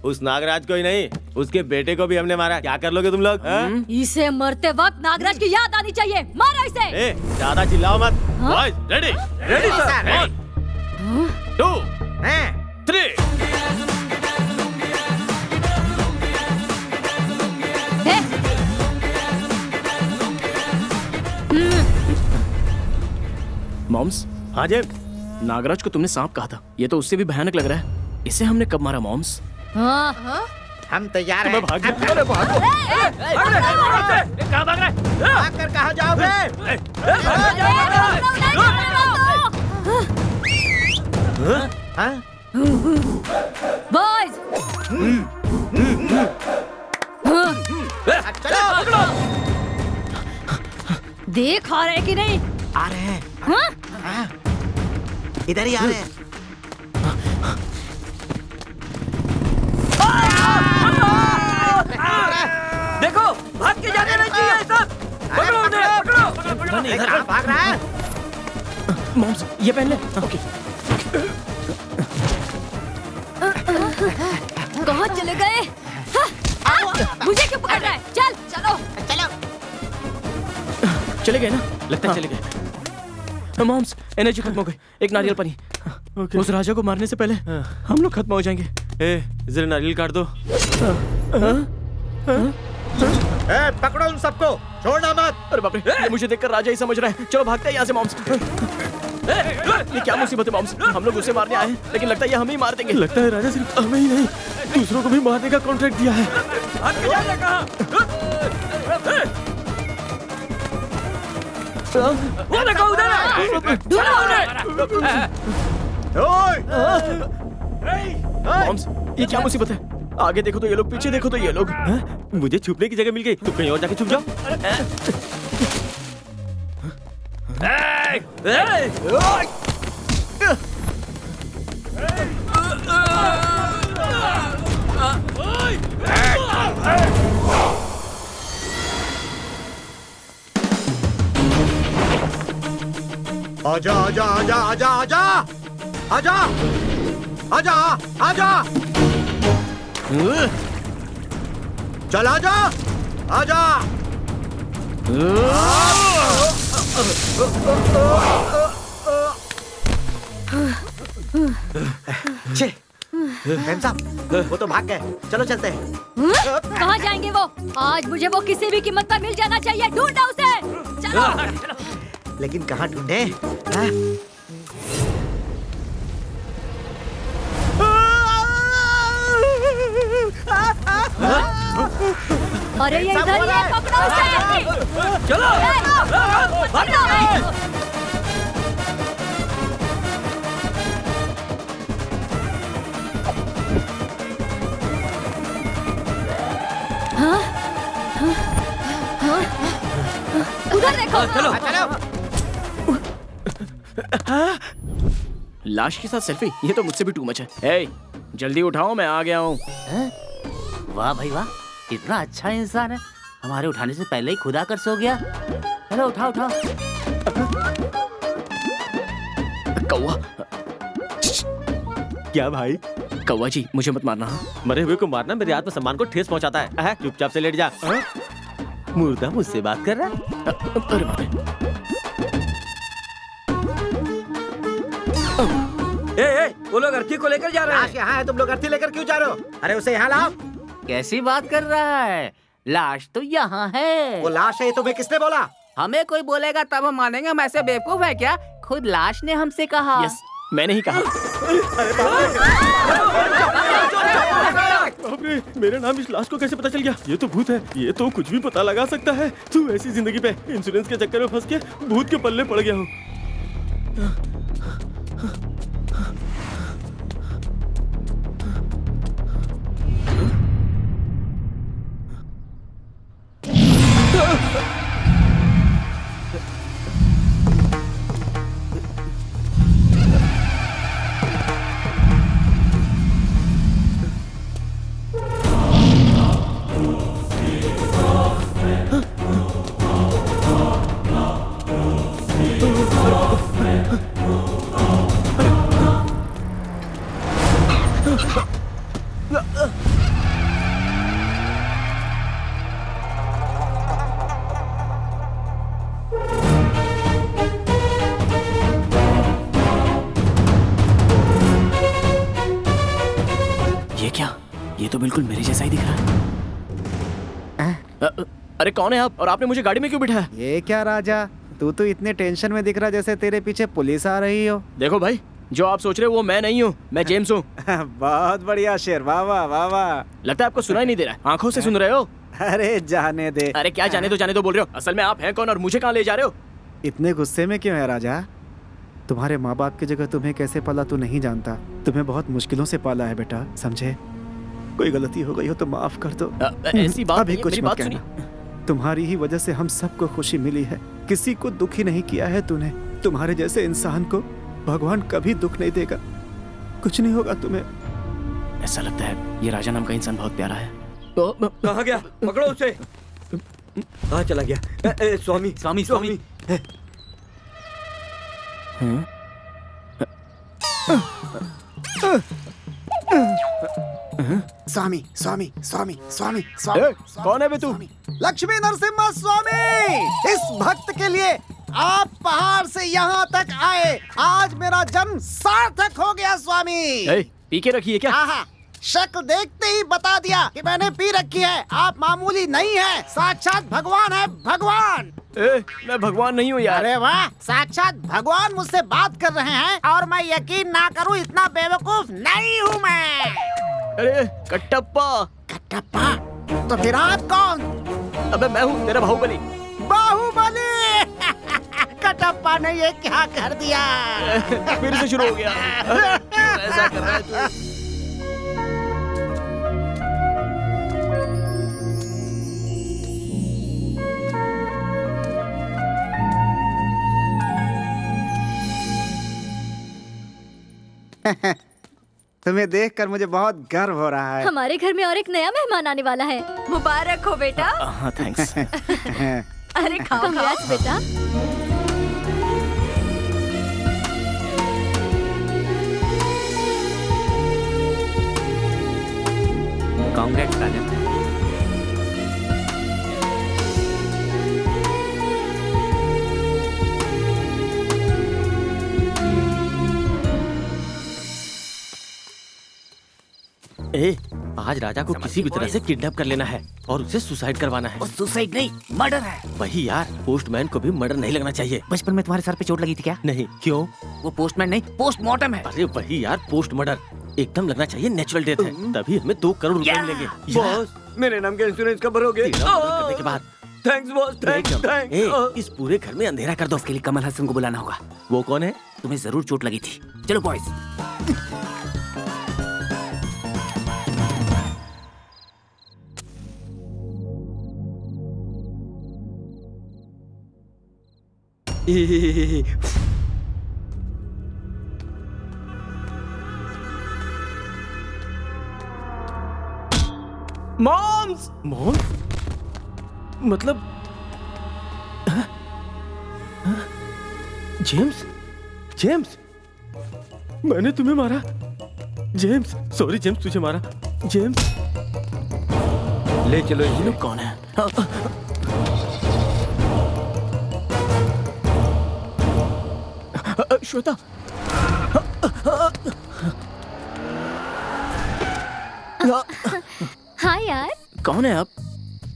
उस नागराज को ही नहीं, उसके बेटे को भी हमने मारा। क्या कर लोगे तुम लोग? इसे मरते वक्त नागराज की याद आनी चाहिए। मारो इसे। ज्यादा चिल्लाओ मत। Boys, ready? Ready sir. 1 2 3। Moms. हाँ जी। नागराज को तुमने सांप कहा था, ये तो उससे भी भयानक लग रहा है। इसे हमने कब मारा मॉम्स? हम तैयार हैं। भाग कहाँ भाग रहे? भाग कर कहाँ जाओगे? बॉयज, चलो। देख आ रहे कि नहीं? आ रहे हैं। हाँ? इधर ही आ रहे हैं। नहीं इधर कहाँ भाग रहा है? मॉम्स ये पहन ले। ओके। कहाँ चले गए? मुझे क्यों पकड़ रहा है? चल चलो चलो। चले गए ना? लगता है चले गए। मॉम्स एनर्जी खत्म हो गई। एक नारियल पानी। उस राजा को मारने से पहले हम लोग खत्म हो जाएंगे। जरा नारियल काट दो। पकड़ो उन सबको, छोड़ना मत। अरे बाप रे, ये मुझे देखकर राजा ही समझ रहा है। चलो भागते हैं यहाँ से मॉम्स। ये क्या मुसीबत है मॉम्स? हम लोग उसे मारने आए हैं, लेकिन लगता है ये हमें ही मार देंगे। लगता है राजा सिर्फ हमें ही नहीं दूसरों को भी मारने का कॉन्ट्रैक्ट दिया है। वो देखो उधर है। ढूंढो उन्हें। मॉम्स ये क्या मुसीबत है? आगे देखो तो ये लोग, पीछे देखो तो ये लोग। मुझे छुपने की जगह मिल गई, तुम कहीं और जाके छुप जाओ। आजा आजा आजा आजा आजा आजा आजा आजा चल आजा आजा। छे मैम साहब वो तो भाग गए, चलो चलते हैं। कहाँ जाएंगे वो? आज मुझे वो किसी भी कीमत पर मिल जाना चाहिए। ढूंढो उसे। चलो। लेकिन कहाँ ढूंढे? अरे ये इधर ही है, पकड़ो उसे। चलो हाँ? हाँ? उधर देखो। चलो लाश के साथ सेल्फी, ये तो मुझसे भी टू मच है। ए, जल्दी उठाओ, मैं आ गया हूँ। वाह भाई वाह, कितना अच्छा इंसान है। हमारे उठाने से पहले ही खुद आकर सो गया। चलो उठाओ उठाओ। कौवा। क्या भाई? कौवा जी मुझे मत मारना। मरे हुए को मारना मेरे आत्मसम्मान को ठेस पहुंचाता है। चुपचाप से लेट जा। मुर्दा मुझसे बात कर रहा है। अरे बाप रे। वो लोग अर्थी को लेकर जा रहे हैं। यहाँ है, तुम लोग अर्थी लेकर क्यों जा रहे हो? अरे उसे यहाँ लाओ। कैसी बात कर रहा है? लाश तो यहाँ है। वो लाश है, तुम्हें किसने बोला? हमें कोई बोलेगा तब हम मानेंगे। हम ऐसे बेवकूफ है क्या? खुद लाश ने हमसे कहा। यस, मैंने ही कहा। बाप रे, मेरा नाम इस लाश को कैसे पता चल गया? ये तो भूत है, ये तो कुछ भी पता लगा सकता है। तू ऐसी जिंदगी पे इंश्योरेंस के चक्कर में फंस के भूत के पल्ले पड़ गया हूँ। ये तो बिल्कुल मेरे जैसा ही दिख रहा है। अरे कौन है आप और आपने मुझे गाड़ी में क्यों बिठाया? ये क्या राजा, तू तो इतने टेंशन में दिख रहा जैसे तेरे पीछे पुलिस आ रही हो। देखो भाई, जो आप सोच रहे हो वो मैं नहीं हूँ, मैं जेम्स हूँ। बहुत बढ़िया शेर, वाह वाह वाह वाह। लगता है आपको सुनाई नहीं दे रहा है, आंखों से सुन रहे हो। अरे जाने दे। अरे क्या जाने दो बोल रहे हो? असल में आप हैं कौन और मुझे कहाँ ले जा रहे हो? इतने गुस्से में क्यों है राजा? तुम्हारे माँ बाप की जगह तुम्हें कैसे पाला तू नहीं जानता। तुम्हें बहुत मुश्किलों से पाला है बेटा, समझे? कोई गलती हो गई हो तो माफ कर दो। ऐसी बात अभी कुछ मत कहना। तुम्हारी ही वजह से हम सबको खुशी मिली है, किसी को दुखी नहीं किया है तूने। तुम्हारे जैसे इंसान को भगवान कभी दुख नहीं देगा, कुछ नहीं होगा तुम्हें। ऐसा लगता है ये राजा नाम का इंसान बहुत प्यारा है। कहाँ गया? पकड़ो उसे। कहाँ चला गया? स्वामी स्वामी स्वामी स्वामी स्वामी स्वामी स्वामी स्वामी कौन है बे तू? लक्ष्मी नरसिम्हा स्वामी, इस भक्त के लिए आप पहाड़ से यहाँ तक आए। आज मेरा जन्म सार्थक हो गया स्वामी। पी के रखी है क्या? हाँ, शक्ल देखते ही बता दिया कि मैंने पी रखी है। आप मामूली नहीं है, साक्षात भगवान है, भगवान। मैं भगवान नहीं हूँ यार। अरे वाह, साक्षात भगवान मुझसे बात कर रहे हैं और मैं यकीन ना करूँ इतना बेवकूफ नहीं हूँ मैं। अरे कटप्पा। कटप्पा? तो फिर आप कौन? अबे मैं हूँ तेरा बाहुबली। बाहुबली? कटप्पा ने ये क्या कर दिया? फिर से शुरू हो गया। ऐसा कर रहा है तू। तुम्हें देखकर मुझे बहुत गर्व हो रहा है। हमारे घर में और एक नया मेहमान आने वाला है। मुबारक हो बेटा। हाँ थैंक्स। अरे खाओ Congrats, बेटा। कांग्रेस राजा। आज राजा को किसी भी तरह से किडनैप कर लेना है और उसे सुसाइड करवाना है। सुसाइड नहीं, मर्डर है। वही यार, पोस्टमैन को भी मर्डर नहीं लगना चाहिए। बचपन में तुम्हारे सर पे चोट लगी थी क्या? नहीं। क्यों? वो पोस्टमैन नहीं, पोस्टमार्टम है। अरे वही यार, पोस्ट मर्डर एकदम लगना चाहिए, नेचुरल डेथ है। तभी हमें 2 करोड़ रुपए मिलेंगे। बॉस, मेरे नाम के इंश्योरेंस कवर हो गए। करने के बाद थैंक्स बॉस, थैंक्स। इस पूरे घर में अंधेरा कर दो। उसके लिए कमल हसन को बुलाना होगा। वो कौन है? तुम्हें जरूर चोट लगी थी। चलो बॉयज। मॉम्स। मॉम? मतलब जेम्स? जेम्स, मैंने तुम्हें मारा। जेम्स, सॉरी जेम्स, तुझे मारा। जेम्स, ले चलो। ये लोग कौन है? श्वेता। हाँ यार। कौन है आप?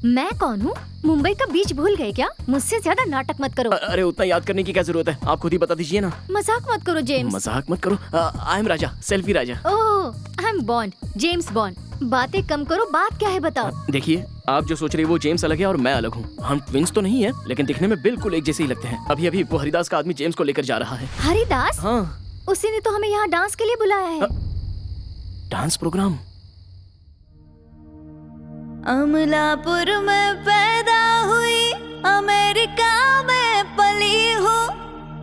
मैं कौन हूँ? मुंबई का बीच भूल गए क्या? मुझसे ज्यादा नाटक मत करो। अरे उतना याद करने की क्या जरूरत है? आप खुद ही बता दीजिए ना। मजाक मत करो जेम्स। मजाक मत करो। I am Raja, selfie Raja. Oh, I am Bond, James bond. बातें कम करो, बात क्या है बताओ। देखिए, आप जो सोच रही है वो जेम्स अलग है और मैं अलग हूँ। हम ट्विंस तो नहीं है, लेकिन दिखने में बिल्कुल एक जैसे ही लगते हैं। अभी अभी वो हरिदास का आदमी जेम्स को लेकर जा रहा है। हरिदास? हाँ। उसी ने तो हमें यहाँ डांस के लिए बुलाया है। Dance programme? अमलापुर में पैदा हुई, अमेरिका में पली हूँ।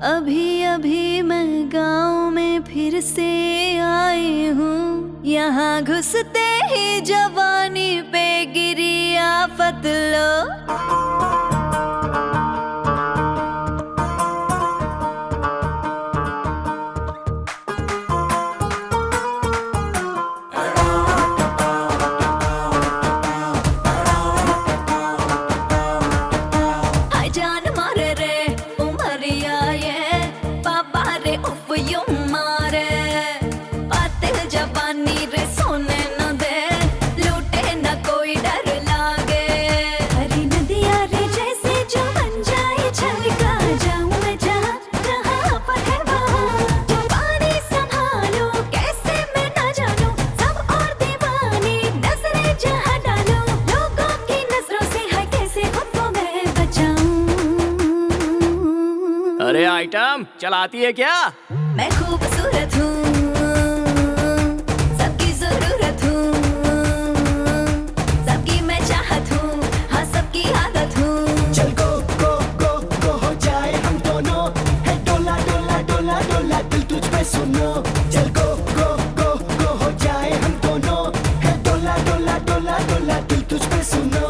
अभी अभी मैं गांव में फिर से आई हूँ। यहाँ घुसते ही जवानी पे गिरी आफत लो। अरे आइटम चलाती है क्या? मैं खूबसूरत हूँ, सबकी जरूरत हूँ, सबकी मैं चाहत हूँ, हाँ सबकी आदत हूँ। चल गो गो गो गो हो जाए हम दोनों, है डोला डोला डोला डोला दिल तुझ पे सुनो। चल गो गो गो गो हो जाए हम दोनों, है डोला डोला डोला डोला दिल तुझ पे सुनो।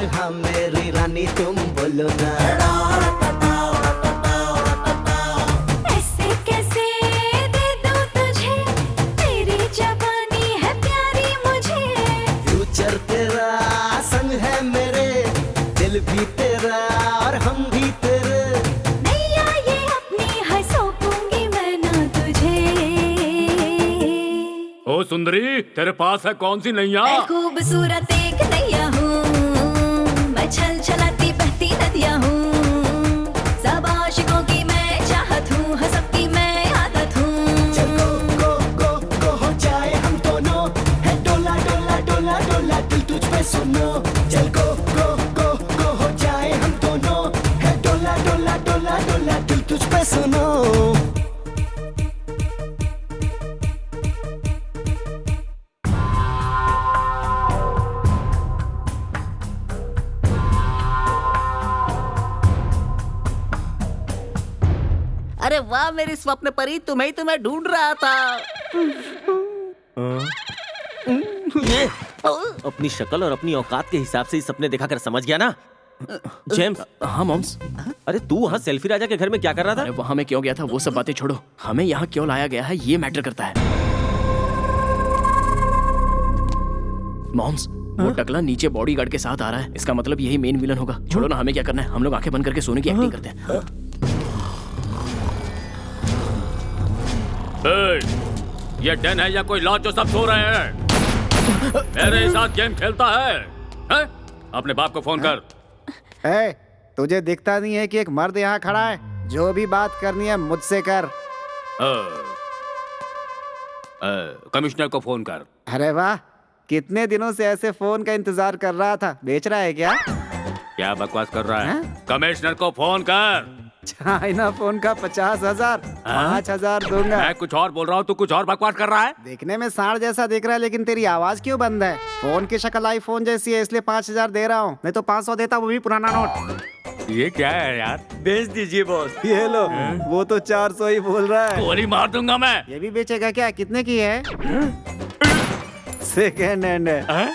हाँ मेरी रानी तुम बोलो ना। ऐसे कैसे दे दूं तुझे, तेरी जवानी है प्यारी मुझे। फ्यूचर तेरा संग है मेरे, दिल भी तेरा और हम भी तेरे। नैया ये अपनी है सौंपूंगी मैं ना तुझे। ओ सुंदरी, तेरे पास है कौन सी नैया? मैं खूबसूरत एक नैया हूँ, मैं छल छलाती बहती नदियाँ हूँ। सब आशिकों की मैं चाहत हूँ, हर सबकी मैं आदत हूँ। चल go हो जाए हम दोनों, है डोला डोला डोला डोला दिल तुझ पे सुनो। चल go हो जाए हम दोनों, है डोला डोला डोला डोला दिल तुझ पे सुनो। अरे वाह मेरी स्वप्न परी, तुम्हें ढूंढ रहा था। अपनी शक्ल और अपनी औकात के हिसाब से ही सपने देखा कर समझ गया ना? जेम्स। हाँ मॉम्स। अरे तू वहाँ सेल्फी राजा के घर में क्या कर रहा था? अरे वहाँ मैं क्यों गया था वो सब बातें छोड़ो, हमें यहाँ क्यों लाया गया है ये मैटर करता है। मॉम्स, वो टकला नीचे बॉडीगार्ड के साथ आ रहा है, इसका मतलब यही मेन विलन होगा। छोड़ो ना, हमें क्या करना है, हम लोग आंखें बंद करके सोने की एक्टिंग करते हैं। ये डन है या कोई लॉज जो सब सो रहे हैं? मेरे साथ गेम खेलता है? अपने बाप को फोन कर। ए, तुझे दिखता नहीं है कि एक मर्द यहाँ खड़ा है? जो भी बात करनी है मुझसे कर। कमिश्नर को फोन कर। अरे वाह, कितने दिनों से ऐसे फोन का इंतजार कर रहा था। बेच रहा है क्या? क्या बकवास कर रहा है? कमिश्नर को फोन कर। चाइना फोन का 50,000, 5,000 दूंगा। मैं कुछ और बोल रहा हूँ, तू कुछ और बकवास कर रहा है। देखने में सांड जैसा दिख रहा है, लेकिन तेरी आवाज क्यों बंद है? फोन की शक्ल आईफोन जैसी है, इसलिए 5,000 दे रहा हूँ। नहीं तो 500 देता, वो भी पुराना नोट। ये क्या है यार? बेच दीजिए बॉस। ये लो, वो तो 400 ही बोल रहा है। गोली मार दूंगा मैं। ये भी बेचेगा क्या? कितने की है? सेकेंड हैंड है।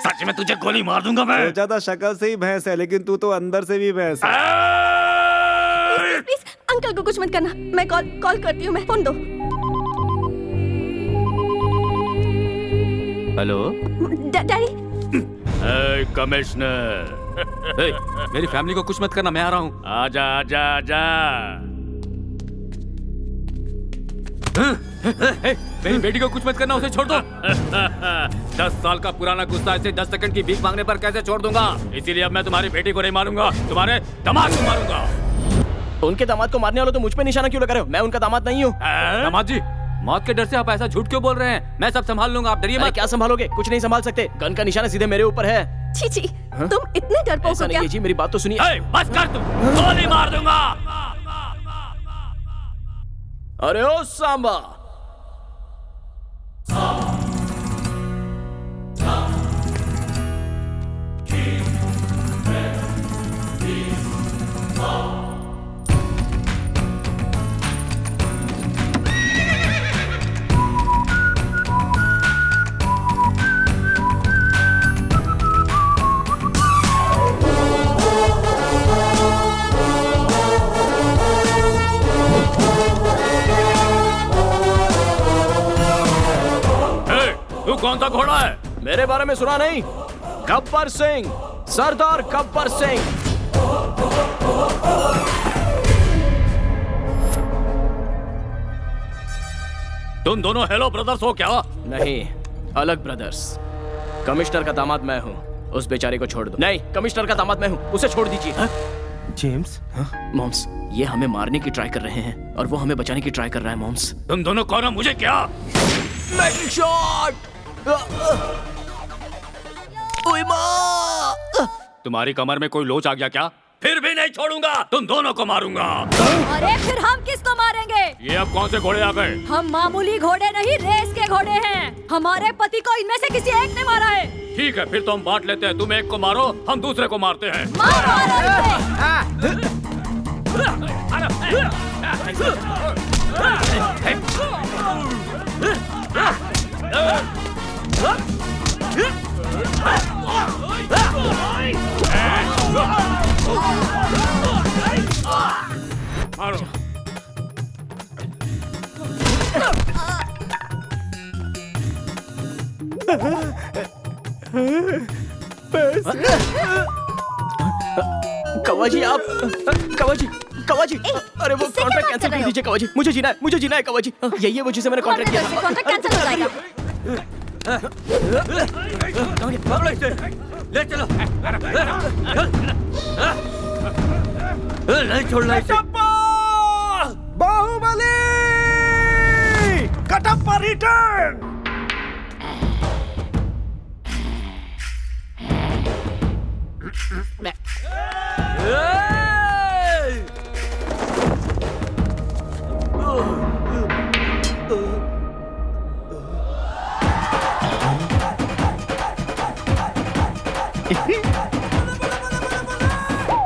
सच में तुझे गोली मार दूंगा मैं। सोचा था शक्ल से ही भैंस है, लेकिन तू तो अंदर से भी भैंस है। प्लीज अंकल को कुछ मत करना, मैं कॉल करती हूँ। मैं फोन दो। Hello daddy. कमिश्नर, मेरी फैमिली को कुछ मत करना, मैं आ रहा हूँ। आजा आजा आजा। मेरी बेटी को कुछ मत करना, उसे छोड़ दो। 10 साल का पुराना गुस्सा इसे 10 सेकंड की भीख मांगने पर कैसे छोड़ दूंगा? इसीलिए अब मैं तुम्हारी बेटी को नहीं मारूंगा, तुम्हारे दामाद को मारूंगा। उनके दामाद को मारने वालों तो मुझ पे निशाना क्यों लगा रहे हो? मैं उनका दामाद नहीं हूँ। दामाद जी, मौत के डर से आप ऐसा झूठ क्यों बोल रहे हैं? मैं सब संभाल लूंगा, आप डरिए मत। क्या संभालोगे? कुछ नहीं संभाल सकते, गन का निशाना सीधे मेरे ऊपर है। छी, तुम इतने डरपोक हो क्या? जी मेरी बात तो सुनिए। बस कर, तुम गोली मार दूंगा। अरे ओ सांबा, कौन सा घोड़ा है? मेरे बारे में सुना नहीं? गब्बर सिंह, सरदार गब्बर सिंह। तुम दोनों हेलो ब्रदर्स हो क्या? नहीं, अलग ब्रदर्स। कमिश्नर का दामाद मैं हूँ, उस बेचारे को छोड़ दो। नहीं, कमिश्नर का दामाद मैं हूँ, उसे छोड़ दीजिए। जेम्स, मॉम्स, ये हमें मारने की ट्राई कर रहे हैं और वो हमें बचाने की ट्राई कर रहा है। मॉम्स, तुम दोनों कौन हो? मुझे क्या? तुम्हारी कमर में कोई लोच आ गया क्या? फिर भी नहीं छोड़ूंगा, तुम दोनों को मारूंगा। अरे फिर हम किसको मारेंगे? ये अब कौन से घोड़े आ गए? हम मामूली घोड़े नहीं, रेस के घोड़े हैं। हमारे पति को इनमें से किसी एक ने मारा है। ठीक है, फिर तो हम बांट लेते हैं। तुम एक को मारो, हम दूसरे को मारते हैं। कवाजी आप कवाजी अरे वो कॉन्ट्रैक्ट कैंसिल कर दीजिए कवाजी, मुझे जीना है कवाजी। यही है वो जिसे मैंने कॉन्ट्रैक्ट किया था। कॉन्ट्रैक्ट कैंसिल हो जाएगा। ले चलो। नहीं छोड़ना इसे। बाहुबली कटप्पा रिटर्न।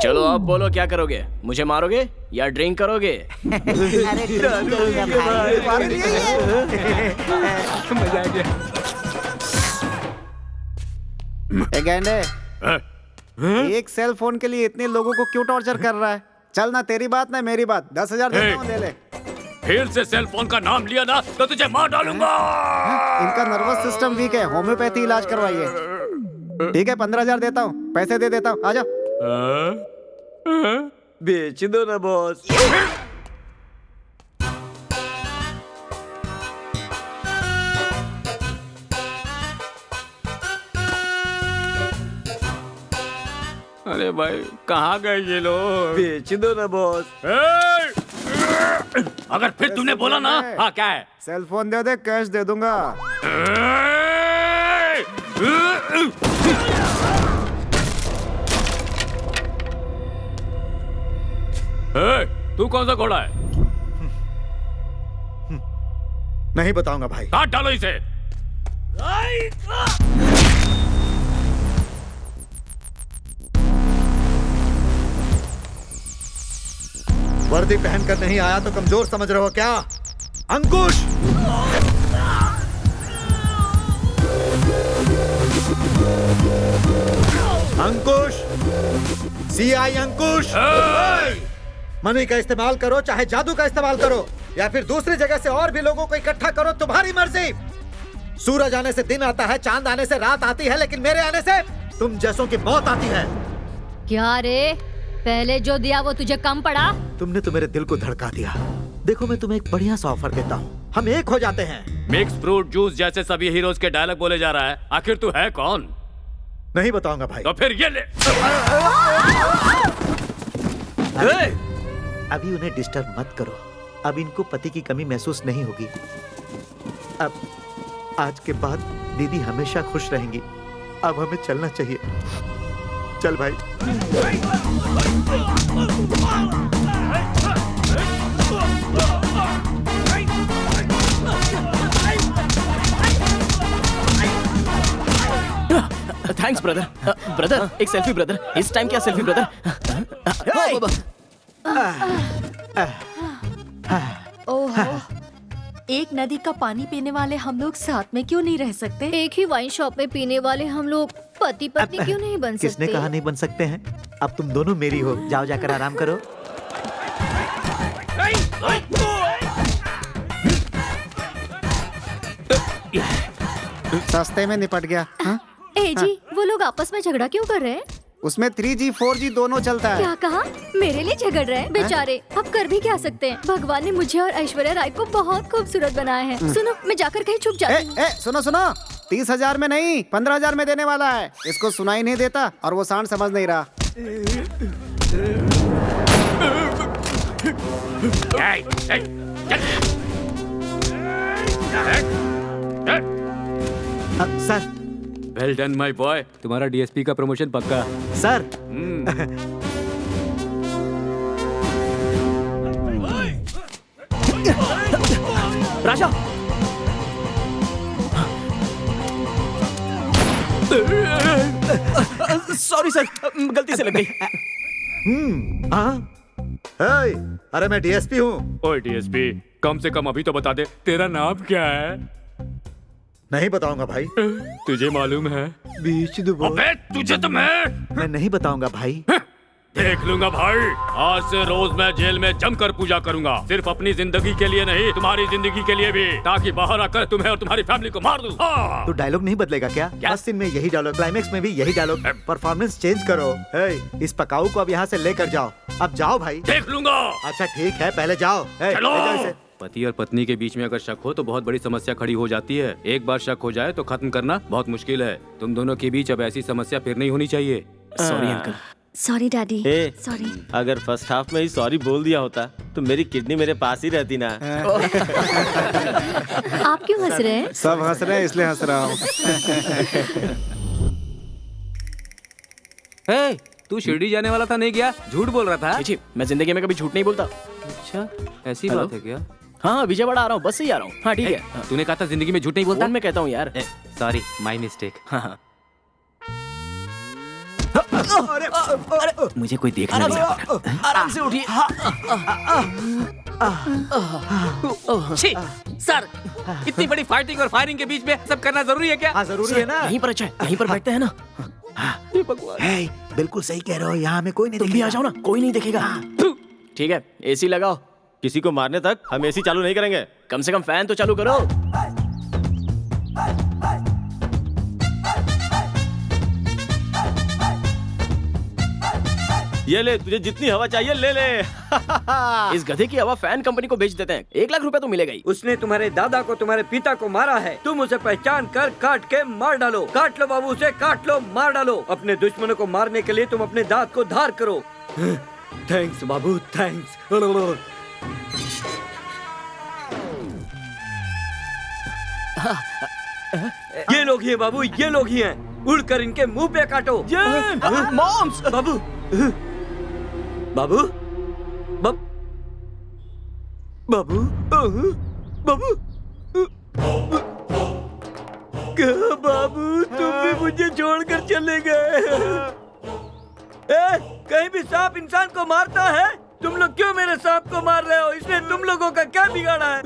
चलो आप बोलो क्या करोगे, मुझे मारोगे या ड्रिंक करोगे? अरे मजा आ गया। गैंडे, एक सेल फोन के लिए इतने लोगों को क्यों टॉर्चर कर रहा है? चल ना तेरी बात ना मेरी बात, 10,000 देता हूँ, ले ले। फिर से सेल फोन का नाम लिया ना तो तुझे मार डालूंगा। इनका नर्वस सिस्टम वीक है, होम्योपैथी इलाज करवाइए। ठीक है 15,000 देता हूँ, पैसे दे देता हूँ, आ जाओ। बेच दो ना बॉस। अरे भाई कहाँ गए ये लोग? बेच दो ना बॉस। अगर फिर तूने बोला ना, हाँ क्या है? सेल फोन दे दे, कैश दे दूंगा। तू कौन सा घोड़ा है? नहीं बताऊंगा भाई। काट डालो इसे। वर्दी पहनकर नहीं आया तो कमजोर समझ रहे हो क्या? अंकुश! अंकुश! सीआई अंकुश! मनी का इस्तेमाल करो चाहे जादू का इस्तेमाल करो या फिर दूसरी जगह से और भी लोगों को इकट्ठा करो, तुम्हारी मर्जी। सूरज आने से दिन आता है, चांद आने से रात आती है, लेकिन मेरे आने से तुम जैसों की मौत आती है। क्या रे, पहले जो दिया वो तुझे कम पड़ा? तुमने तो मेरे दिल को धड़का दिया। देखो मैं तुम्हें एक बढ़िया सा ऑफर देता हूँ, हम एक हो जाते हैं। मिक्स फ्रूट जूस जैसे सभी हीरोज के डायलॉग बोले जा रहा है, आखिर तू है कौन? नहीं बताऊंगा भाई। तो फिर ये ले। अभी उन्हें डिस्टर्ब मत करो, अब इनको पति की कमी महसूस नहीं होगी। अब आज के बाद दीदी हमेशा खुश रहेंगी। अब हमें चलना चाहिए। चल भाई। Thanks brother. ब्रदर एक सेल्फी ब्रदर। इस टाइम क्या सेल्फी ब्रदर? ओहो, एक नदी का पानी पीने वाले हम लोग साथ में क्यों नहीं रह सकते? एक ही वाइन शॉप में पीने वाले हम लोग पति पत्नी क्यों नहीं बन सकते? किसने कहा नहीं बन सकते हैं? अब तुम दोनों मेरी हो, जाओ जाकर आराम करो। सस्ते में निपट गया। हाँ? ए जी, वो लोग आपस में झगड़ा क्यों कर रहे हैं? उसमें 3G 4G दोनों चलता है। क्या कहा? मेरे लिए झगड़ रहे हैं बेचारे। अब कर भी क्या सकते हैं? भगवान ने मुझे और ऐश्वर्या राय को बहुत खूबसूरत बनाया है। सुनो, मैं जाकर कहीं छुप जाती हूँ। सुनो सुनो, 30,000 में नहीं 15,000 में देने वाला है। इसको सुनाई नहीं देता और वो सांड समझ नहीं रहा। Sir. Well done my boy, तुम्हारा डीएसपी का प्रमोशन पक्का। सर। राजा। सॉरी सर, गलती से लग गई। अरे मैं डीएसपी हूँ। ओए डीएसपी, कम से कम अभी तो बता दे तेरा नाम क्या है? नहीं बताऊंगा भाई। तुझे मालूम है? बीच दो। अबे तुझे तो मैं नहीं बताऊंगा भाई। देख लूंगा भाई। आज से रोज मैं जेल में जमकर पूजा करूंगा, सिर्फ अपनी जिंदगी के लिए नहीं, तुम्हारी जिंदगी के लिए भी, ताकि बाहर आकर तुम्हें और तुम्हारी फैमिली को मार दूं। तो डायलॉग नहीं बदलेगा क्या? लास्ट सीन में यही डायलॉग, क्लाइमेक्स में भी यही डायलॉग। परफॉर्मेंस चेंज करो। इस पकाऊ को अब यहाँ से लेकर जाओ। अब जाओ भाई। देख लूंगा। अच्छा ठीक है, पहले जाओ। चलो। पति और पत्नी के बीच में अगर शक हो तो बहुत बड़ी समस्या खड़ी हो जाती है। एक बार शक हो जाए तो खत्म करना बहुत मुश्किल है। तुम दोनों के बीच अब ऐसी समस्या फिर नहीं होनी चाहिए। Sorry uncle. Sorry daddy. Sorry. अगर फर्स्ट हाफ में ही सॉरी बोल दिया होता तो मेरी किडनी मेरे पास ही रहती ना। आप क्यों हंस रहे हैं? सब हंस रहे हैं इसलिए हंस रहा हूँ। तू शिरडी जाने वाला था, नहीं गया? झूठ बोल रहा था। जी, मैं जिंदगी में कभी झूठ नहीं बोलता। अच्छा, ऐसी बात है क्या? हाँ, विजयवाड़ा आ रहा हूँ, बस से ही आ रहा हूँ। हाँ ठीक है। तूने कहा था जिंदगी में झूठ नहीं बोलता। मैं कहता हूँ यार। Sorry, my mistake. हाँ। मुझे कोई देखने नहीं आता। आराम से उठिए। सर, इतनी बड़ी फाइटिंग और फायरिंग के बीच में सब करना जरूरी है क्या? हाँ जरूरी है ना। यहीं पर अच्छा है, यहीं पर बैठते हैं ना। बिल्कुल सही कह रहे हो, यहाँ में कोई नहीं तुम भी आ जाओ ना, कोई नहीं देखेगा। ठीक है, एसी लगाओ। किसी को मारने तक हम एसी चालू नहीं करेंगे। कम से कम फैन तो चालू करो। ये ले, तुझे जितनी हवा चाहिए ले ले। इस गधे की हवा फैन कंपनी को बेच देते हैं, 1 लाख रुपए तो मिलेगा ही। उसने तुम्हारे दादा को, तुम्हारे पिता को मारा है। तुम उसे पहचान कर काट के मार डालो। काट लो बाबू, उसे काट लो, मार डालो। अपने दुश्मनों को मारने के लिए तुम अपने दांत को धार करो। थैंक्स बाबू, थैंक्स। ये लोग ही हैं बाबू, ये लोग ही हैं। उड़कर इनके मुंह पे काटो। मॉम्स। बाबू बाबू बाबू बाबू क्या बाबू, तुम भी मुझे छोड़कर चले गए? कहीं भी सांप इंसान को मारता है? तुम लोग क्यों मेरे सांप को मार रहे हो? इसने तुम लोगों का क्या बिगाड़ा है?